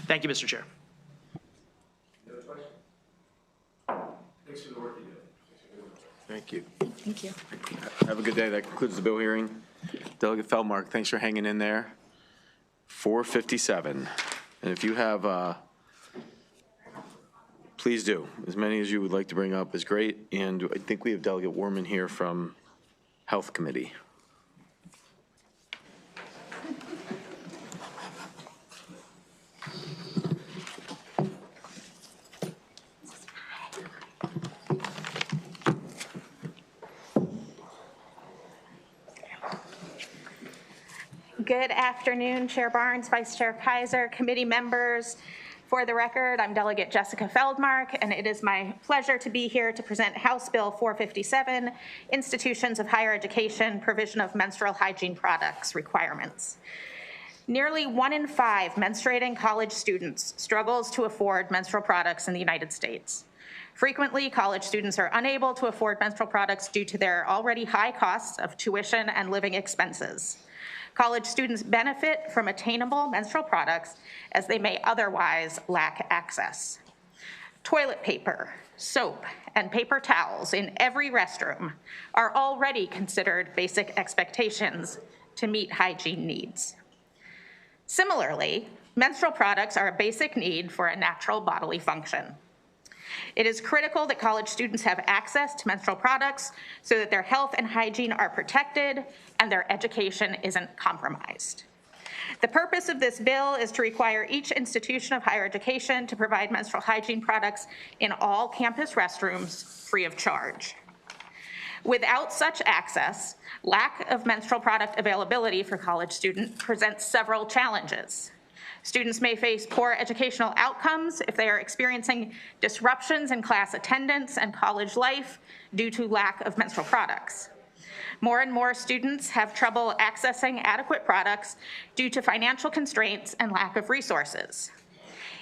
Thank you, Mr. Chair. Thanks for the work you do. Thank you. Thank you. Have a good day. That concludes the bill hearing. Delegate Feldmark, thanks for hanging in there. 4:57. And if you have, please do. As many as you would like to bring up is great. And I think we have Delegate Warman here from Health Committee. Good afternoon, Chair Barnes, Vice Chair Kaiser, committee members. For the record, I'm Delegate Jessica Feldmark, and it is my pleasure to be here to present House Bill 457, Institutions of Higher Education, Provision of Menstrual Hygiene Products Requirements. Nearly 1 in 5 menstruating college students struggles to afford menstrual products in the United States. Frequently, college students are unable to afford menstrual products due to their already high costs of tuition and living expenses. College students benefit from attainable menstrual products as they may otherwise lack access. Toilet paper, soap, and paper towels in every restroom are already considered basic expectations to meet hygiene needs. Similarly, menstrual products are a basic need for a natural bodily function. It is critical that college students have access to menstrual products so that their health and hygiene are protected and their education isn't compromised. The purpose of this bill is to require each institution of higher education to provide menstrual hygiene products in all campus restrooms free of charge. Without such access, lack of menstrual product availability for college students presents several challenges. Students may face poor educational outcomes if they are experiencing disruptions in class attendance and college life due to lack of menstrual products. More and more students have trouble accessing adequate products due to financial constraints and lack of resources.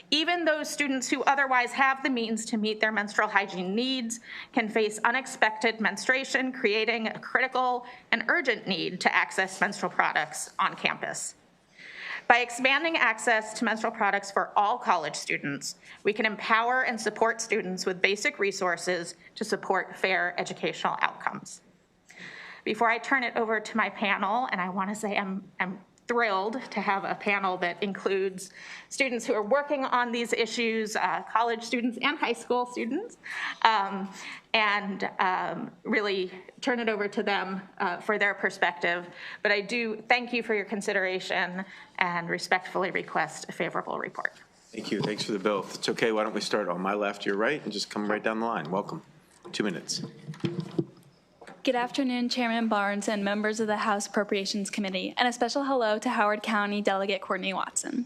Even those students who otherwise have the means to meet their menstrual hygiene needs can face unexpected menstruation, creating a critical and urgent need to access menstrual products on campus. By expanding access to menstrual products for all college students, we can empower and support students with basic resources to support fair educational outcomes. Before I turn it over to my panel, and I want to say I'm thrilled to have a panel that includes students who are working on these issues, college students and high school students, and really turn it over to them for their perspective. But I do thank you for your consideration and respectfully request a favorable report. Thank you. Thanks for the bill. If it's okay, why don't we start on my left, your right, and just come right down the line. Welcome. 2 minutes. Good afternoon, Chairman Barnes and members of the House Appropriations Committee, and a special hello to Howard County Delegate Courtney Watson.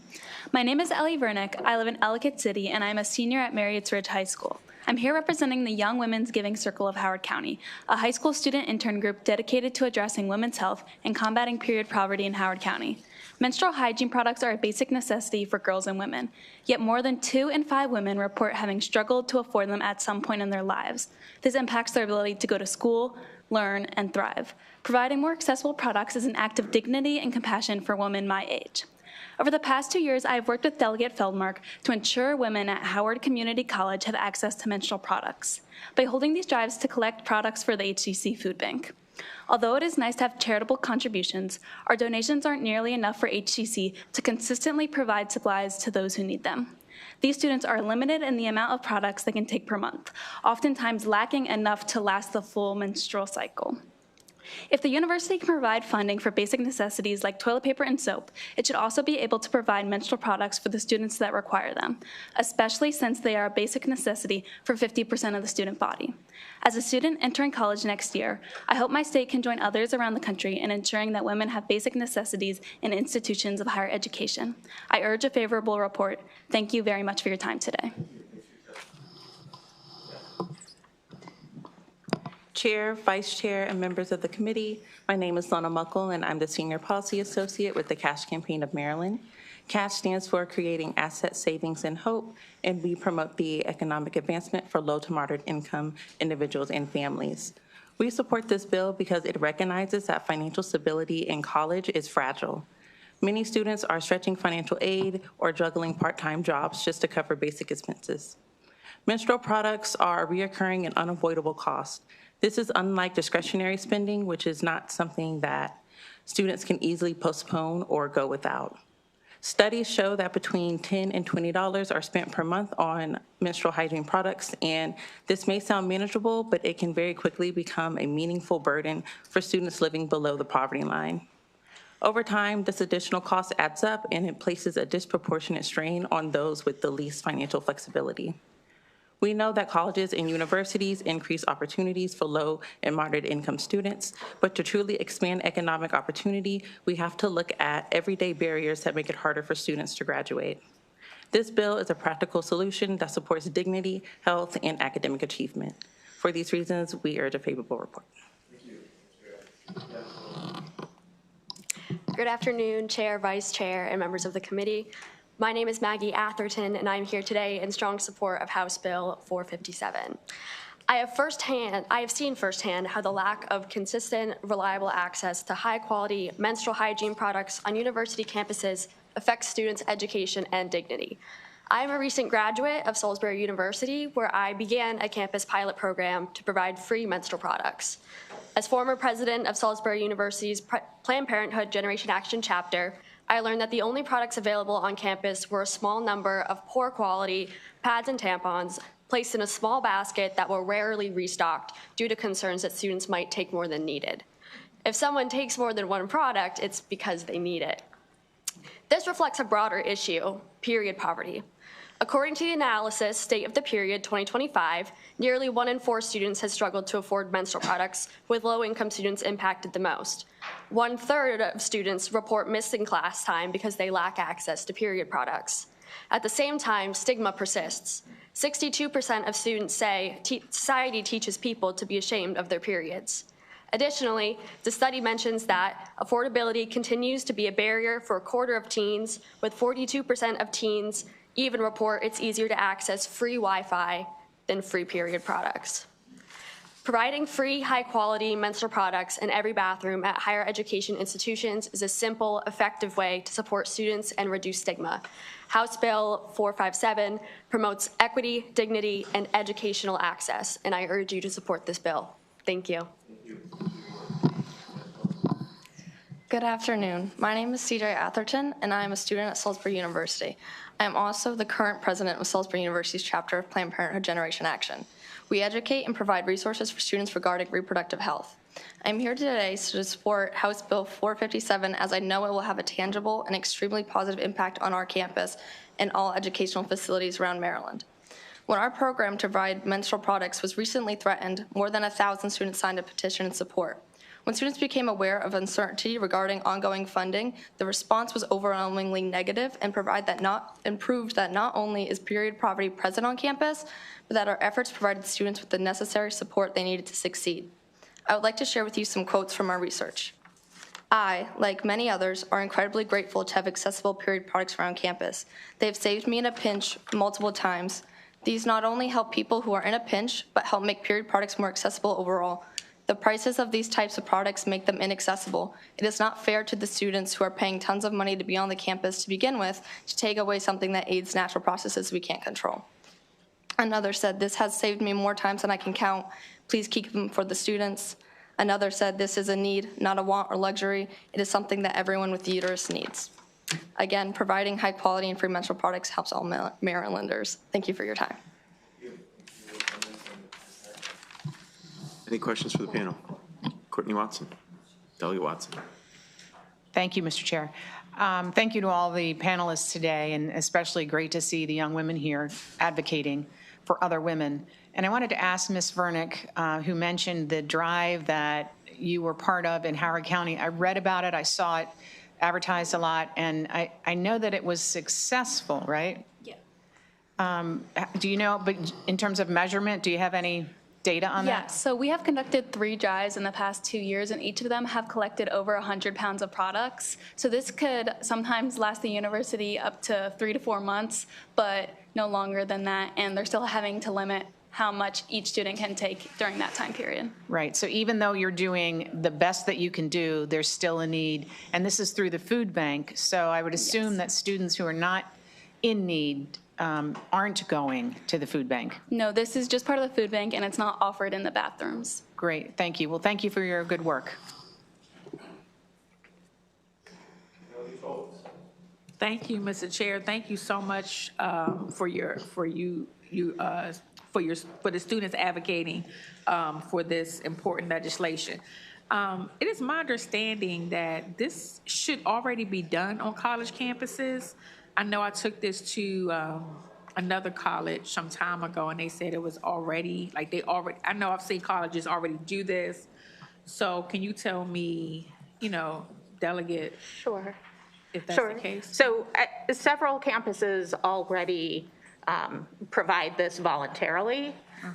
My name is Ellie Vernick. I live in Ellicott City, and I'm a senior at Marriotts Ridge High School. I'm here representing the Young Women's Giving Circle of Howard County, a high school student intern group dedicated to addressing women's health and combating period poverty in Howard County. Menstrual hygiene products are a basic necessity for girls and women, yet more than 2 in 5 women report having struggled to afford them at some point in their lives. This impacts their ability to go to school, learn, and thrive. Providing more accessible products is an act of dignity and compassion for women my age. Over the past 2 years, I have worked with Delegate Feldmark to ensure women at Howard Community College have access to menstrual products by holding these drives to collect products for the HCC Food Bank. Although it is nice to have charitable contributions, our donations aren't nearly enough for HCC to consistently provide supplies to those who need them. These students are limited in the amount of products they can take per month, oftentimes lacking enough to last the full menstrual cycle. If the university can provide funding for basic necessities like toilet paper and soap, it should also be able to provide menstrual products for the students that require them, especially since they are a basic necessity for 50% of the student body. As a student entering college next year, I hope my state can join others around the country in ensuring that women have basic necessities in institutions of higher education. I urge a favorable report. Thank you very much for your time today. Chair, Vice Chair, and members of the committee, my name is Lana Muckle, and I'm the Senior Policy Associate with the CASH Campaign of Maryland. CASH stands for Creating Asset Savings and Hope, and we promote the economic advancement for low to moderate income individuals and families. We support this bill because it recognizes that financial stability in college is fragile. Many students are stretching financial aid or juggling part-time jobs just to cover basic expenses. Menstrual products are a reoccurring and unavoidable cost. This is unlike discretionary spending, which is not something that students can easily postpone or go without. Studies show that between $10 and $20 are spent per month on menstrual hygiene products, and this may sound manageable, but it can very quickly become a meaningful burden for students living below the poverty line. Over time, this additional cost adds up, and it places a disproportionate strain on those with the least financial flexibility. We know that colleges and universities increase opportunities for low and moderate income students, but to truly expand economic opportunity, we have to look at everyday barriers that make it harder for students to graduate. This bill is a practical solution that supports dignity, health, and academic achievement. For these reasons, we urge a favorable report. Good afternoon, Chair, Vice Chair, and members of the committee. My name is Maggie Atherton, and I'm here today in strong support of House Bill 457. I have seen firsthand how the lack of consistent, reliable access to high-quality menstrual hygiene products on university campuses affects students' education and dignity. I am a recent graduate of Salisbury University, where I began a campus pilot program to provide free menstrual products. As former president of Salisbury University's Planned Parenthood Generation Action chapter, I learned that the only products available on campus were a small number of poor quality pads and tampons placed in a small basket that were rarely restocked due to concerns that students might take more than needed. If someone takes more than one product, it's because they need it. This reflects a broader issue, period poverty. According to the analysis, State of the Period 2025, nearly 1 in 4 students has struggled to afford menstrual products, with low-income students impacted the most. 1/3 of students report missing class time because they lack access to period products. At the same time, stigma persists. 62% of students say society teaches people to be ashamed of their periods. Additionally, the study mentions that affordability continues to be a barrier for 1/4 of teens, with 42% of teens even report it's easier to access free Wi-Fi than free period products. Providing free, high-quality menstrual products in every bathroom at higher education institutions is a simple, effective way to support students and reduce stigma. House Bill 457 promotes equity, dignity, and educational access, and I urge you to support this bill. Thank you. Good afternoon. My name is CJ Atherton, and I am a student at Salisbury University. I am also the current president of Salisbury University's chapter of Planned Parenthood Generation Action. We educate and provide resources for students regarding reproductive health. I am here today to support House Bill 457, as I know it will have a tangible and extremely positive impact on our campus and all educational facilities around Maryland. When our program to provide menstrual products was recently threatened, more than 1,000 students signed a petition in support. When students became aware of uncertainty regarding ongoing funding, the response was overwhelmingly negative and proved that not only is period poverty present on campus, but that our efforts provided students with the necessary support they needed to succeed. I would like to share with you some quotes from our research. I, like many others, are incredibly grateful to have accessible period products around campus. They have saved me in a pinch multiple times. These not only help people who are in a pinch, but help make period products more accessible overall. The prices of these types of products make them inaccessible. It is not fair to the students who are paying tons of money to be on the campus to begin with to take away something that aids natural processes we can't control. Another said, "This has saved me more times than I can count. Please keep them for the students." Another said, "This is a need, not a want or luxury. It is something that everyone with the uterus needs." Again, providing high quality and free menstrual products helps all Marylanders. Thank you for your time. Any questions for the panel? Courtney Watson, Delegate Watson. Thank you, Mr. Chair. Thank you to all the panelists today, and especially great to see the young women here advocating for other women. And I wanted to ask Ms. Vernick, who mentioned the drive that you were part of in Howard County. I read about it, I saw it advertised a lot, and I know that it was successful, right? Yeah. Do you know, but in terms of measurement, do you have any data on that? Yeah, so we have conducted 3 drives in the past 2 years, and each of them have collected over 100 pounds of products. So this could sometimes last the university up to 3 to 4 months, but no longer than that, and they're still having to limit how much each student can take during that time period. Right, so even though you're doing the best that you can do, there's still a need, and this is through the food bank, so I would assume that students who are not in need aren't going to the food bank. No, this is just part of the food bank, and it's not offered in the bathrooms. Great, thank you. Well, thank you for your good work. Thank you, Mr. Chair. Thank you so much for the students advocating for this important legislation. It is my understanding that this should already be done on college campuses. I know I took this to another college some time ago, and they said it was already, I know I've seen colleges already do this. So can you tell me, Delegate? Sure. If that's the case? So several campuses already provide this voluntarily,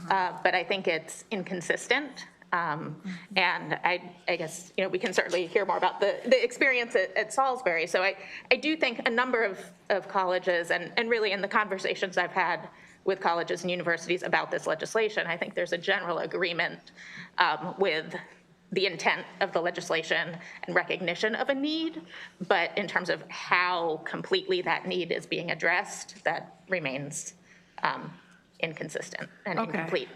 but I think it's inconsistent. And I guess, we can certainly hear more about the experience at Salisbury. So I do think a number of colleges, and really in the conversations I've had with colleges and universities about this legislation, I think there's a general agreement with the intent of the legislation and recognition of a need, but in terms of how completely that need is being addressed, that remains inconsistent and incomplete.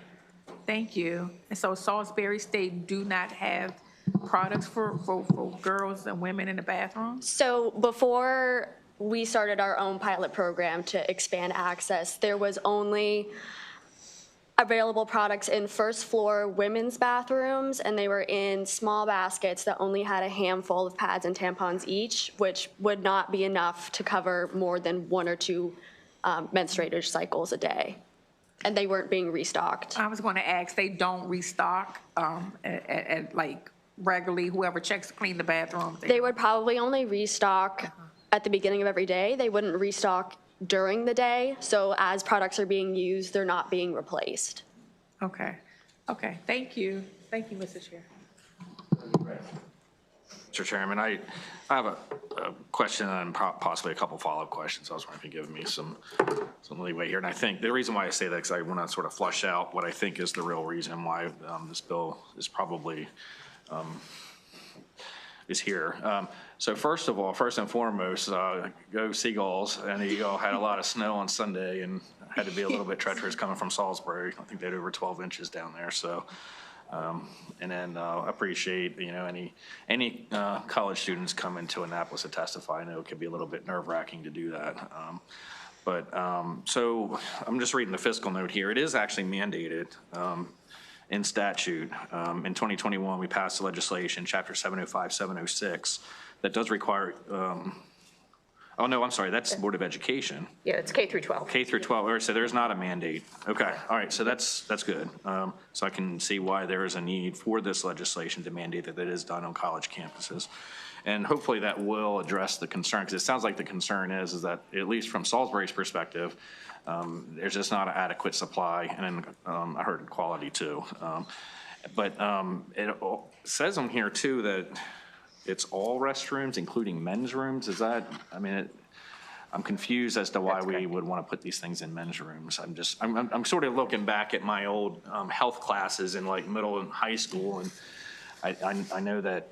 Thank you. And so Salisbury State do not have products for girls and women in the bathroom? So before we started our own pilot program to expand access, there was only available products in first floor women's bathrooms, and they were in small baskets that only had a handful of pads and tampons each, which would not be enough to cover more than 1 or 2 menstruator cycles a day. And they weren't being restocked. I was going to ask, they don't restock at like regularly, whoever checks to clean the bathroom? They would probably only restock at the beginning of every day. They wouldn't restock during the day. So as products are being used, they're not being replaced. Okay. Okay. Thank you. Thank you, Mr. Chair. Mr. Chairman, I have a question and possibly a couple follow-up questions. I was wondering if you could give me some leeway here. And I think the reason why I say that is I want to sort of flush out what I think is the real reason why this bill is probably is here. So first of all, first and foremost, go Seagulls. And you all had a lot of snow on Sunday and had to be a little bit treacherous coming from Salisbury. I think they had over 12 inches down there. So, and then appreciate, you know, any college students coming to Annapolis to testify. I know it could be a little bit nerve-wracking to do that. So I'm just reading the fiscal note here. It is actually mandated in statute. In 2021, we passed legislation, Chapter 705, 706, that does require, oh no, I'm sorry, that's Board of Education. Yeah, it's K through 12. K through 12, or so there's not a mandate. Okay, all right, so that's good. So I can see why there is a need for this legislation to mandate that it is done on college campuses. And hopefully that will address the concern, because it sounds like the concern is that, at least from Salisbury's perspective, there's just not an adequate supply, and I heard quality too. But it says on here too that it's all restrooms, including men's rooms. Is that, I mean, I'm confused as to why we would want to put these things in men's rooms. I'm sort of looking back at my old health classes in like middle and high school, and I know that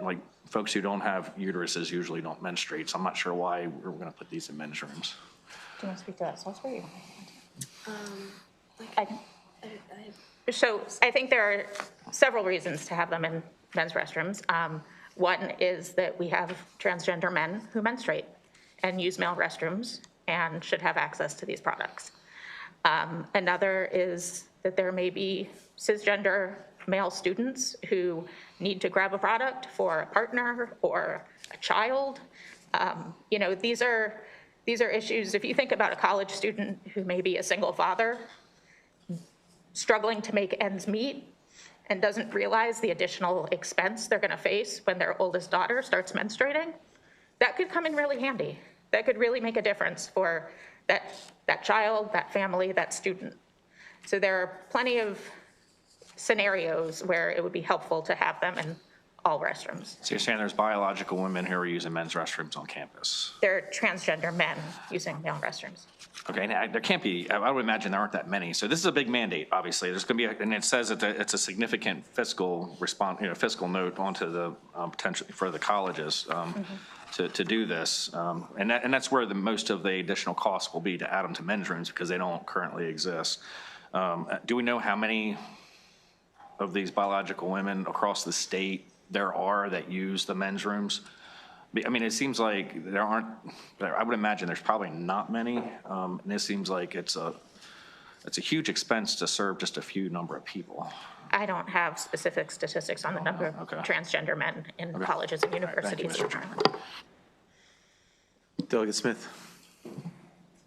like folks who don't have uteruses usually don't menstruate, so I'm not sure why we're going to put these in men's rooms. Do you want to speak to that, Salisbury? So I think there are several reasons to have them in men's restrooms. One is that we have transgender men who menstruate and use male restrooms and should have access to these products. Another is that there may be cisgender male students who need to grab a product for a partner or a child. You know, these are issues. If you think about a college student who may be a single father struggling to make ends meet and doesn't realize the additional expense they're going to face when their oldest daughter starts menstruating, that could come in really handy. That could really make a difference for that child, that family, that student. So there are plenty of scenarios where it would be helpful to have them in all restrooms. So you're saying there's biological women who are using men's restrooms on campus? There are transgender men using male restrooms. Okay, now, there can't be, I would imagine there aren't that many. So this is a big mandate, obviously. There's going to be, and it says that it's a significant fiscal response, you know, fiscal note onto the potential for the colleges to do this. And that's where most of the additional costs will be to add them to men's rooms, because they don't currently exist. Do we know how many of these biological women across the state there are that use the men's rooms? I mean, it seems like there aren't, I would imagine there's probably not many. And it seems like it's a huge expense to serve just a few number of people. I don't have specific statistics on the number of transgender men in colleges and universities. Thank you, Mr. Chairman. Delegate Smith.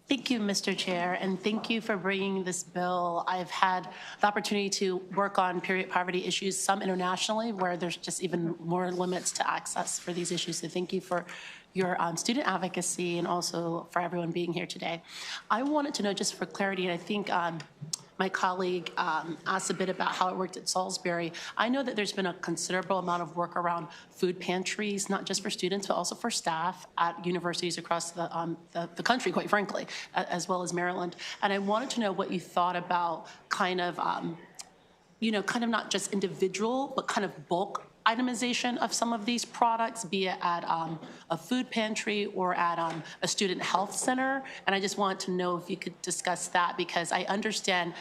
Thank you, Mr. Chair, and thank you for bringing this bill. I've had the opportunity to work on period poverty issues, some internationally, where there's just even more limits to access for these issues. So thank you for your student advocacy and also for everyone being here today. I wanted to know, just for clarity, and I think my colleague asked a bit about how it worked at Salisbury. I know that there's been a considerable amount of work around food pantries, not just for students, but also for staff at universities across the country, quite frankly, as well as Maryland. And I wanted to know what you thought about kind of, you know, kind of not just individual, but kind of bulk itemization of some of these products, be it at a food pantry or at a student health center. And I just want to know if you could discuss that, because I understand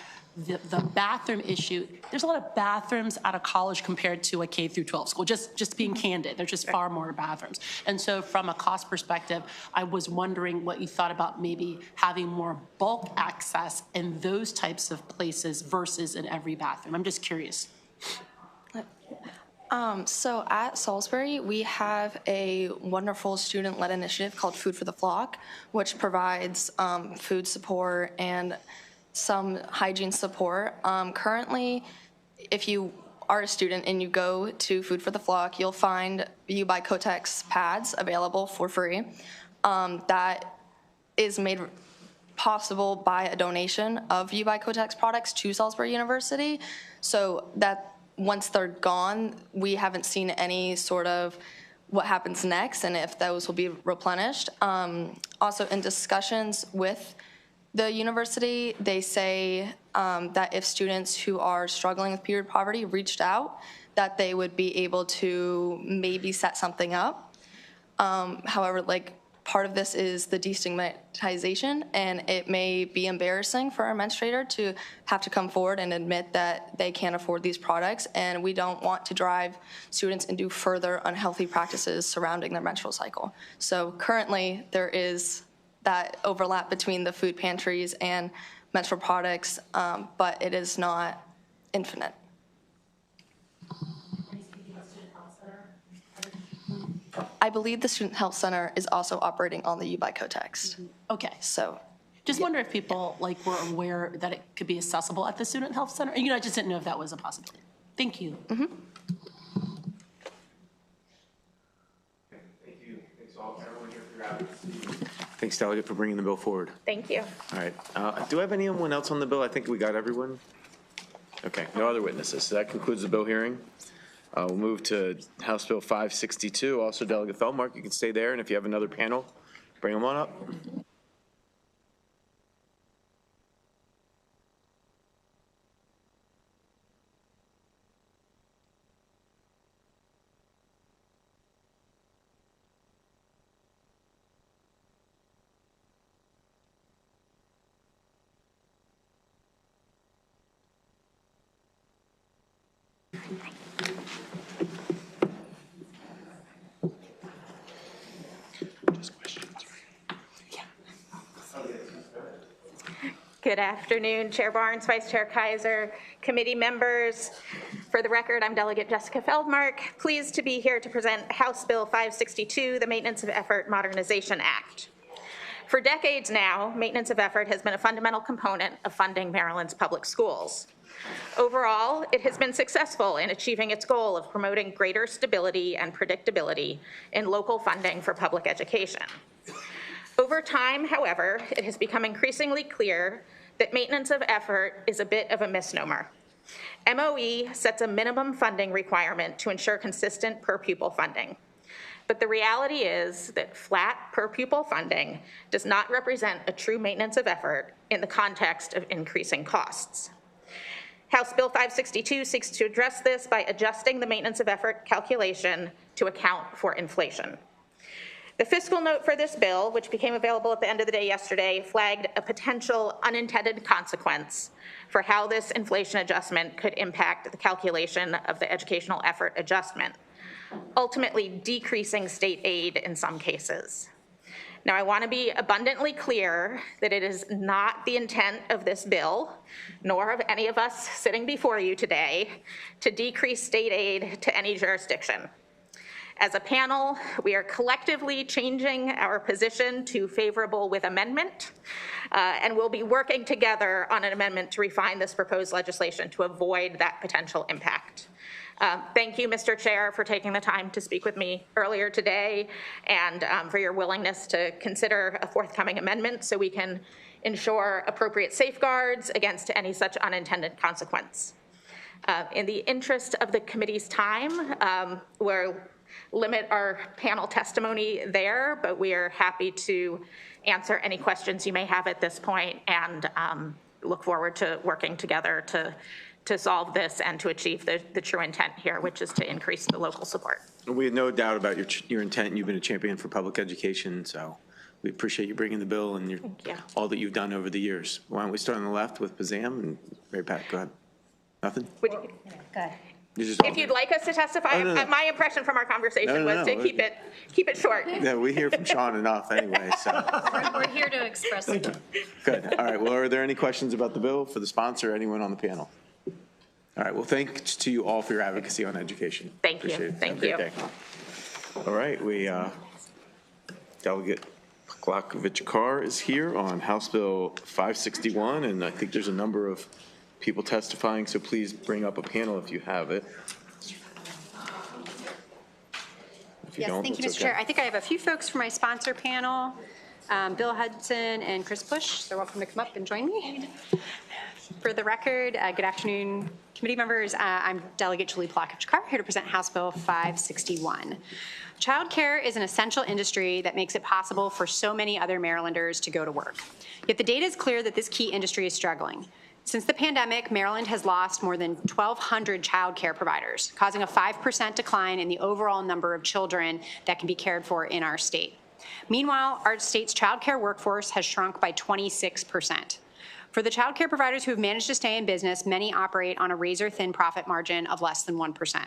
the bathroom issue, there's a lot of bathrooms at a college compared to a K through 12 school, just being candid. There's just far more bathrooms. And so from a cost perspective, I was wondering what you thought about maybe having more bulk access in those types of places versus in every bathroom. I'm just curious. So at Salisbury, we have a wonderful student-led initiative called Food for the Flock, which provides food support and some hygiene support. Currently, if you are a student and you go to Food for the Flock, you'll find You Buy Kotex pads available for free. That is made possible by a donation of You Buy Kotex products to Salisbury University, so that once they're gone, we haven't seen any sort of what happens next and if those will be replenished. Also, in discussions with the university, they say that if students who are struggling with period poverty reached out, that they would be able to maybe set something up. However, like, part of this is the destigmatization, and it may be embarrassing for a menstruator to have to come forward and admit that they can't afford these products, and we don't want to drive students into further unhealthy practices surrounding their menstrual cycle. So currently, there is that overlap between the food pantries and menstrual products, but it is not infinite. I believe the Student Health Center is also operating on the You Buy Kotex. Okay. So, just wonder if people were aware that it could be accessible at the Student Health Center. I just didn't know if that was a possibility. Thank you. Thank you. Thanks all, everyone here for your advocacy. Thanks, Delegate, for bringing the bill forward. Thank you. All right. Do I have anyone else on the bill? I think we got everyone. Okay, no other witnesses. So that concludes the bill hearing. We'll move to House Bill 562. Also, Delegate Feldmark, you can stay there, and if you have another panel, bring them on up. Good afternoon, Chair Barnes, Vice Chair Kaiser, committee members. For the record, I'm Delegate Jessica Feldmark, pleased to be here to present House Bill 562, the Maintenance of Effort Modernization Act. For decades now, maintenance of effort has been a fundamental component of funding Maryland's public schools. Overall, it has been successful in achieving its goal of promoting greater stability and predictability in local funding for public education. Over time, however, it has become increasingly clear that maintenance of effort is a bit of a misnomer. MOE sets a minimum funding requirement to ensure consistent per-pupil funding. But the reality is that flat per-pupil funding does not represent a true maintenance of effort in the context of increasing costs. House Bill 562 seeks to address this by adjusting the maintenance of effort calculation to account for inflation. The fiscal note for this bill, which became available at the end of the day yesterday, flagged a potential unintended consequence for how this inflation adjustment could impact the calculation of the educational effort adjustment, ultimately decreasing state aid in some cases. Now, I want to be abundantly clear that it is not the intent of this bill, nor of any of us sitting before you today, to decrease state aid to any jurisdiction. As a panel, we are collectively changing our position to favorable with amendment, and we'll be working together on an amendment to refine this proposed legislation to avoid that potential impact. Thank you, Mr. Chair, for taking the time to speak with me earlier today and for your willingness to consider a forthcoming amendment so we can ensure appropriate safeguards against any such unintended consequence. In the interest of the committee's time, we'll limit our panel testimony there, but we are happy to answer any questions you may have at this point and look forward to working together to solve this and to achieve the true intent here, which is to increase the local support. We have no doubt about your intent. You've been a champion for public education, so we appreciate you bringing the bill and all that you've done over the years. Why don't we start on the left with Pazam and Mary Pat, go ahead. Nothing? Would you- Go ahead. If you'd like us to testify, Oh, no. my impression from our conversation No, was to no. keep it short. Yeah, we hear from Sean enough anyway, so. We're here to express. Good. All right. Well, are there any questions about the bill for the sponsor or anyone on the panel? All right. Well, thanks to you all for your advocacy on education. Thank you. Appreciate it. Thank Have a you. great day. All right. Delegate Glakovich-Carr is here on House Bill 561, and I think there's a number of people testifying, so please bring up a panel if you have it. If you Yes, don't, thank you, that's Mr. Chair. okay. I think I have a few folks from my sponsor panel, Bill Hudson and Chris Bush. They're welcome to come up and join me. For the record, good afternoon, committee members. I'm Delegate Julie Glakovich-Carr, here to present House Bill 561. Childcare is an essential industry that makes it possible for so many other Marylanders to go to work. Yet the data is clear that this key industry is struggling. Since the pandemic, Maryland has lost more than 1,200 child care providers, causing a 5% decline in the overall number of children that can be cared for in our state. Meanwhile, our state's child care workforce has shrunk by 26%. For the child care providers who have managed to stay in business, many operate on a razor-thin profit margin of less than 1%.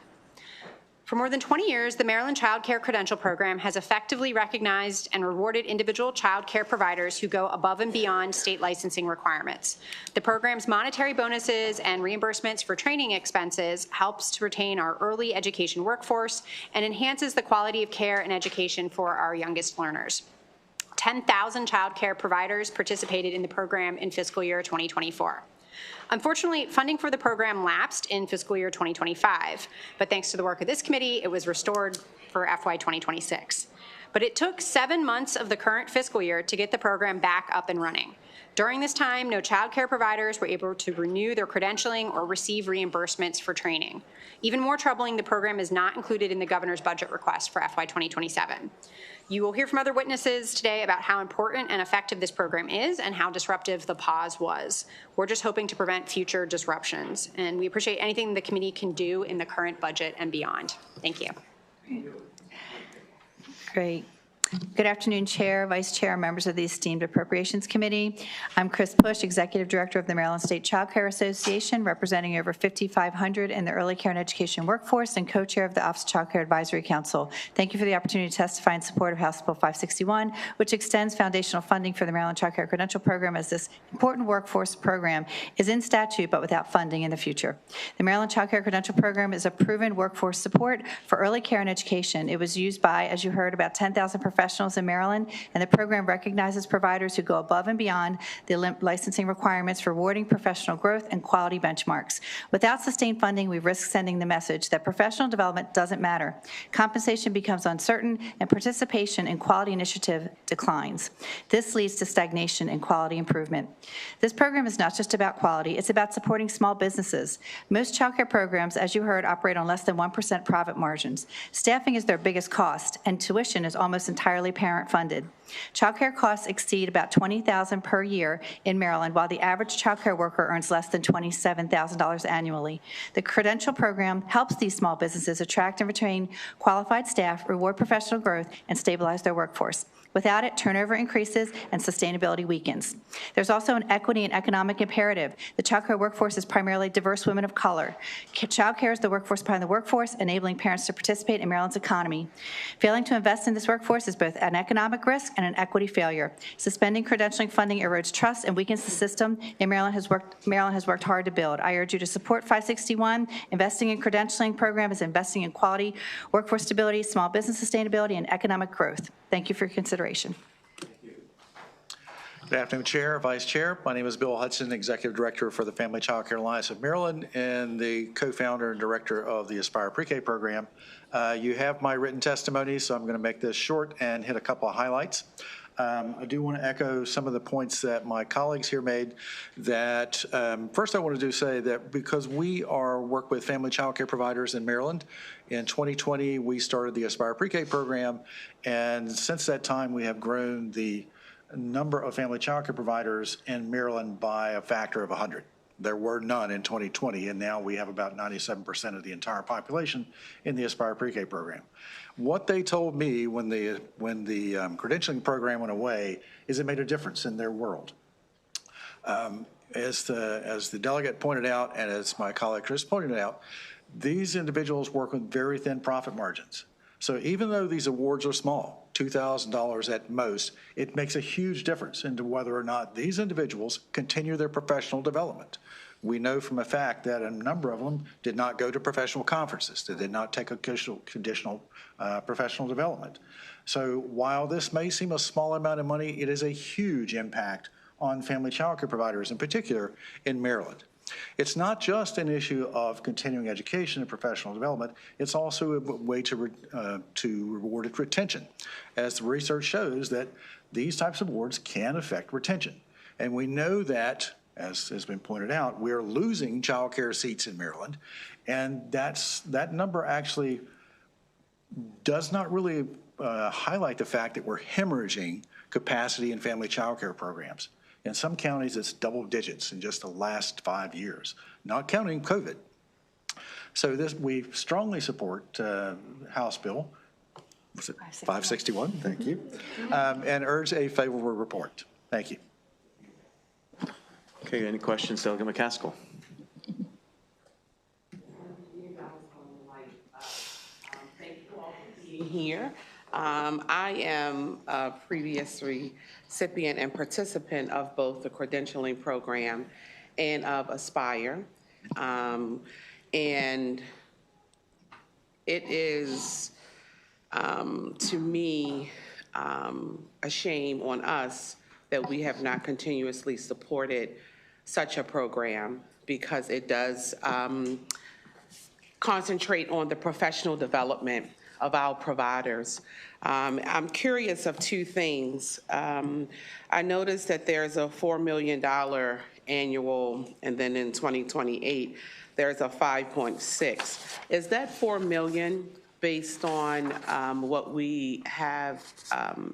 For more than 20 years, the Maryland Child Care Credential Program has effectively recognized and rewarded individual child care providers who go above and beyond state licensing requirements. The program's monetary bonuses and reimbursements for training expenses helps to retain our early education workforce and enhances the quality of care and education for our youngest learners. 10,000 child care providers participated in the program in fiscal year 2024. Unfortunately, funding for the program lapsed in fiscal year 2025, but thanks to the work of this committee, it was restored for FY 2026. But it took 7 months of the current fiscal year to get the program back up and running. During this time, no child care providers were able to renew their credentialing or receive reimbursements for training. Even more troubling, the program is not included in the governor's budget request for FY 2027. You will hear from other witnesses today about how important and effective this program is and how disruptive the pause was. We're just hoping to prevent future disruptions, and we appreciate anything the committee can do in the current budget and beyond. Thank you. Great. Good afternoon, Chair, Vice Chair, and members of the esteemed Appropriations Committee. I'm Chris Bush, Executive Director of the Maryland State Child Care Association, representing over 5,500 in the early care and education workforce and co-chair of the Office of Child Care Advisory Council. Thank you for the opportunity to testify in support of House Bill 561, which extends foundational funding for the Maryland Child Care Credential Program, as this important workforce program is in statute but without funding in the future. The Maryland Child Care Credential Program is a proven workforce support for early care and education. It was used by, as you heard, about 10,000 professionals in Maryland, and the program recognizes providers who go above and beyond the licensing requirements, rewarding professional growth and quality benchmarks. Without sustained funding, we risk sending the message that professional development doesn't matter. Compensation becomes uncertain, and participation in quality initiative declines. This leads to stagnation and quality improvement. This program is not just about quality, it's about supporting small businesses. Most child care programs, as you heard, operate on less than 1% profit margins. Staffing is their biggest cost, and tuition is almost entirely parent-funded. Child care costs exceed about $20,000 per year in Maryland, while the average child care worker earns less than $27,000 annually. The credential program helps these small businesses attract and retain qualified staff, reward professional growth, and stabilize their workforce. Without it, turnover increases and sustainability weakens. There's also an equity and economic imperative. The child care workforce is primarily diverse women of color. Child care is the workforce behind the workforce, enabling parents to participate in Maryland's economy. Failing to invest in this workforce is both an economic risk and an equity failure. Suspending credentialing funding erodes trust and weakens the system, and Maryland has worked hard to build. I urge you to support 561. Investing in credentialing program is investing in quality, workforce stability, small business sustainability, and economic growth. Thank you for your consideration. Good afternoon, Chair, Vice Chair. My name is Bill Hudson, Executive Director for the Family Child Care Alliance of Maryland and the co-founder and director of the Aspire Pre-K program. You have my written testimony, so I'm going to make this short and hit a couple of highlights. I do want to echo some of the points that my colleagues here made. That first I wanted to say that because we work with family child care providers in Maryland, in 2020 we started the Aspire Pre-K program, and since that time we have grown the number of family child care providers in Maryland by a factor of 100. There were none in 2020, and now we have about 97% of the entire population in the Aspire Pre-K program. What they told me when the credentialing program went away is it made a difference in their world. As the delegate pointed out, and as my colleague Chris pointed out, these individuals work with very thin profit margins. So even though these awards are small, $2,000 at most, it makes a huge difference into whether or not these individuals continue their professional development. We know from a fact that a number of them did not go to professional conferences. They did not take additional professional development. So while this may seem a small amount of money, it is a huge impact on family child care providers, in particular in Maryland. It's not just an issue of continuing education and professional development, it's also a way to reward retention, as the research shows that these types of awards can affect retention. And we know that, as has been pointed out, we're losing child care seats in Maryland, and that number actually does not really highlight the fact that we're hemorrhaging capacity in family child care programs. In some counties, it's double digits in just the last 5 years, not counting COVID. So we strongly support House Bill, was it 561? Thank you, and urge a favorable report. Thank you. Okay, any questions, Delegate McCaskill? Thank you all for being here. I am a previous recipient and participant of both the credentialing program and of Aspire. And it is, to me, a shame on us that we have not continuously supported such a program, because it does concentrate on the professional development of our providers. I'm curious of two things. I noticed that there's a $4 million annual, and then in 2028, there's a 5.6. Is that $4 million based on what we have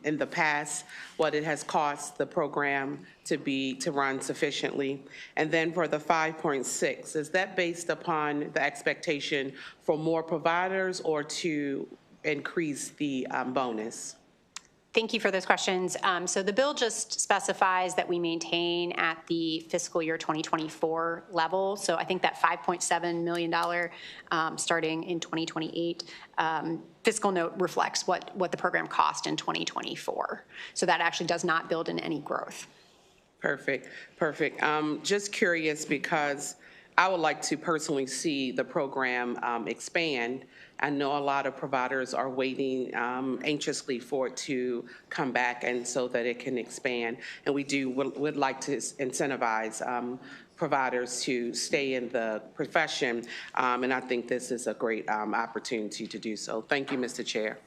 in the past, what it has cost the program to run sufficiently? And then for the 5.6, is that based upon the expectation for more providers or to increase the bonus? Thank you for those questions. So the bill just specifies that we maintain at the fiscal year 2024 level. So I think that $5.7 million starting in 2028 fiscal note reflects what the program cost in 2024. So that actually does not build in any growth. Perfect, perfect. Just curious, because I would like to personally see the program expand. I know a lot of providers are waiting anxiously for it to come back and so that it can expand. And we would like to incentivize providers to stay in the profession. And I think this is a great opportunity to do so. Thank you, Mr. Chair.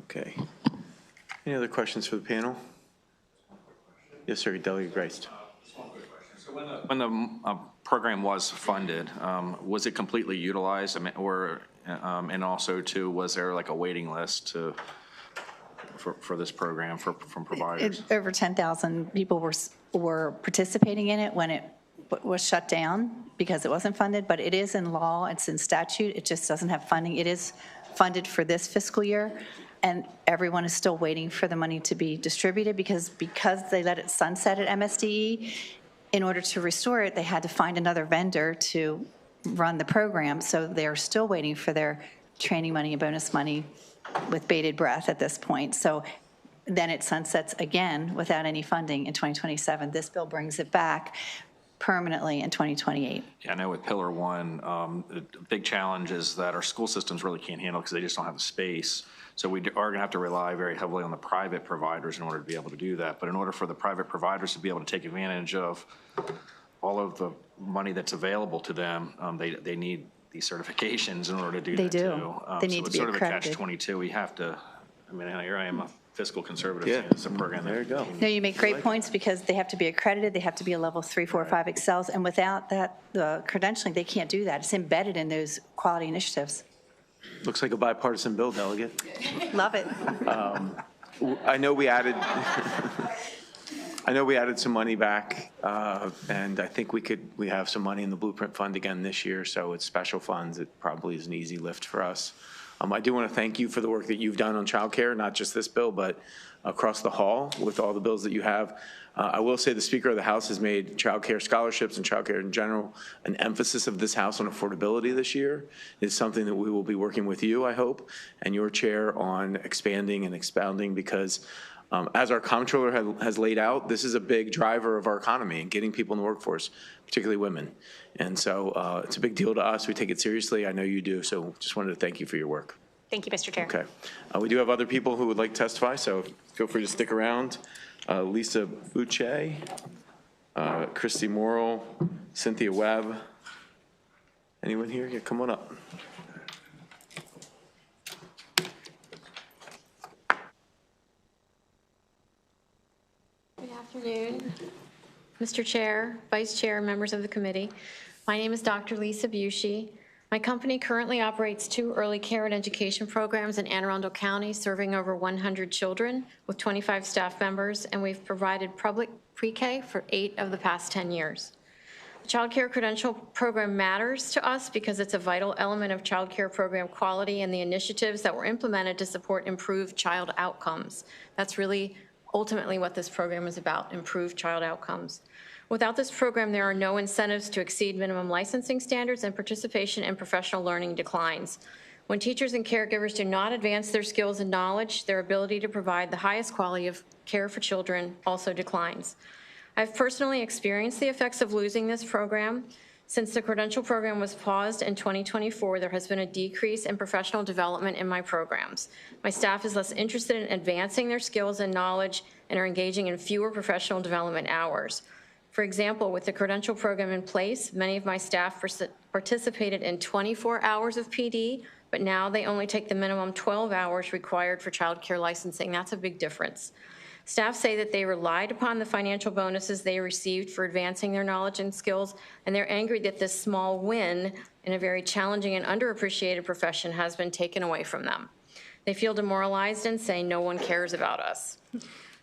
Okay. Any other questions for the panel? Yes, sir, Delegate Grice. So when the program was funded, was it completely utilized? I mean, or and also too, was there like a waiting list for this program from providers? Over 10,000 people were participating in it when it was shut down because it wasn't funded, but it is in law, it's in statute, it just doesn't have funding. It is funded for this fiscal year, and everyone is still waiting for the money to be distributed because they let it sunset at MSDE. In order to restore it, they had to find another vendor to run the program, so they're still waiting for their training money and bonus money with bated breath at this point. So then it sunsets again without any funding in 2027. This bill brings it back permanently in 2028. Yeah, I know with Pillar 1, the big challenge is that our school systems really can't handle it because they just don't have the space. So we are going to have to rely very heavily on the private providers in order to be able to do that. But in order for the private providers to be able to take advantage of all of the money that's available to them, they need these certifications in order to do that too. They do. They need to be accredited. So it's sort of a catch-22. We have to, I mean, here I am, a fiscal conservative. Yeah, it's a program. There you go. No, you make great points because they have to be accredited. They have to be a level 3, 4, 5 Excels. And without that, the credentialing, they can't do that. It's embedded in those quality initiatives. Looks like a bipartisan bill, Delegate. Love it. I know we added some money back, and I think we have some money in the Blueprint Fund again this year, so it's special funds. It probably is an easy lift for us. I do want to thank you for the work that you've done on childcare, not just this bill, but across the hall with all the bills that you have. I will say the Speaker of the House has made childcare scholarships and childcare in general an emphasis of this House on affordability this year. It's something that we will be working with you, I hope, and your chair on expanding and expounding, because as our comptroller has laid out, this is a big driver of our economy and getting people in the workforce, particularly women. And so it's a big deal to us. We take it seriously. I know you do. So just wanted to thank you for your work. Thank you, Mr. Chair. Okay. We do have other people who would like to testify, so feel free to stick around. Lisa Buche, Christy Morrill, Cynthia Webb. Anyone here? Yeah, come on up. Good afternoon, Mr. Chair, Vice Chair, members of the committee. My name is Dr. Lisa Buche. My company currently operates 2 early care and education programs in Anne Arundel County, serving over 100 children with 25 staff members, and we've provided public pre-K for 8 of the past 10 years. The Child Care Credential Program matters to us because it's a vital element of child care program quality and the initiatives that were implemented to support improved child outcomes. That's really ultimately what this program is about, improved child outcomes. Without this program, there are no incentives to exceed minimum licensing standards, and participation in professional learning declines. When teachers and caregivers do not advance their skills and knowledge, their ability to provide the highest quality of care for children also declines. I've personally experienced the effects of losing this program. Since the credential program was paused in 2024, there has been a decrease in professional development in my programs. My staff is less interested in advancing their skills and knowledge and are engaging in fewer professional development hours. For example, with the credential program in place, many of my staff participated in 24 hours of PD, but now they only take the minimum 12 hours required for child care licensing. That's a big difference. Staff say that they relied upon the financial bonuses they received for advancing their knowledge and skills, and they're angry that this small win in a very challenging and underappreciated profession has been taken away from them. They feel demoralized and say no one cares about us.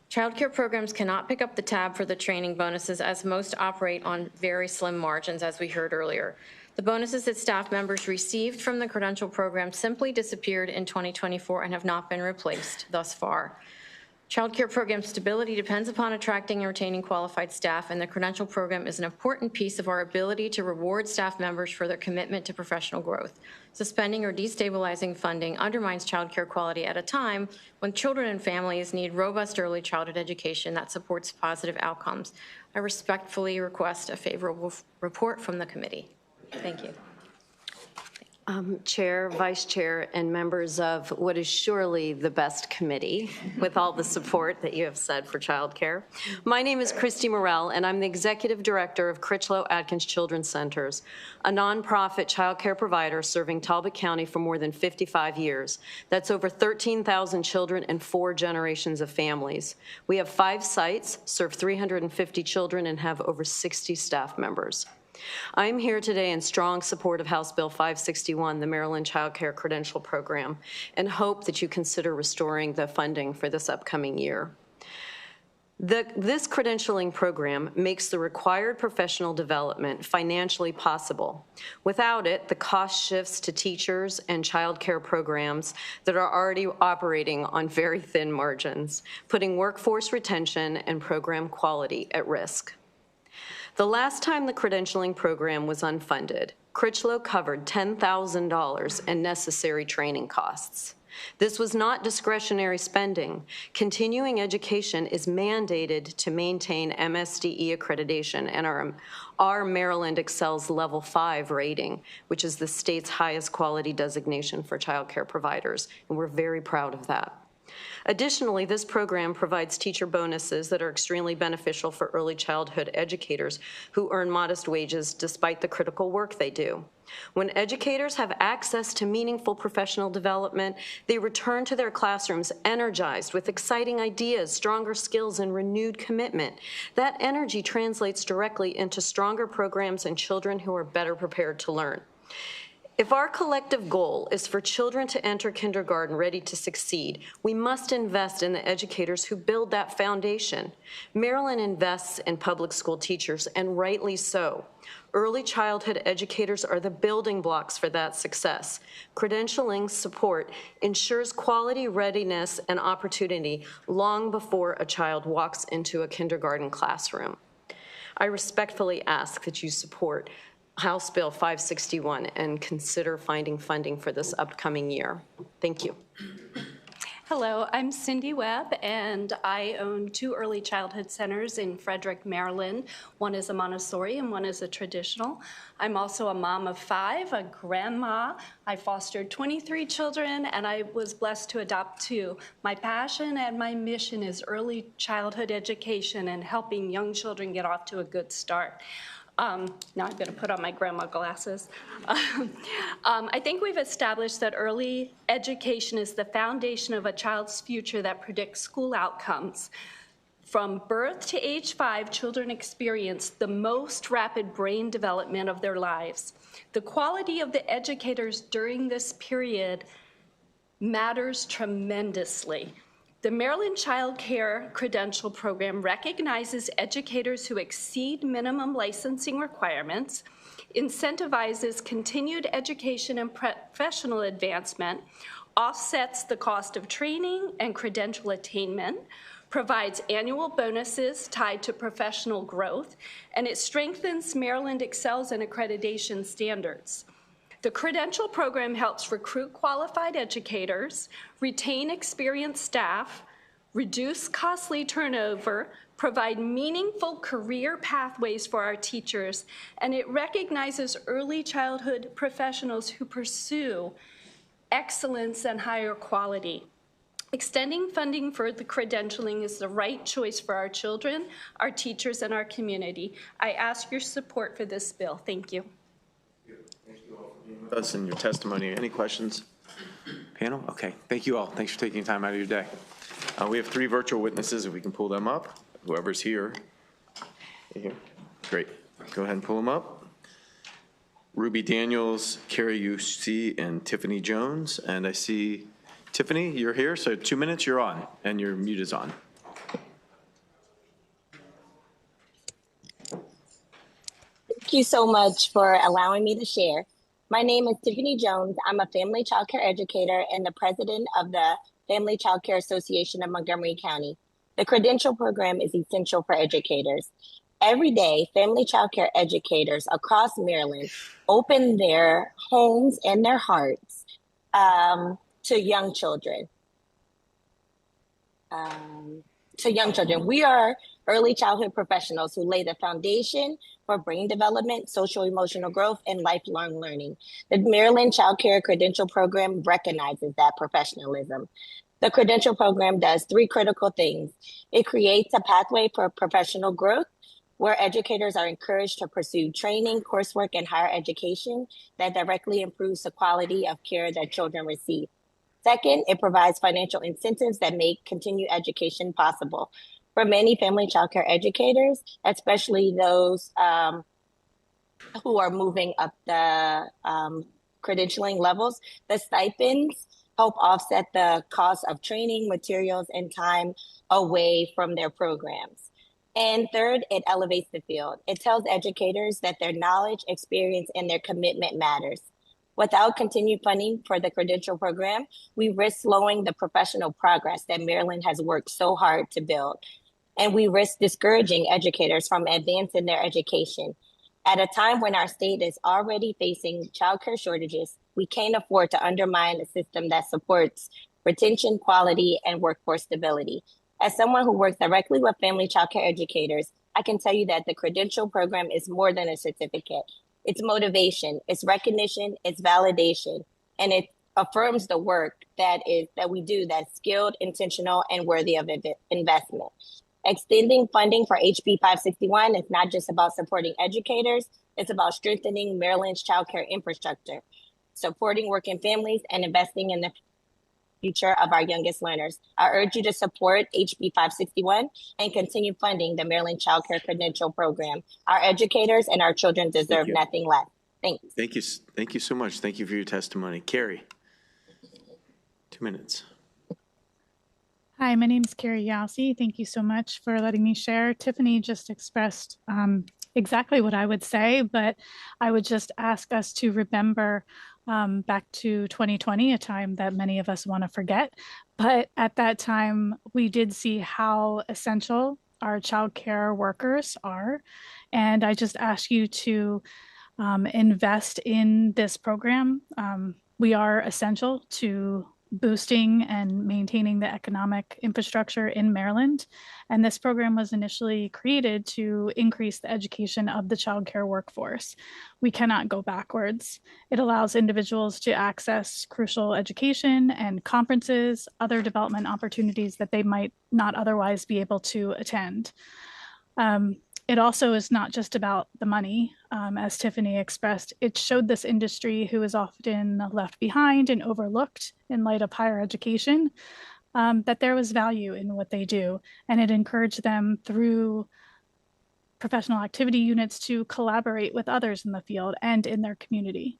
Child care programs cannot pick up the tab for the training bonuses, as most operate on very slim margins, as we heard earlier. The bonuses that staff members received from the credential program simply disappeared in 2024 and have not been replaced thus far. Child care program stability depends upon attracting and retaining qualified staff, and the credential program is an important piece of our ability to reward staff members for their commitment to professional growth. Suspending or destabilizing funding undermines child care quality at a time when children and families need robust early childhood education that supports positive outcomes. I respectfully request a favorable report from the committee. Thank you. Chair, Vice Chair, and members of what is surely the best committee, with all the support that you have said for childcare. My name is Christy Morrill, and I'm the Executive Director of Critchlow Atkins Children's Centers, a nonprofit childcare provider serving Talbot County for more than 55 years. That's over 13,000 children and 4 generations of families. We have 5 sites, serve 350 children, and have over 60 staff members. I'm here today in strong support of House Bill 561, the Maryland Child Care Credential Program, and hope that you consider restoring the funding for this upcoming year. This credentialing program makes the required professional development financially possible. Without it, the cost shifts to teachers and child care programs that are already operating on very thin margins, putting workforce retention and program quality at risk. The last time the credentialing program was unfunded, Critchlow covered $10,000 in necessary training costs. This was not discretionary spending. Continuing education is mandated to maintain MSDE accreditation and our Maryland Excels Level 5 rating, which is the state's highest quality designation for child care providers, and we're very proud of that. Additionally, this program provides teacher bonuses that are extremely beneficial for early childhood educators who earn modest wages despite the critical work they do. When educators have access to meaningful professional development, they return to their classrooms energized with exciting ideas, stronger skills, and renewed commitment. That energy translates directly into stronger programs and children who are better prepared to learn. If our collective goal is for children to enter kindergarten ready to succeed, we must invest in the educators who build that foundation. Maryland invests in public school teachers, and rightly so. Early childhood educators are the building blocks for that success. Credentialing support ensures quality, readiness, and opportunity long before a child walks into a kindergarten classroom. I respectfully ask that you support House Bill 561 and consider finding funding for this upcoming year. Thank you. Hello, I'm Cindy Webb, and I own 2 early childhood centers in Frederick, Maryland. One is a Montessori and one is a traditional. I'm also a mom of 5, a grandma. I fostered 23 children, and I was blessed to adopt 2. My passion and my mission is early childhood education and helping young children get off to a good start. Now I'm going to put on my grandma glasses. I think we've established that early education is the foundation of a child's future that predicts school outcomes. From birth to age 5, children experience the most rapid brain development of their lives. The quality of the educators during this period matters tremendously. The Maryland Child Care Credential Program recognizes educators who exceed minimum licensing requirements, incentivizes continued education and professional advancement, offsets the cost of training and credential attainment, provides annual bonuses tied to professional growth, and it strengthens Maryland Excels and accreditation standards. The credential program helps recruit qualified educators, retain experienced staff, reduce costly turnover, provide meaningful career pathways for our teachers, and it recognizes early childhood professionals who pursue excellence and higher quality. Extending funding for the credentialing is the right choice for our children, our teachers, and our community. I ask your support for this bill. Thank you. Us and your testimony. Any questions? Panel? Okay. Thank you all. Thanks for taking time out of your day. We have 3 virtual witnesses, if we can pull them up. Whoever's here. Here. Great. Go ahead and pull them up. Ruby Daniels, Carrie UC, and Tiffany Jones. And I see Tiffany, you're here, so 2 minutes, you're on, and your mute is on. Thank you so much for allowing me to share. My name is Tiffany Jones. I'm a family child care educator and the president of the Family Child Care Association of Montgomery County. The credential program is essential for educators. Every day, family child care educators across Maryland open their homes and their hearts to young children. We are early childhood professionals who lay the foundation for brain development, social emotional growth, and lifelong learning. The Maryland Child Care Credential Program recognizes that professionalism. The credential program does 3 critical things. It creates a pathway for professional growth, where educators are encouraged to pursue training, coursework, and higher education that directly improves the quality of care that children receive. Second, it provides financial incentives that make continued education possible. For many family child care educators, especially those who are moving up the credentialing levels, the stipends help offset the cost of training, materials, and time away from their programs. And third, it elevates the field. It tells educators that their knowledge, experience, and their commitment matters. Without continued funding for the credential program, we risk slowing the professional progress that Maryland has worked so hard to build. And we risk discouraging educators from advancing their education. At a time when our state is already facing childcare shortages, we can't afford to undermine a system that supports retention, quality, and workforce stability. As someone who works directly with family childcare educators, I can tell you that the credential program is more than a certificate. It's motivation, it's recognition, it's validation, and it affirms the work that we do that's skilled, intentional, and worthy of investment. Extending funding for HB 561 is not just about supporting educators, it's about strengthening Maryland's childcare infrastructure, supporting working families, and investing in the future of our youngest learners. I urge you to support HB 561 and continue funding the Maryland Child Care Credential Program. Our educators and our children deserve nothing less. Thanks. Thank you so much. Thank you for your testimony. Carrie, 2 minutes. Hi, my name is Carrie Yasi. Thank you so much for letting me share. Tiffany just expressed exactly what I would say, but I would just ask us to remember back to 2020, a time that many of us want to forget. But at that time, we did see how essential our childcare workers are. And I just ask you to invest in this program. We are essential to boosting and maintaining the economic infrastructure in Maryland. And this program was initially created to increase the education of the childcare workforce. We cannot go backwards. It allows individuals to access crucial education and conferences, other development opportunities that they might not otherwise be able to attend. It also is not just about the money, as Tiffany expressed. It showed this industry, who is often left behind and overlooked in light of higher education, that there was value in what they do. And it encouraged them through professional activity units to collaborate with others in the field and in their community.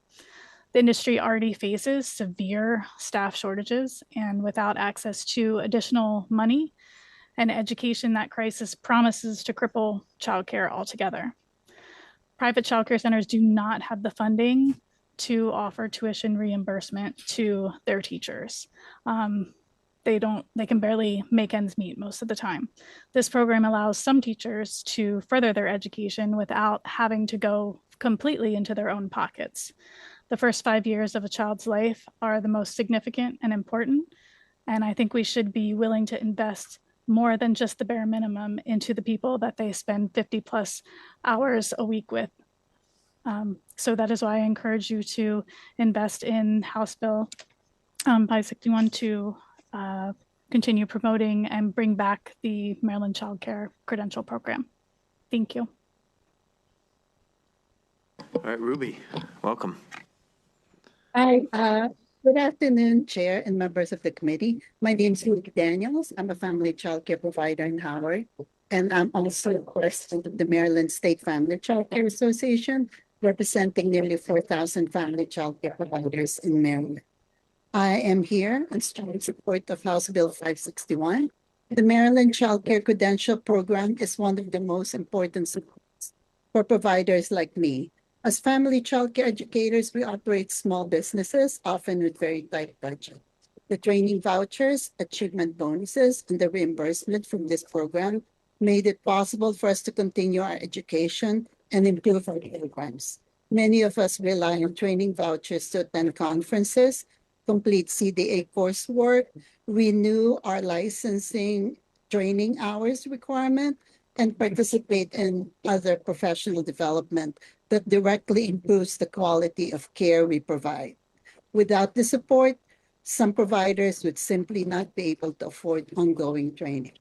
The industry already faces severe staff shortages, and without access to additional money and education, that crisis promises to cripple childcare altogether. Private childcare centers do not have the funding to offer tuition reimbursement to their teachers. They can barely make ends meet most of the time. This program allows some teachers to further their education without having to go completely into their own pockets. The first 5 years of a child's life are the most significant and important, and I think we should be willing to invest more than just the bare minimum into the people that they spend 50+ hours a week with. So that is why I encourage you to invest in House Bill 561 to continue promoting and bring back the Maryland Child Care Credential Program. Thank you. All right, Ruby, welcome. Hi, good afternoon, Chair and members of the committee. My name is Luke Daniels. I'm a family child care provider in Howard, and I'm also president of the Maryland State Family Child Care Association, representing nearly 4,000 family child care providers in Maryland. I am here in strong support of House Bill 561. The Maryland Child Care Credential Program is one of the most important supports for providers like me. As family child care educators, we operate small businesses, often with very tight budget. The training vouchers, achievement bonuses, and the reimbursement from this program made it possible for us to continue our education and improve our programs. Many of us rely on training vouchers to attend conferences, complete CDA coursework, renew our licensing training hours requirement, and participate in other professional development that directly improves the quality of care we provide. Without the support, some providers would simply not be able to afford ongoing training.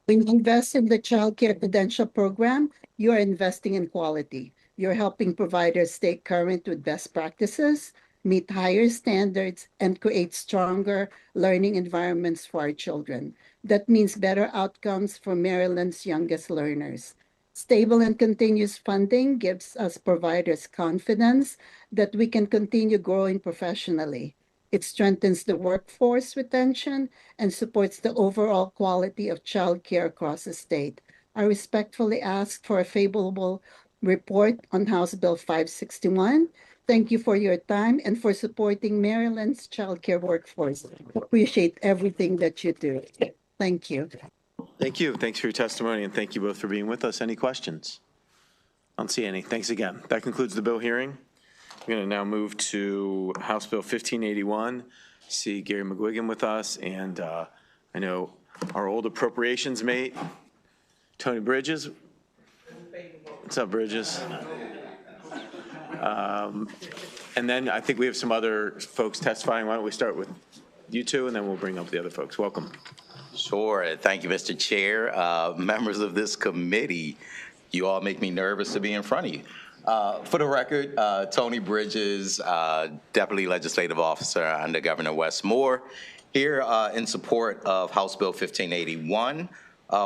When you invest in the Child Care Credential Program, you are investing in quality. You're helping providers stay current with best practices, meet higher standards, and create stronger learning environments for our children. That means better outcomes for Maryland's youngest learners. Stable and continuous funding gives us providers confidence that we can continue growing professionally. It strengthens the workforce retention and supports the overall quality of childcare across the state. I respectfully ask for a favorable report on House Bill 561. Thank you for your time and for supporting Maryland's childcare workforce. Appreciate everything that you do. Thank you. Thank you. Thanks for your testimony, and thank you both for being with us. Any questions? I don't see any. Thanks again. That concludes the bill hearing. We're going to now move to House Bill 1581. See Gary McGuigan with us, and I know our old appropriations mate, Tony Bridges. What's up, Bridges? And then I think we have some other folks testifying. Why don't we start with you two, and then we'll bring up the other folks. Welcome. Sure. Thank you, Mr. Chair. Members of this committee, you all make me nervous to be in front of you. For the record, Tony Bridges, Deputy Legislative Officer under Governor Wes Moore, here in support of House Bill 1581,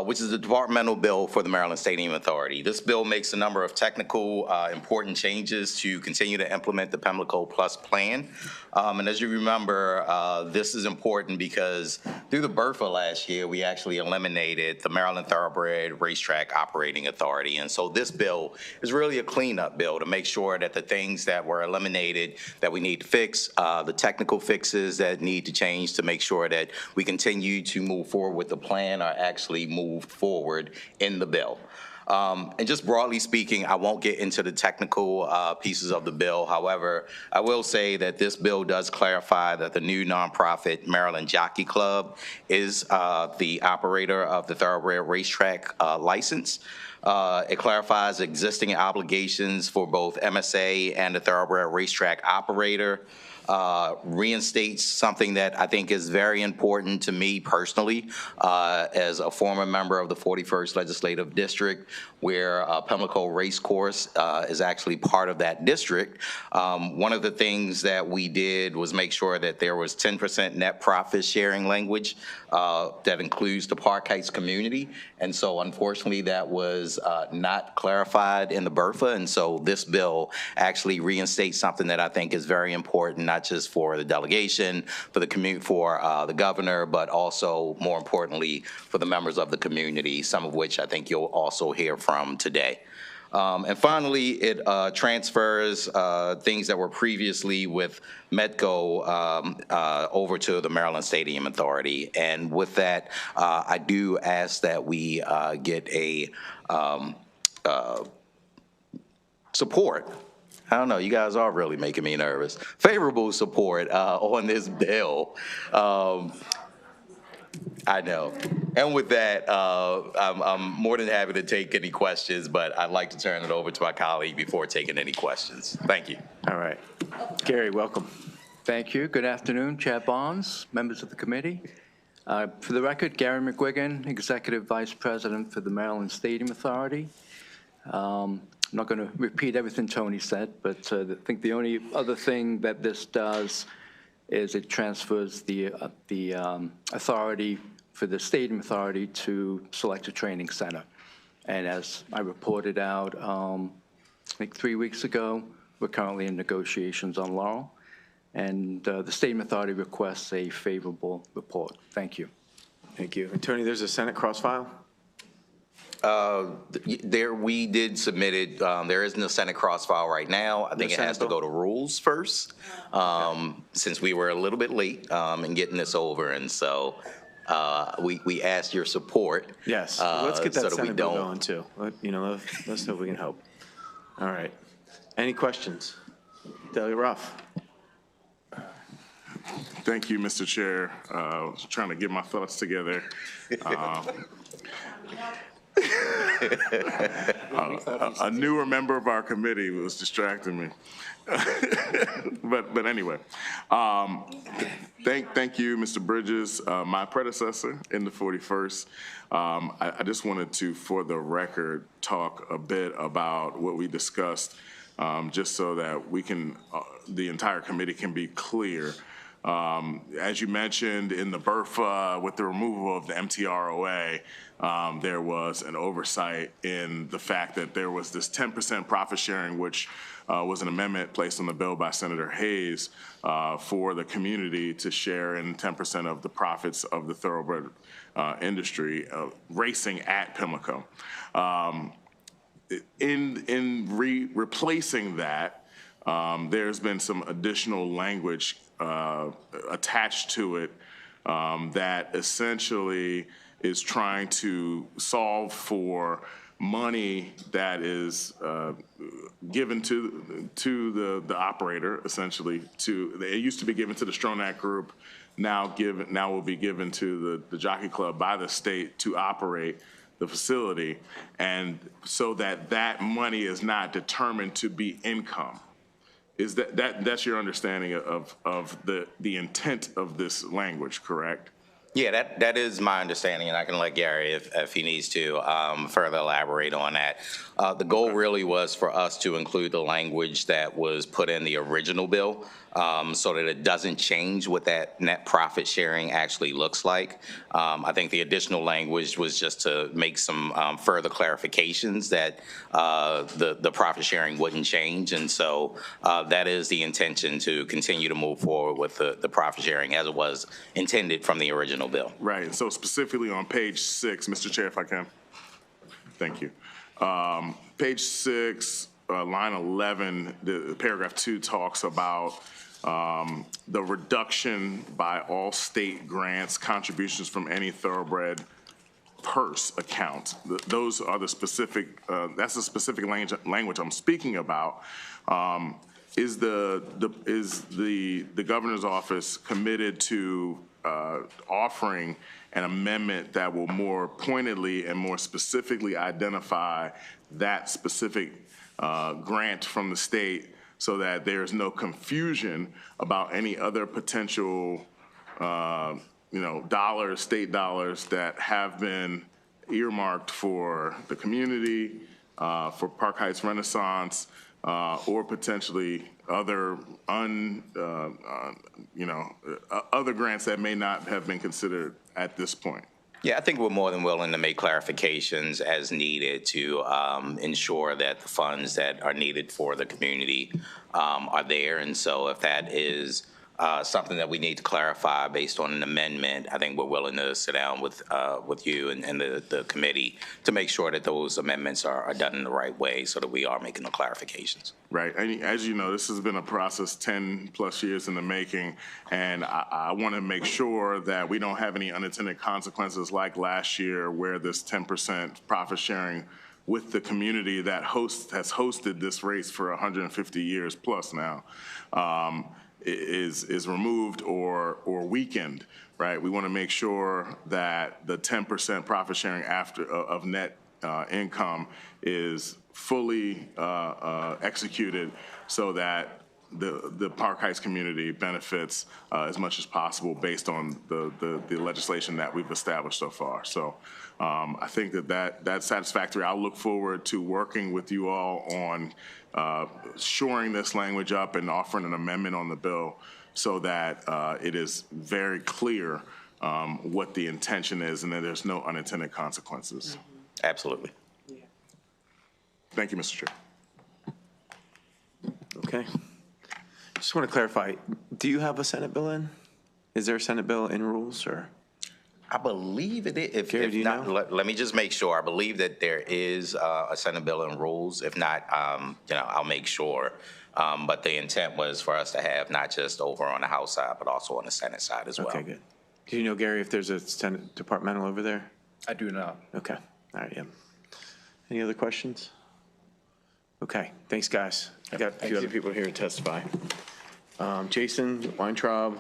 which is the departmental bill for the Maryland Stadium Authority. This bill makes a number of technical important changes to continue to implement the Pimlico Plus plan. And as you remember, this is important because through the BRFA last year, we actually eliminated the Maryland Thoroughbred Racetrack Operating Authority. And so this bill is really a cleanup bill to make sure that the things that were eliminated that we need to fix, the technical fixes that need to change to make sure that we continue to move forward with the plan are actually moved forward in the bill. And just broadly speaking, I won't get into the technical pieces of the bill. However, I will say that this bill does clarify that the new nonprofit Maryland Jockey Club is the operator of the Thoroughbred Racetrack license. It clarifies existing obligations for both MSA and the Thoroughbred Racetrack operator. Reinstates something that I think is very important to me personally as a former member of the 41st Legislative District, where Pimlico Racecourse is actually part of that district. One of the things that we did was make sure that there was 10% net profit sharing language that includes the Park Heights community. And so unfortunately that was not clarified in the BRFA. And so this bill actually reinstates something that I think is very important, not just for the delegation, for the the governor, but also more importantly for the members of the community, some of which I think you'll also hear from today. And finally, it transfers things that were previously with Medco over to the Maryland Stadium Authority. And with that, I do ask that we get a support. I don't know, you guys are really making me nervous. Favorable support on this bill. I know. And with that, I'm more than happy to take any questions, but I'd like to turn it over to my colleague before taking any questions. Thank you. All right. Gary, welcome. Thank you. Good afternoon, Chair Barnes, members of the committee. For the record, Gary McGuigan, Executive Vice President for the Maryland Stadium Authority. I'm not going to repeat everything Tony said, but I think the only other thing that this does is it transfers the authority for the Stadium Authority to select a training center. And as I reported out, I think 3 weeks ago, we're currently in negotiations on Laurel. And the Stadium Authority requests a favorable report. Thank you. Thank you. And Tony, there's a Senate cross-file? We did submit it. There isn't a Senate cross-file right now. I think it has to go to rules first, since we were a little bit late in getting this over. And so we asked your support. Yes. Let's get that so Senate bill going too. Let's know if we can help. All right. Any questions? Delia Ruff. Thank you, Mr. Chair. I was trying to get my thoughts together. A newer member of our committee was distracting me. but anyway, thank you, Mr. Bridges, my predecessor in the 41st. I just wanted to, for the record, talk a bit about what we discussed, just so that we can, the entire committee can be clear. As you mentioned in the BRFA, with the removal of the MTROA, there was an oversight in the fact that there was this 10% profit sharing, which was an amendment placed on the bill by Senator Hayes for the community to share in 10% of the profits of the thoroughbred industry racing at Pimlico. Replacing that, there's been some additional language attached to it that essentially is trying to solve for money that is given to the operator, essentially. It used to be given to the Stronach Group, now will be given to the Jockey Club by the state to operate the facility, and so that money is not determined to be income. Is that's your understanding of the intent of this language, correct? Yeah, that is my understanding, and I can let Gary, if he needs to, further elaborate on that. The goal really was for us to include the language that was put in the original bill, so that it doesn't change what that net profit sharing actually looks like. I think the additional language was just to make some further clarifications that the profit sharing wouldn't change, and so that is the intention, to continue to move forward with the profit sharing as it was intended from the original bill. Right, so specifically on page 6, Mr. Chair, if I can. Thank you. Page 6, line 11, the paragraph 2 talks about the reduction by all state grants, contributions from any thoroughbred purse account. Those are the specific, that's the specific language I'm speaking about. Is the governor's office committed to offering an amendment that will more pointedly and more specifically identify that specific grant from the state, so that there's no confusion about any other potential, dollars, state dollars that have been earmarked for the community, for Park Heights Renaissance, or potentially other other grants that may not have been considered at this point? Yeah, I think we're more than willing to make clarifications as needed to ensure that the funds that are needed for the community are there. And so if that is something that we need to clarify based on an amendment, I think we're willing to sit down with you and the committee to make sure that those amendments are done in the right way, so that we are making the clarifications. Right. And as you know, this has been a process 10 plus years in the making, and I want to make sure that we don't have any unintended consequences like last year, where this 10% profit sharing with the community that has hosted this race for 150 years plus now is removed or weakened. Right. We want to make sure that the 10% profit sharing of net income is fully executed, so that the Park Heights community benefits as much as possible based on the legislation that we've established so far. So I think that's satisfactory. I'll look forward to working with you all on shoring this language up and offering an amendment on the bill, so that it is very clear what the intention is, and that there's no unintended consequences. Absolutely. Thank you, Mr. Chair. Okay. Just want to clarify, do you have a Senate bill in? Is there a Senate bill in rules, or? I believe it is. Gary, If do you not, know? let me just make sure. I believe that there is a Senate bill in rules. If not, I'll make sure. But the intent was for us to have not just over on the House side, but also on the Senate side as well. Okay, good. Do you know, Gary, if there's a Senate departmental over there? I do not. Okay. All right, yeah. Any other questions? Okay, thanks, guys. I got a few other people here to testify. Jason Weintraub,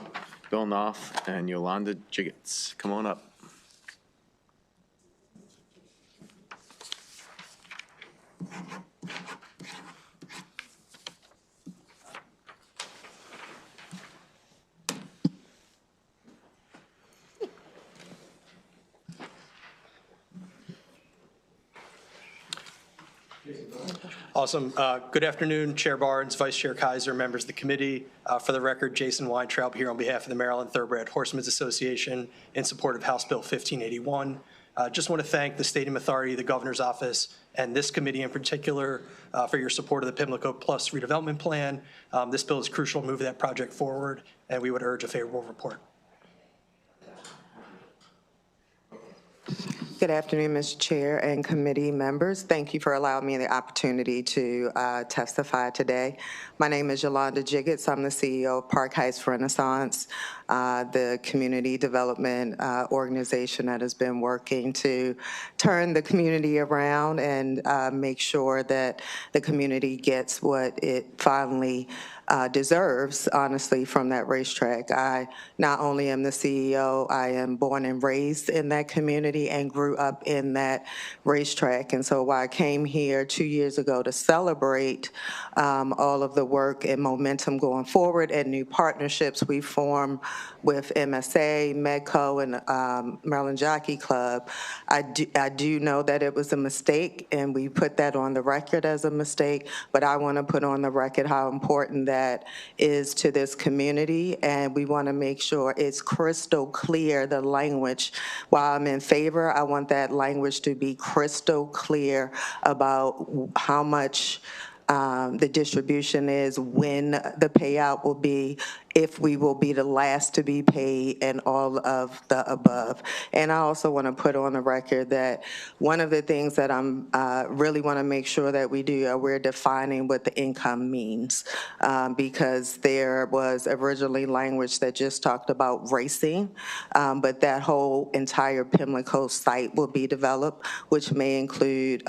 Bill Knopf, and Yolanda Jiggets. Come on up. Awesome. Good afternoon, Chair Barnes, Vice Chair Kaiser, members of the committee. For the record, Jason Weintraub here on behalf of the Maryland Thoroughbred Horsemen's Association in support of House Bill 1581. Just want to thank the Stadium Authority, the Governor's Office, and this committee in particular for your support of the Pimlico Plus redevelopment plan. This bill is crucial to move that project forward, and we would urge a favorable report. Good afternoon, Mr. Chair and committee members. Thank you for allowing me the opportunity to testify today. My name is Yolanda Jiggets. I'm the CEO of Park Heights Renaissance, the community development organization that has been working to turn the community around and make sure that the community gets what it finally deserves, honestly, from that racetrack. I not only am the CEO, I am born and raised in that community and grew up in that racetrack. And so while I came here 2 years ago to celebrate all of the work and momentum going forward and new partnerships we formed with MSA, Medco, and Maryland Jockey Club, I do know that it was a mistake, and we put that on the record as a mistake, but I want to put on the record how important that is to this community, and we want to make sure it's crystal clear, the language. While I'm in favor, I want that language to be crystal clear about how much the distribution is, when the payout will be, if we will be the last to be paid, and all of the above. And I also want to put on the record that one of the things that I'm really want to make sure that we do, we're defining what the income means, because there was originally language that just talked about racing, but that whole entire Pimlico site will be developed, which may include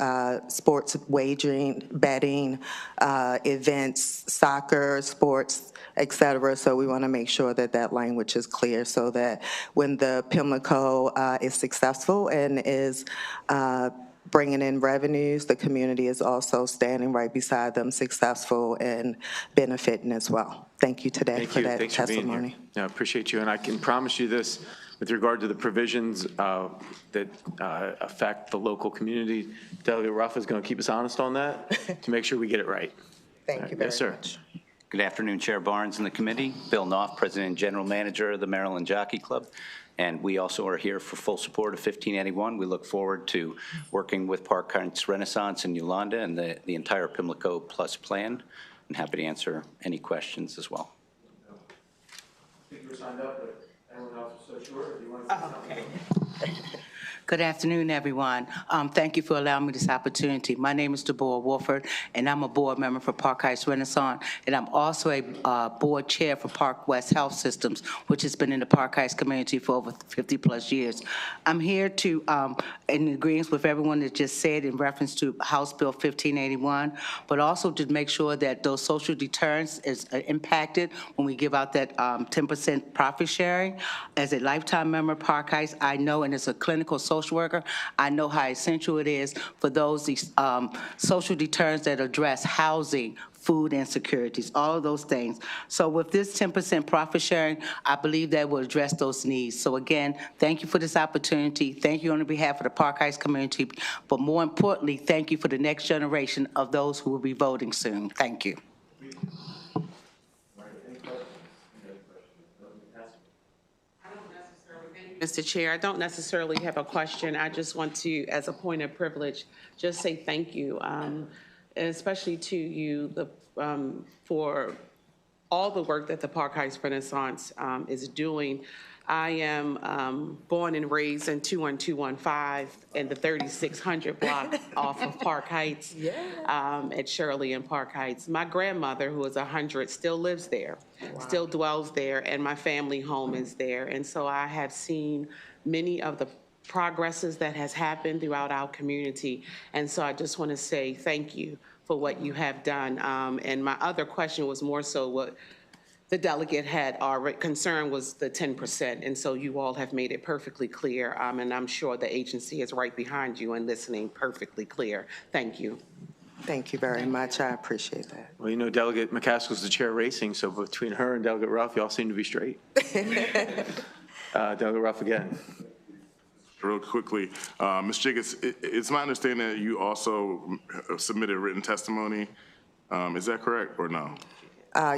sports wagering, betting, events, soccer, sports, et cetera. So we want to make sure that that language is clear so that when the Pimlico is successful and is bringing in revenues, the community is also standing right beside them, successful and benefiting as well. Thank you today for that Thanks for being testimony. here. Yeah, I appreciate you, and I can promise you this, with regard to the provisions that affect the local community, Delegate Ruff is going to keep us honest on that to make sure we get it right. Thank you very Yes, sir. much. Good afternoon, Chair Barnes and the committee. Bill Knopf, President and General Manager of the Maryland Jockey Club. And we also are here for full support of 1581. We look forward to working with Park Heights Renaissance and Yolanda and the entire Pimlico Plus plan. I'm happy to answer any questions as well. I think we're signed up, but anyone else is so sure? If you want to say something. Okay. Good afternoon, everyone. Thank you for allowing me this opportunity. My name is Deborah Wolford, and I'm a board member for Park Heights Renaissance, and I'm also a board chair for Park West Health Systems, which has been in the Park Heights community for over 50-plus years. I'm here to, in agreement with everyone that just said in reference to House Bill 1581, but also to make sure that those social deterrents is impacted when we give out that 10% profit sharing. As a lifetime member of Park Heights, I know, and as a clinical social worker, I know how essential it is for those social deterrents that address housing, food insecurities, all of those things. So with this 10% profit sharing, I believe that will address those needs. So again, thank you for this opportunity. Thank you on behalf of the Park Heights community, but more importantly, thank you for the next generation of those who will be voting soon. Thank you. Mr. Chair, I don't necessarily have a question. I just want to, as a point of privilege, just say thank you, and especially to you for all the work that the Park Heights Renaissance is doing. I am born and raised in 21215 in the 3600 block off of Park Heights at Shirley and Park Heights. My grandmother, who is 100, still lives there, still dwells there, and my family home is there. And so I have seen many of the progresses that has happened throughout our community. And so I just want to say thank you for what you have done. And my other question was more so what the delegate had our concern was the 10%, and so you all have made it perfectly clear, and I'm sure the agency is right behind you and listening perfectly clear. Thank you. Thank you very much. I appreciate that. Well, you know, Delegate McCaskill's the chair of racing, so between her and Delegate Ruff, y'all seem to be straight. Delegate Ruff again. Real quickly, Ms. Jiggets, it's my understanding that you also submitted written testimony. Is that correct or no?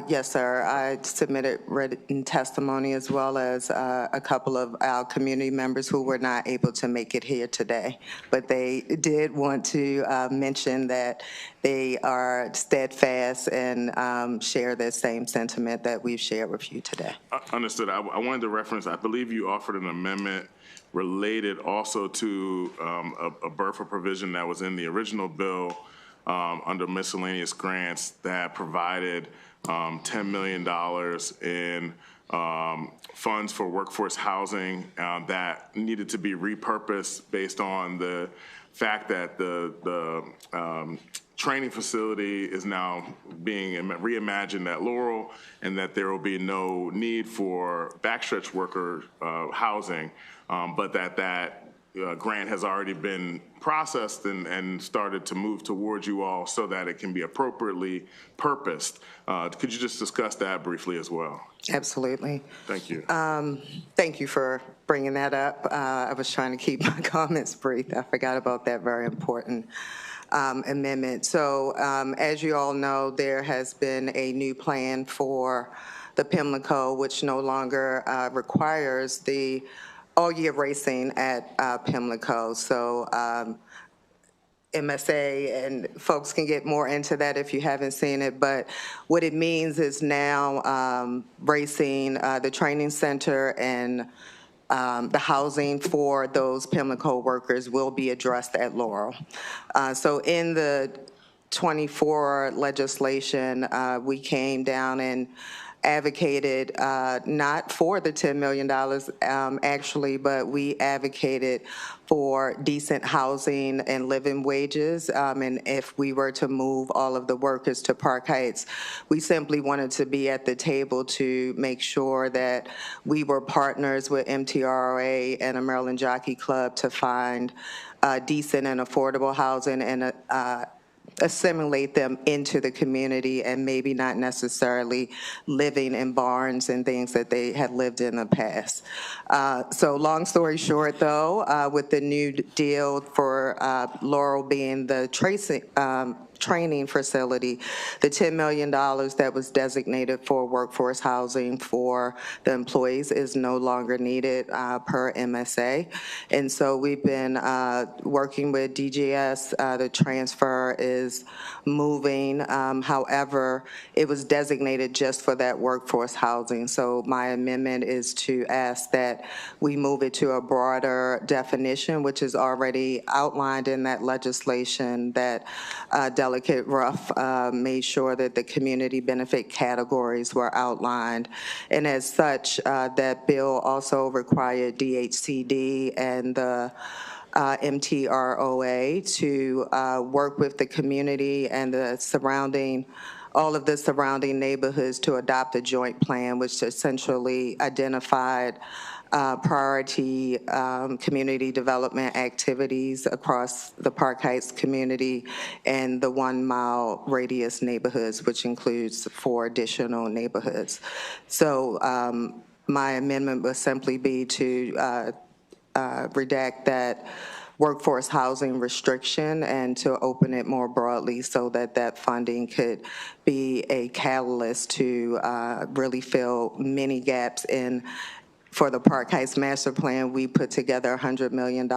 Yes, sir. I submitted written testimony as well as a couple of our community members who were not able to make it here today. But they did want to mention that they are steadfast and share the same sentiment that we've shared with you today. Understood. I wanted to reference, I believe you offered an amendment related also to a BRFA provision that was in the original bill under miscellaneous grants that provided $10 million in funds for workforce housing that needed to be repurposed based on the fact that the training facility is now being reimagined at Laurel, and that there will be no need for backstretch worker housing, but that grant has already been processed and started to move towards you all so that it can be appropriately purposed. Could you just discuss that briefly as well? Absolutely. Thank you. Thank you for bringing that up. I was trying to keep my comments brief. I forgot about that very important amendment. So as you all know, there has been a new plan for the Pimlico, which no longer requires the all-year racing at Pimlico. So MSA, and folks can get more into that if you haven't seen it, but what it means is now racing, the training center and the housing for those Pimlico workers will be addressed at Laurel. So in the 24 legislation, we came down and advocated not for the $10 million actually, but we advocated for decent housing and living wages. And if we were to move all of the workers to Park Heights, we simply wanted to be at the table to make sure that we were partners with MTRA and the Maryland Jockey Club to find decent and affordable housing and assimilate them into the community and maybe not necessarily living in barns and things that they had lived in the past. So long story short, though, with the new deal for Laurel being the training facility, the $10 million that was designated for workforce housing for the employees is no longer needed per MSA. And so we've been working with DGS. The transfer is moving. However, it was designated just for that workforce housing. So my amendment is to ask that we move it to a broader definition, which is already outlined in that legislation that Delegate Ruff made sure that the community benefit categories were outlined. And as such, that bill also required DHCD and the MTROA to work with the community and the surrounding, all of the surrounding neighborhoods to adopt a joint plan, which essentially identified priority community development activities across the Park Heights community and the 1 mile radius neighborhoods, which includes 4 additional neighborhoods. So my amendment would simply be to redact that workforce housing restriction and to open it more broadly so that that funding could be a catalyst to really fill many gaps in. For the Park Heights Master Plan, we put together $100 million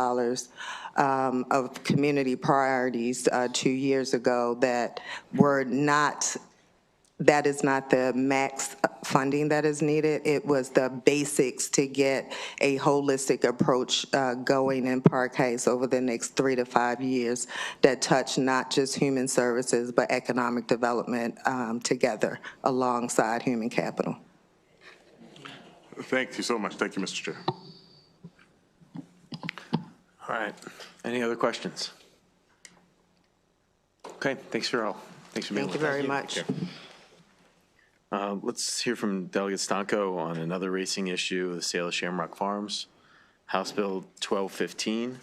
of community priorities 2 years ago that were not, that is not the max funding that is needed. It was the basics to get a holistic approach going in Park Heights over the next 3 to 5 years that touch not just human services, but economic development together alongside human capital. Thank you so much. Thank you, Mr. Chair. All right. Any other questions? Okay. Thanks for all. Thanks for being with us. Thank you very much. Let's hear from Delegate Stanko on another racing issue, the sale of Shamrock Farms, House Bill 1215.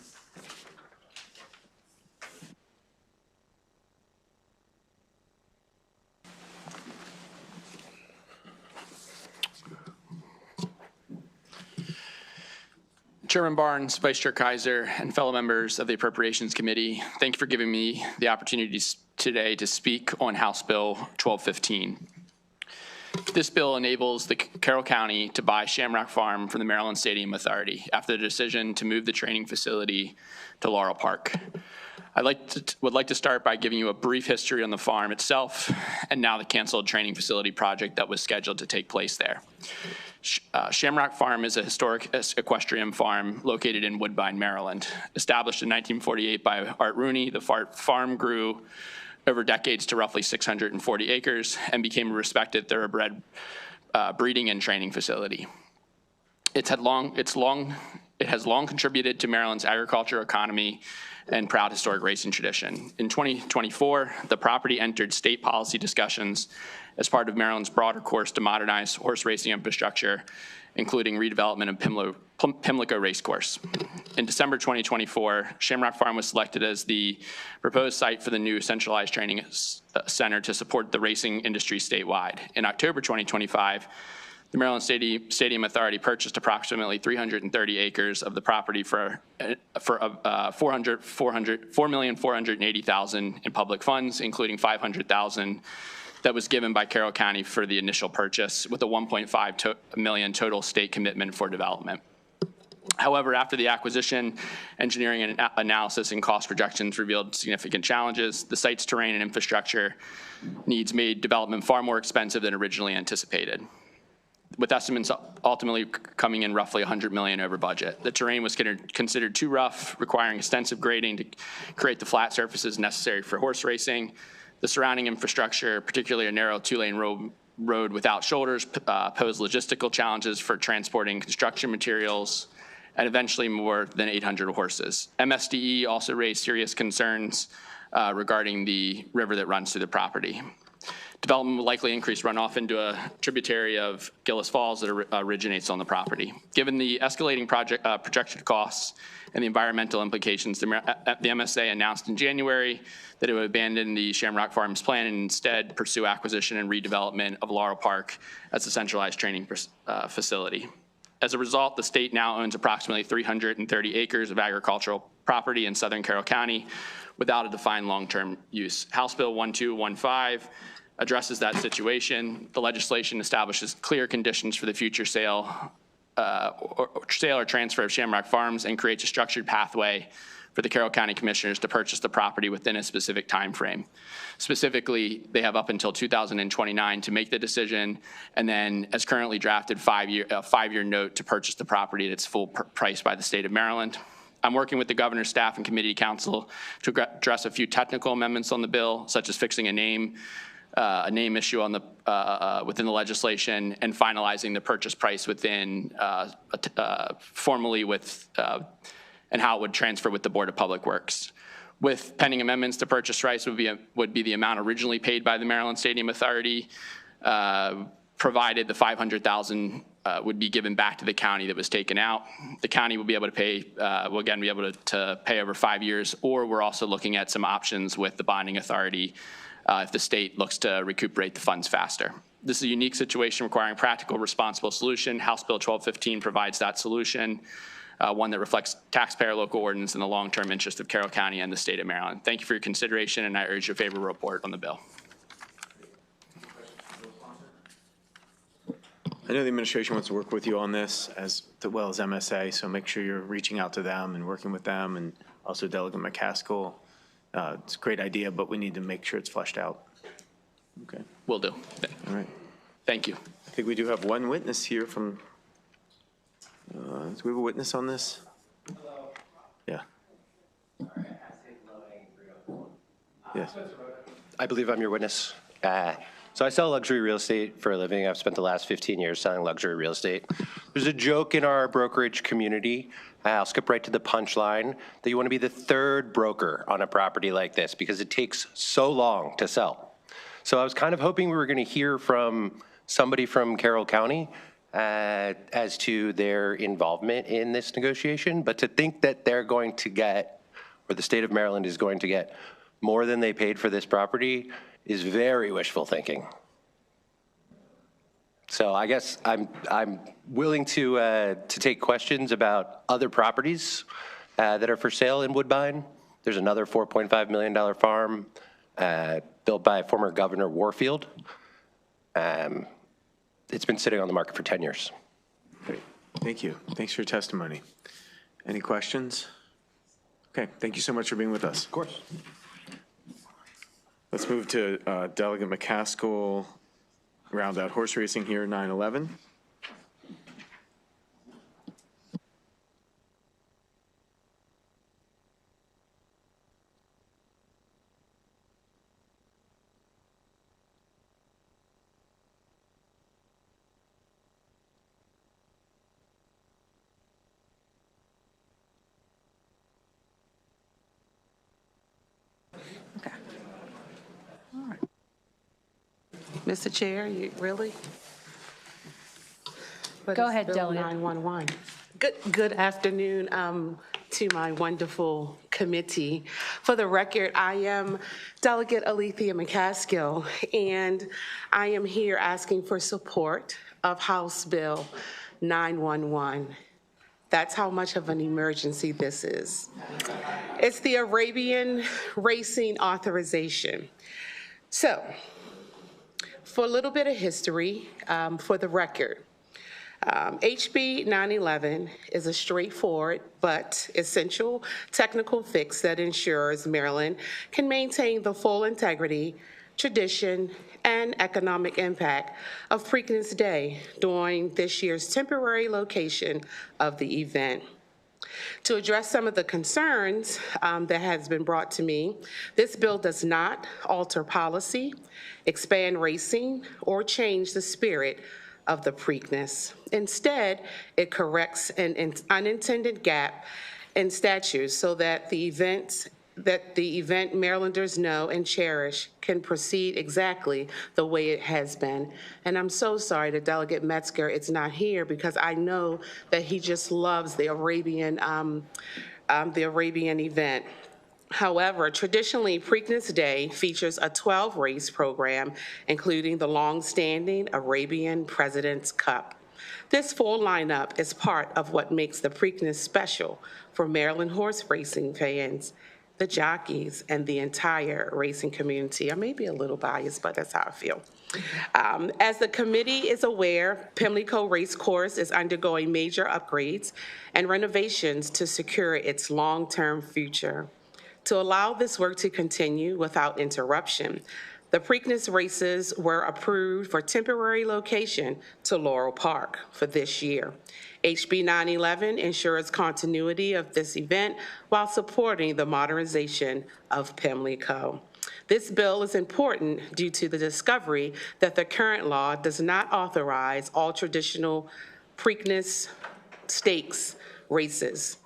Chairman Barnes, Vice Chair Kaiser, and fellow members of the Appropriations Committee, thank you for giving me the opportunity today to speak on House Bill 1215. This bill enables the Carroll County to buy Shamrock Farm from the Maryland Stadium Authority after the decision to move the training facility to Laurel Park. Would like to start by giving you a brief history on the farm itself and now the canceled training facility project that was scheduled to take place there. Shamrock Farm is a historic equestrian farm located in Woodbine, Maryland. Established in 1948 by Art Rooney, the farm grew over decades to roughly 640 acres and became a respected thoroughbred breeding and training facility. It It has long contributed to Maryland's agriculture economy and proud historic racing tradition. In 2024, the property entered state policy discussions as part of Maryland's broader course to modernize horse racing infrastructure, including redevelopment of Pimlico Racecourse. In December 2024, Shamrock Farm was selected as the proposed site for the new centralized training center to support the racing industry statewide. In October 2025, the Maryland Stadium Authority purchased approximately 330 acres of the property for $4,480,000 in public funds, including $500,000 that was given by Carroll County for the initial purchase, with a $1.5 million total state commitment for development. However, after the acquisition, engineering and analysis and cost projections revealed significant challenges. The site's terrain and infrastructure needs made development far more expensive than originally anticipated, with estimates ultimately coming in roughly $100 million over budget. The terrain was considered too rough, requiring extensive grading to create the flat surfaces necessary for horse racing. The surrounding infrastructure, particularly a narrow two-lane road without shoulders, posed logistical challenges for transporting construction materials and eventually more than 800 horses. MSDE also raised serious concerns regarding the river that runs through the property. Development will likely increase runoff into a tributary of Gillis Falls that originates on the property. Given the escalating projected costs and the environmental implications, the MSA announced in January that it would abandon the Shamrock Farms plan and instead pursue acquisition and redevelopment of Laurel Park as a centralized training facility. As a result, the state now owns approximately 330 acres of agricultural property in southern Carroll County without a defined long-term use. House Bill 1215 addresses that situation. The legislation establishes clear conditions for the future sale or transfer of Shamrock Farms and creates a structured pathway for the Carroll County Commissioners to purchase the property within a specific time frame. Specifically, they have up until 2029 to make the decision, and then, as currently drafted, a five-year note to purchase the property at its full price by the state of Maryland. I'm working with the governor's staff and committee council to address a few technical amendments on the bill, such as fixing a name issue on the within the legislation and finalizing the purchase price within formally with and how it would transfer with the Board of Public Works. With pending amendments, the purchase price would be the amount originally paid by the Maryland Stadium Authority, provided the $500,000 would be given back to the county that was taken out. The county will be able to pay, will again be able to pay over 5 years, or we're also looking at some options with the bonding authority if the state looks to recuperate the funds faster. This is a unique situation requiring practical, responsible solution. House Bill 1215 provides that solution, one that reflects taxpayer local ordinance and the long-term interest of Carroll County and the state of Maryland. Thank you for your consideration, and I urge a favorable report on the bill. I know the administration wants to work with you on this as well as MSA, so make sure you're reaching out to them and working with them, and also Delegate McCaskill. It's a great idea, but we need to make sure it's fleshed out. Okay. Will do. All right. Thank you. I think we do have one witness here from, do we have a witness on this? Yeah. Yes. I believe I'm your witness. So I sell luxury real estate for a living. I've spent the last 15 years selling luxury real estate. There's a joke in our brokerage community, I'll skip right to the punchline, that you want to be the third broker on a property like this because it takes so long to sell. So I was kind of hoping we were going to hear from somebody from Carroll County as to their involvement in this negotiation, but to think that they're going to get, or the state of Maryland is going to get, more than they paid for this property is very wishful thinking. So I guess I'm willing to take questions about other properties that are for sale in Woodbine. There's another $4.5 million farm built by former Governor Warfield. It's been sitting on the market for 10 years. Great. Thank you. Thanks for your testimony. Any questions? Okay. Thank you so much for being with us. Of course. Let's move to Delegate McCaskill, round out horse racing here, 911. Mr. Chair, you really? But Go it's ahead, Bill Delegate. 911. Good afternoon to my wonderful committee. For the record, I am Delegate Alethea McCaskill, and I am here asking for support of House Bill 911. That's how much of an emergency this is. It's the Arabian Racing Authorization. So, for a little bit of history, for the record, HB 911 is a straightforward but essential technical fix that ensures Maryland can maintain the full integrity, tradition, and economic impact of Preakness Day during this year's temporary location of the event. To address some of the concerns that has been brought to me, this bill does not alter policy, expand racing, or change the spirit of the Preakness. Instead, it corrects an unintended gap in statutes so that the event Marylanders know and cherish can proceed exactly the way it has been. And I'm so sorry that Delegate Metzger is not here because I know that he just loves the Arabian event. However, traditionally, Preakness Day features a 12-race program, including the long-standing Arabian President's Cup. This full lineup is part of what makes the Preakness special for Maryland horse racing fans, the jockeys, and the entire racing community. I may be a little biased, but that's how I feel. As the committee is aware, Pimlico Race Course is undergoing major upgrades and renovations to secure its long-term future. To allow this work to continue without interruption, the Preakness races were approved for temporary location to Laurel Park for this year. HB 911 ensures continuity of this event while supporting the modernization of Pimlico. This bill is important due to the discovery that the current law does not authorize all traditional Preakness stakes races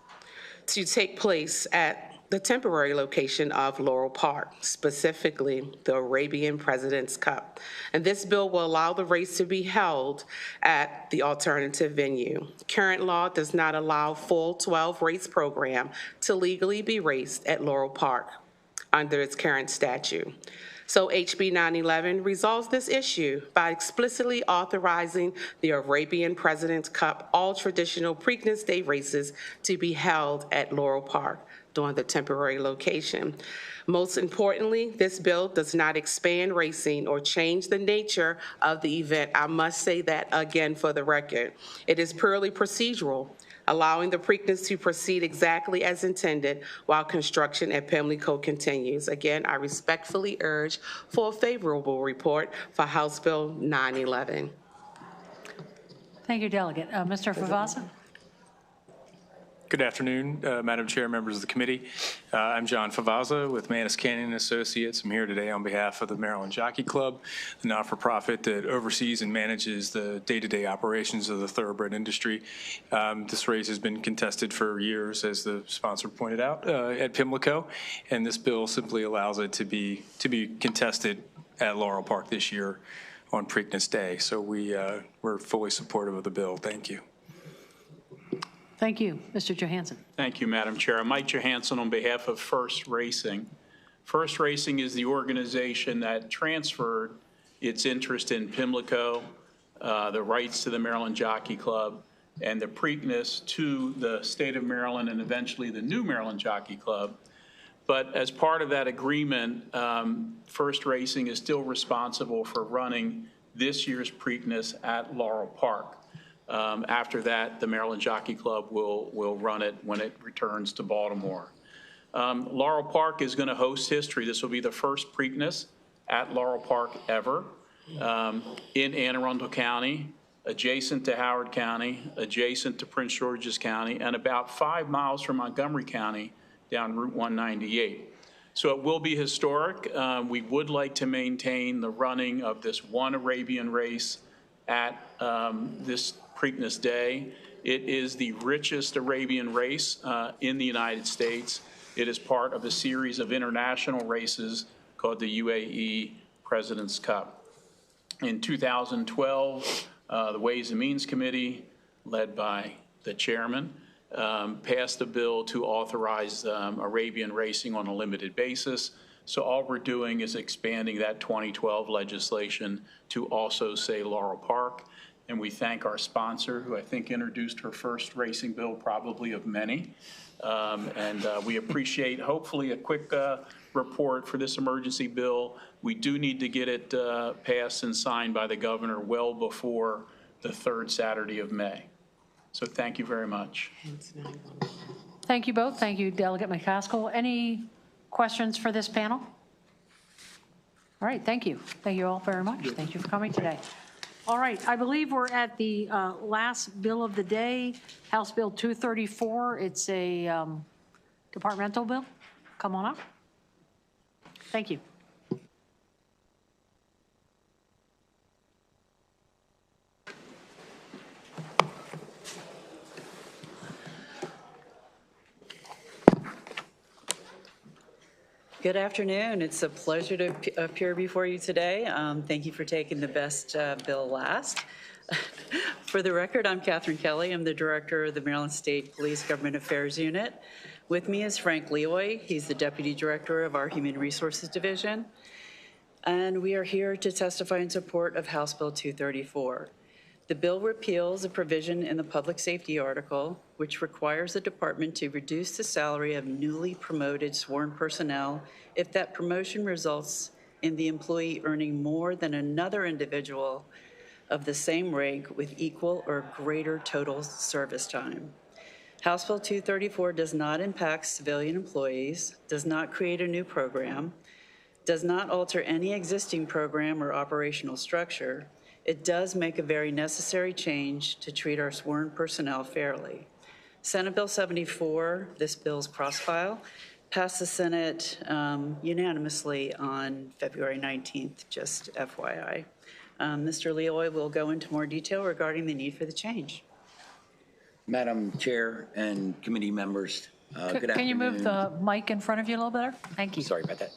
to take place at the temporary location of Laurel Park, specifically the Arabian President's Cup. And this bill will allow the race to be held at the alternative venue. Current law does not allow full 12-race program to legally be raced at Laurel Park under its current statute. So HB 911 resolves this issue by explicitly authorizing the Arabian President's Cup all traditional Preakness Day races to be held at Laurel Park during the temporary location. Most importantly, this bill does not expand racing or change the nature of the event. I must say that again for the record. It is purely procedural, allowing the Preakness to proceed exactly as intended while construction at Pimlico continues. Again, I respectfully urge for a favorable report for House Bill 911. Thank you, Delegate. Mr. Favazza? Good afternoon, Madam Chair, members of the committee. I'm John Favazza with Manus Canyon Associates. I'm here today on behalf of the Maryland Jockey Club, the not-for-profit that oversees and manages the day-to-day operations of the thoroughbred industry. This race has been contested for years, as the sponsor pointed out, at Pimlico, and this bill simply allows it to be contested at Laurel Park this year on Preakness Day. So we're fully supportive of the bill. Thank you. Thank you. Mr. Johansson. Thank you, Madam Chair. I'm Mike Johansson on behalf of First Racing. First Racing is the organization that transferred its interest in Pimlico, the rights to the Maryland Jockey Club, and the Preakness to the state of Maryland and eventually the new Maryland Jockey Club. But as part of that agreement, First Racing is still responsible for running this year's Preakness at Laurel Park. After that, the Maryland Jockey Club will run it when it returns to Baltimore. Laurel Park is going to host history. This will be the first Preakness at Laurel Park ever in Anne Arundel County, adjacent to Howard County, adjacent to Prince George's County, and about 5 miles from Montgomery County down Route 198. So it will be historic. We would like to maintain the running of this one Arabian race at this Preakness Day. It is the richest Arabian race in the United States. It is part of a series of international races called the UAE President's Cup. In 2012, the Ways and Means Committee, led by the chairman, passed a bill to authorize Arabian racing on a limited basis. So all we're doing is expanding that 2012 legislation to also say Laurel Park. And we thank our sponsor, who I think introduced her first racing bill, probably of many. We appreciate, hopefully, a quick report for this emergency bill. We do need to get it passed and signed by the governor well before the third Saturday of May. So thank you very much. Thank you both. Thank you, Delegate McCaskill. Any questions for this panel? All right, thank you. Thank you all very much. Thank you for coming today. All right, I believe we're at the last bill of the day, House Bill 234. It's a departmental bill. Come on up. Thank you. Good afternoon. It's a pleasure to appear before you today. Thank you for taking the best bill last. For the record, I'm Catherine Kelly. I'm the director of the Maryland State Police Government Affairs Unit. With me is Frank Leoy. He's the deputy director of our Human Resources Division. And we are here to testify in support of House Bill 234. The bill repeals a provision in the public safety article which requires the department to reduce the salary of newly promoted sworn personnel if that promotion results in the employee earning more than another individual of the same rank with equal or greater total service time. House Bill 234 does not impact civilian employees, does not create a new program, does not alter any existing program or operational structure. It does make a very necessary change to treat our sworn personnel fairly. Senate Bill 74, this bill's cross-file, passed the Senate unanimously on February 19th, just FYI. Mr. Leoy will go into more detail regarding the need for the change. Madam Chair and committee members, good afternoon. Can you move the mic in front of you a little better? Thank you. Sorry about that.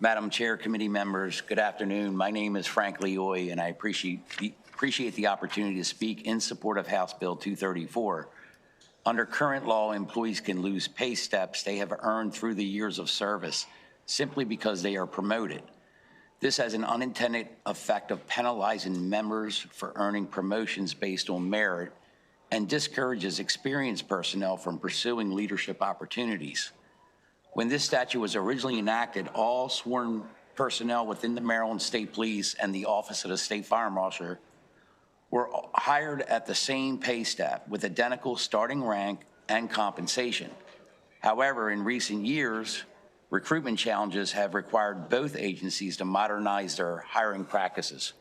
Madam Chair, committee members, good afternoon. My name is Frank Leoy, and I appreciate the opportunity to speak in support of House Bill 234. Under current law, employees can lose pay steps they have earned through the years of service simply because they are promoted. This has an unintended effect of penalizing members for earning promotions based on merit and discourages experienced personnel from pursuing leadership opportunities. When this statute was originally enacted, all sworn personnel within the Maryland State Police and the Office of the State Fire Marshal were hired at the same pay step with identical starting rank and compensation. However, in recent years, recruitment challenges have required both agencies to modernize their hiring practices.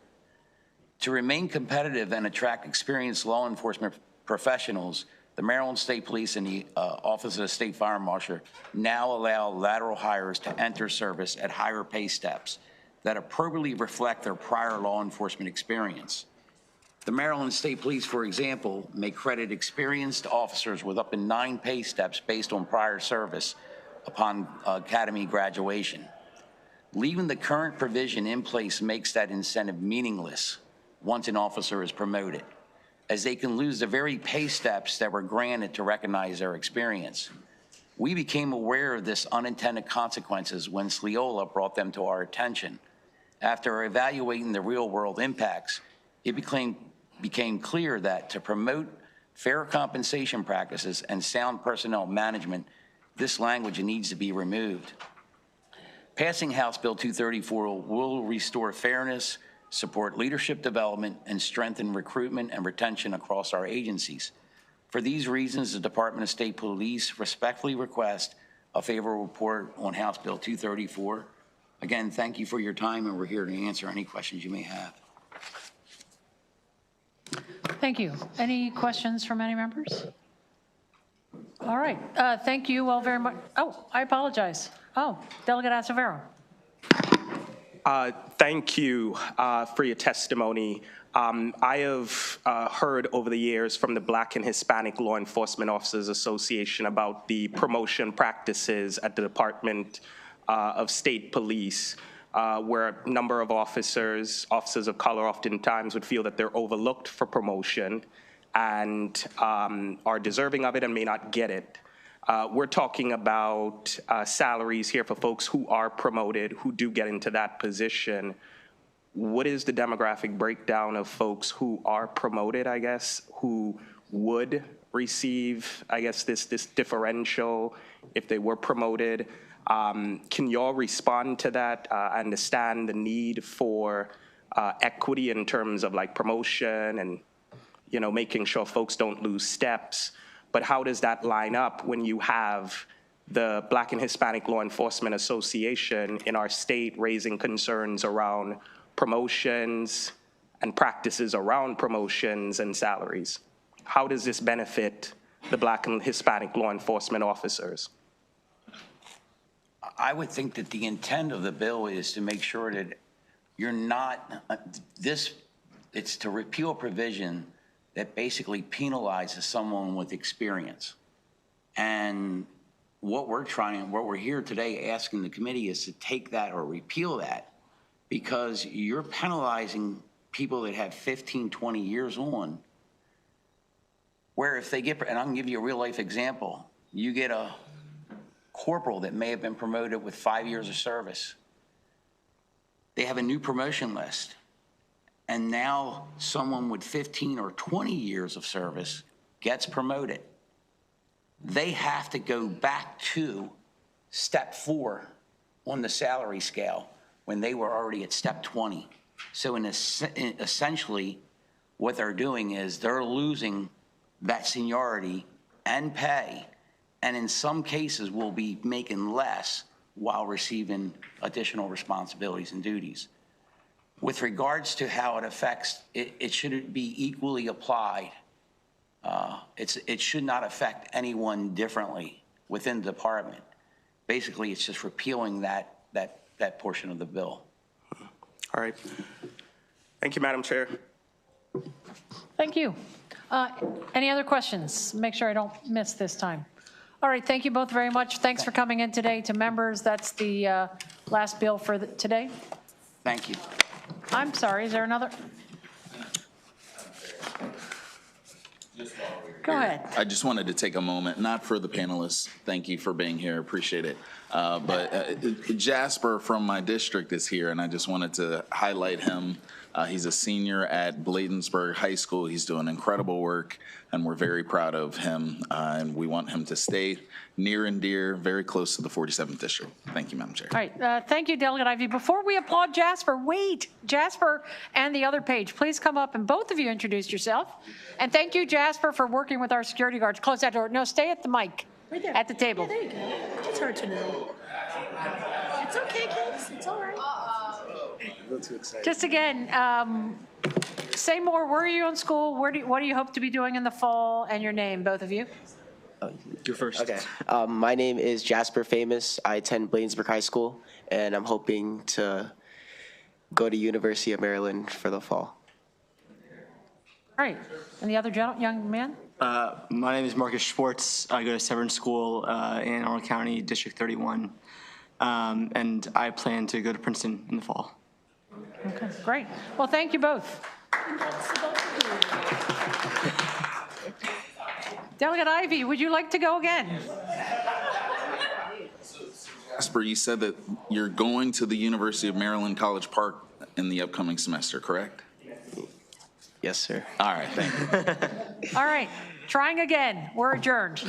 To remain competitive and attract experienced law enforcement professionals, the Maryland State Police and the Office of the State Fire Marshal now allow lateral hires to enter service at higher pay steps that appropriately reflect their prior law enforcement experience. The Maryland State Police, for example, may credit experienced officers with up to 9 pay steps based on prior service upon academy graduation. Leaving the current provision in place makes that incentive meaningless once an officer is promoted, as they can lose the very pay steps that were granted to recognize their experience. We became aware of this unintended consequences when Sleola brought them to our attention. After evaluating the real-world impacts, it became clear that to promote fair compensation practices and sound personnel management, this language needs to be removed. Passing House Bill 234 will restore fairness, support leadership development, and strengthen recruitment and retention across our agencies. For these reasons, the Department of State Police respectfully request a favorable report on House Bill 234. Again, thank you for your time, and we're here to answer any questions you may have. Thank you. Any questions from any members? All right. Thank you all very much. Oh, I apologize. Oh, Delegate Acevedo. Thank you for your testimony. I have heard over the years from the Black and Hispanic Law Enforcement Officers Association about the promotion practices at the Department of State Police. where a number of officers of color oftentimes would feel that they're overlooked for promotion and are deserving of it and may not get it. We're talking about salaries here for folks who are promoted, who do get into that position. What is the demographic breakdown of folks who are promoted, I guess, who would receive, I guess, this differential if they were promoted? Can y'all respond to that? I understand the need for equity in terms of like promotion and, you know, making sure folks don't lose steps. But how does that line up when you have the Black and Hispanic Law Enforcement Association in our state raising concerns around promotions and practices around promotions and salaries? How does this benefit the Black and Hispanic law enforcement officers? I would think that the intent of the bill is to make sure that you're not, it's to repeal a provision that basically penalizes someone with experience. And what we're here today asking the committee is to take that or repeal that, because you're penalizing people that have 15, 20 years on, where if they get, and I'm gonna give you a real life example, you get a corporal that may have been promoted with 5 years of service. They have a new promotion list. And now someone with 15 or 20 years of service gets promoted. They have to go back to step 4 on the salary scale when they were already at step 20. So essentially, what they're doing is they're losing that seniority and pay, and in some cases will be making less while receiving additional responsibilities and duties. With regards to how it affects, it should be equally applied. It should not affect anyone differently within the department. Basically, it's just repealing that portion of the bill. All right. Thank you, Madam Chair. Thank you. Any other questions? Make sure I don't miss this time. All right, thank you both very much. Thanks for coming in today. To members, that's the last bill for today. Thank you. I'm sorry, is there another? Go ahead. I just wanted to take a moment, not for the panelists, thank you for being here, appreciate it. But Jasper from my district is here, and I just wanted to highlight him. He's a senior at Bladensburg High School. He's doing incredible work, and we're very proud of him. And we want him to stay near and dear, very close to the 47th District. Thank you, Madam Chair. All right, thank you, Delegate Ivey. Before we applaud Jasper, wait, Jasper and the other page, please come up and both of you introduce yourself. And thank you, Jasper, for working with our security guards. Close that door. No, stay at the mic, right there, at the table. Yeah, there you go. It's hard to know. It's okay, kids. It's all right. Just again, say more. Where are you in school? What do you hope to be doing in the fall? And your name, both of you. You're first. Okay. My name is Jasper Famous. I attend Bladensburg High School, and I'm hoping to go to University of Maryland for the fall. All right. And the other young man? My name is Marcus Schwartz. I go to Severn School in Arnold County, District 31. And I plan to go to Princeton in the fall. Okay, great. Well, thank you both. Delegate Ivey, would you like to go again? Jasper, you said that you're going to the University of Maryland College Park in the upcoming semester, correct? Yes, sir. All right, thank you. All right, trying again. We're adjourned.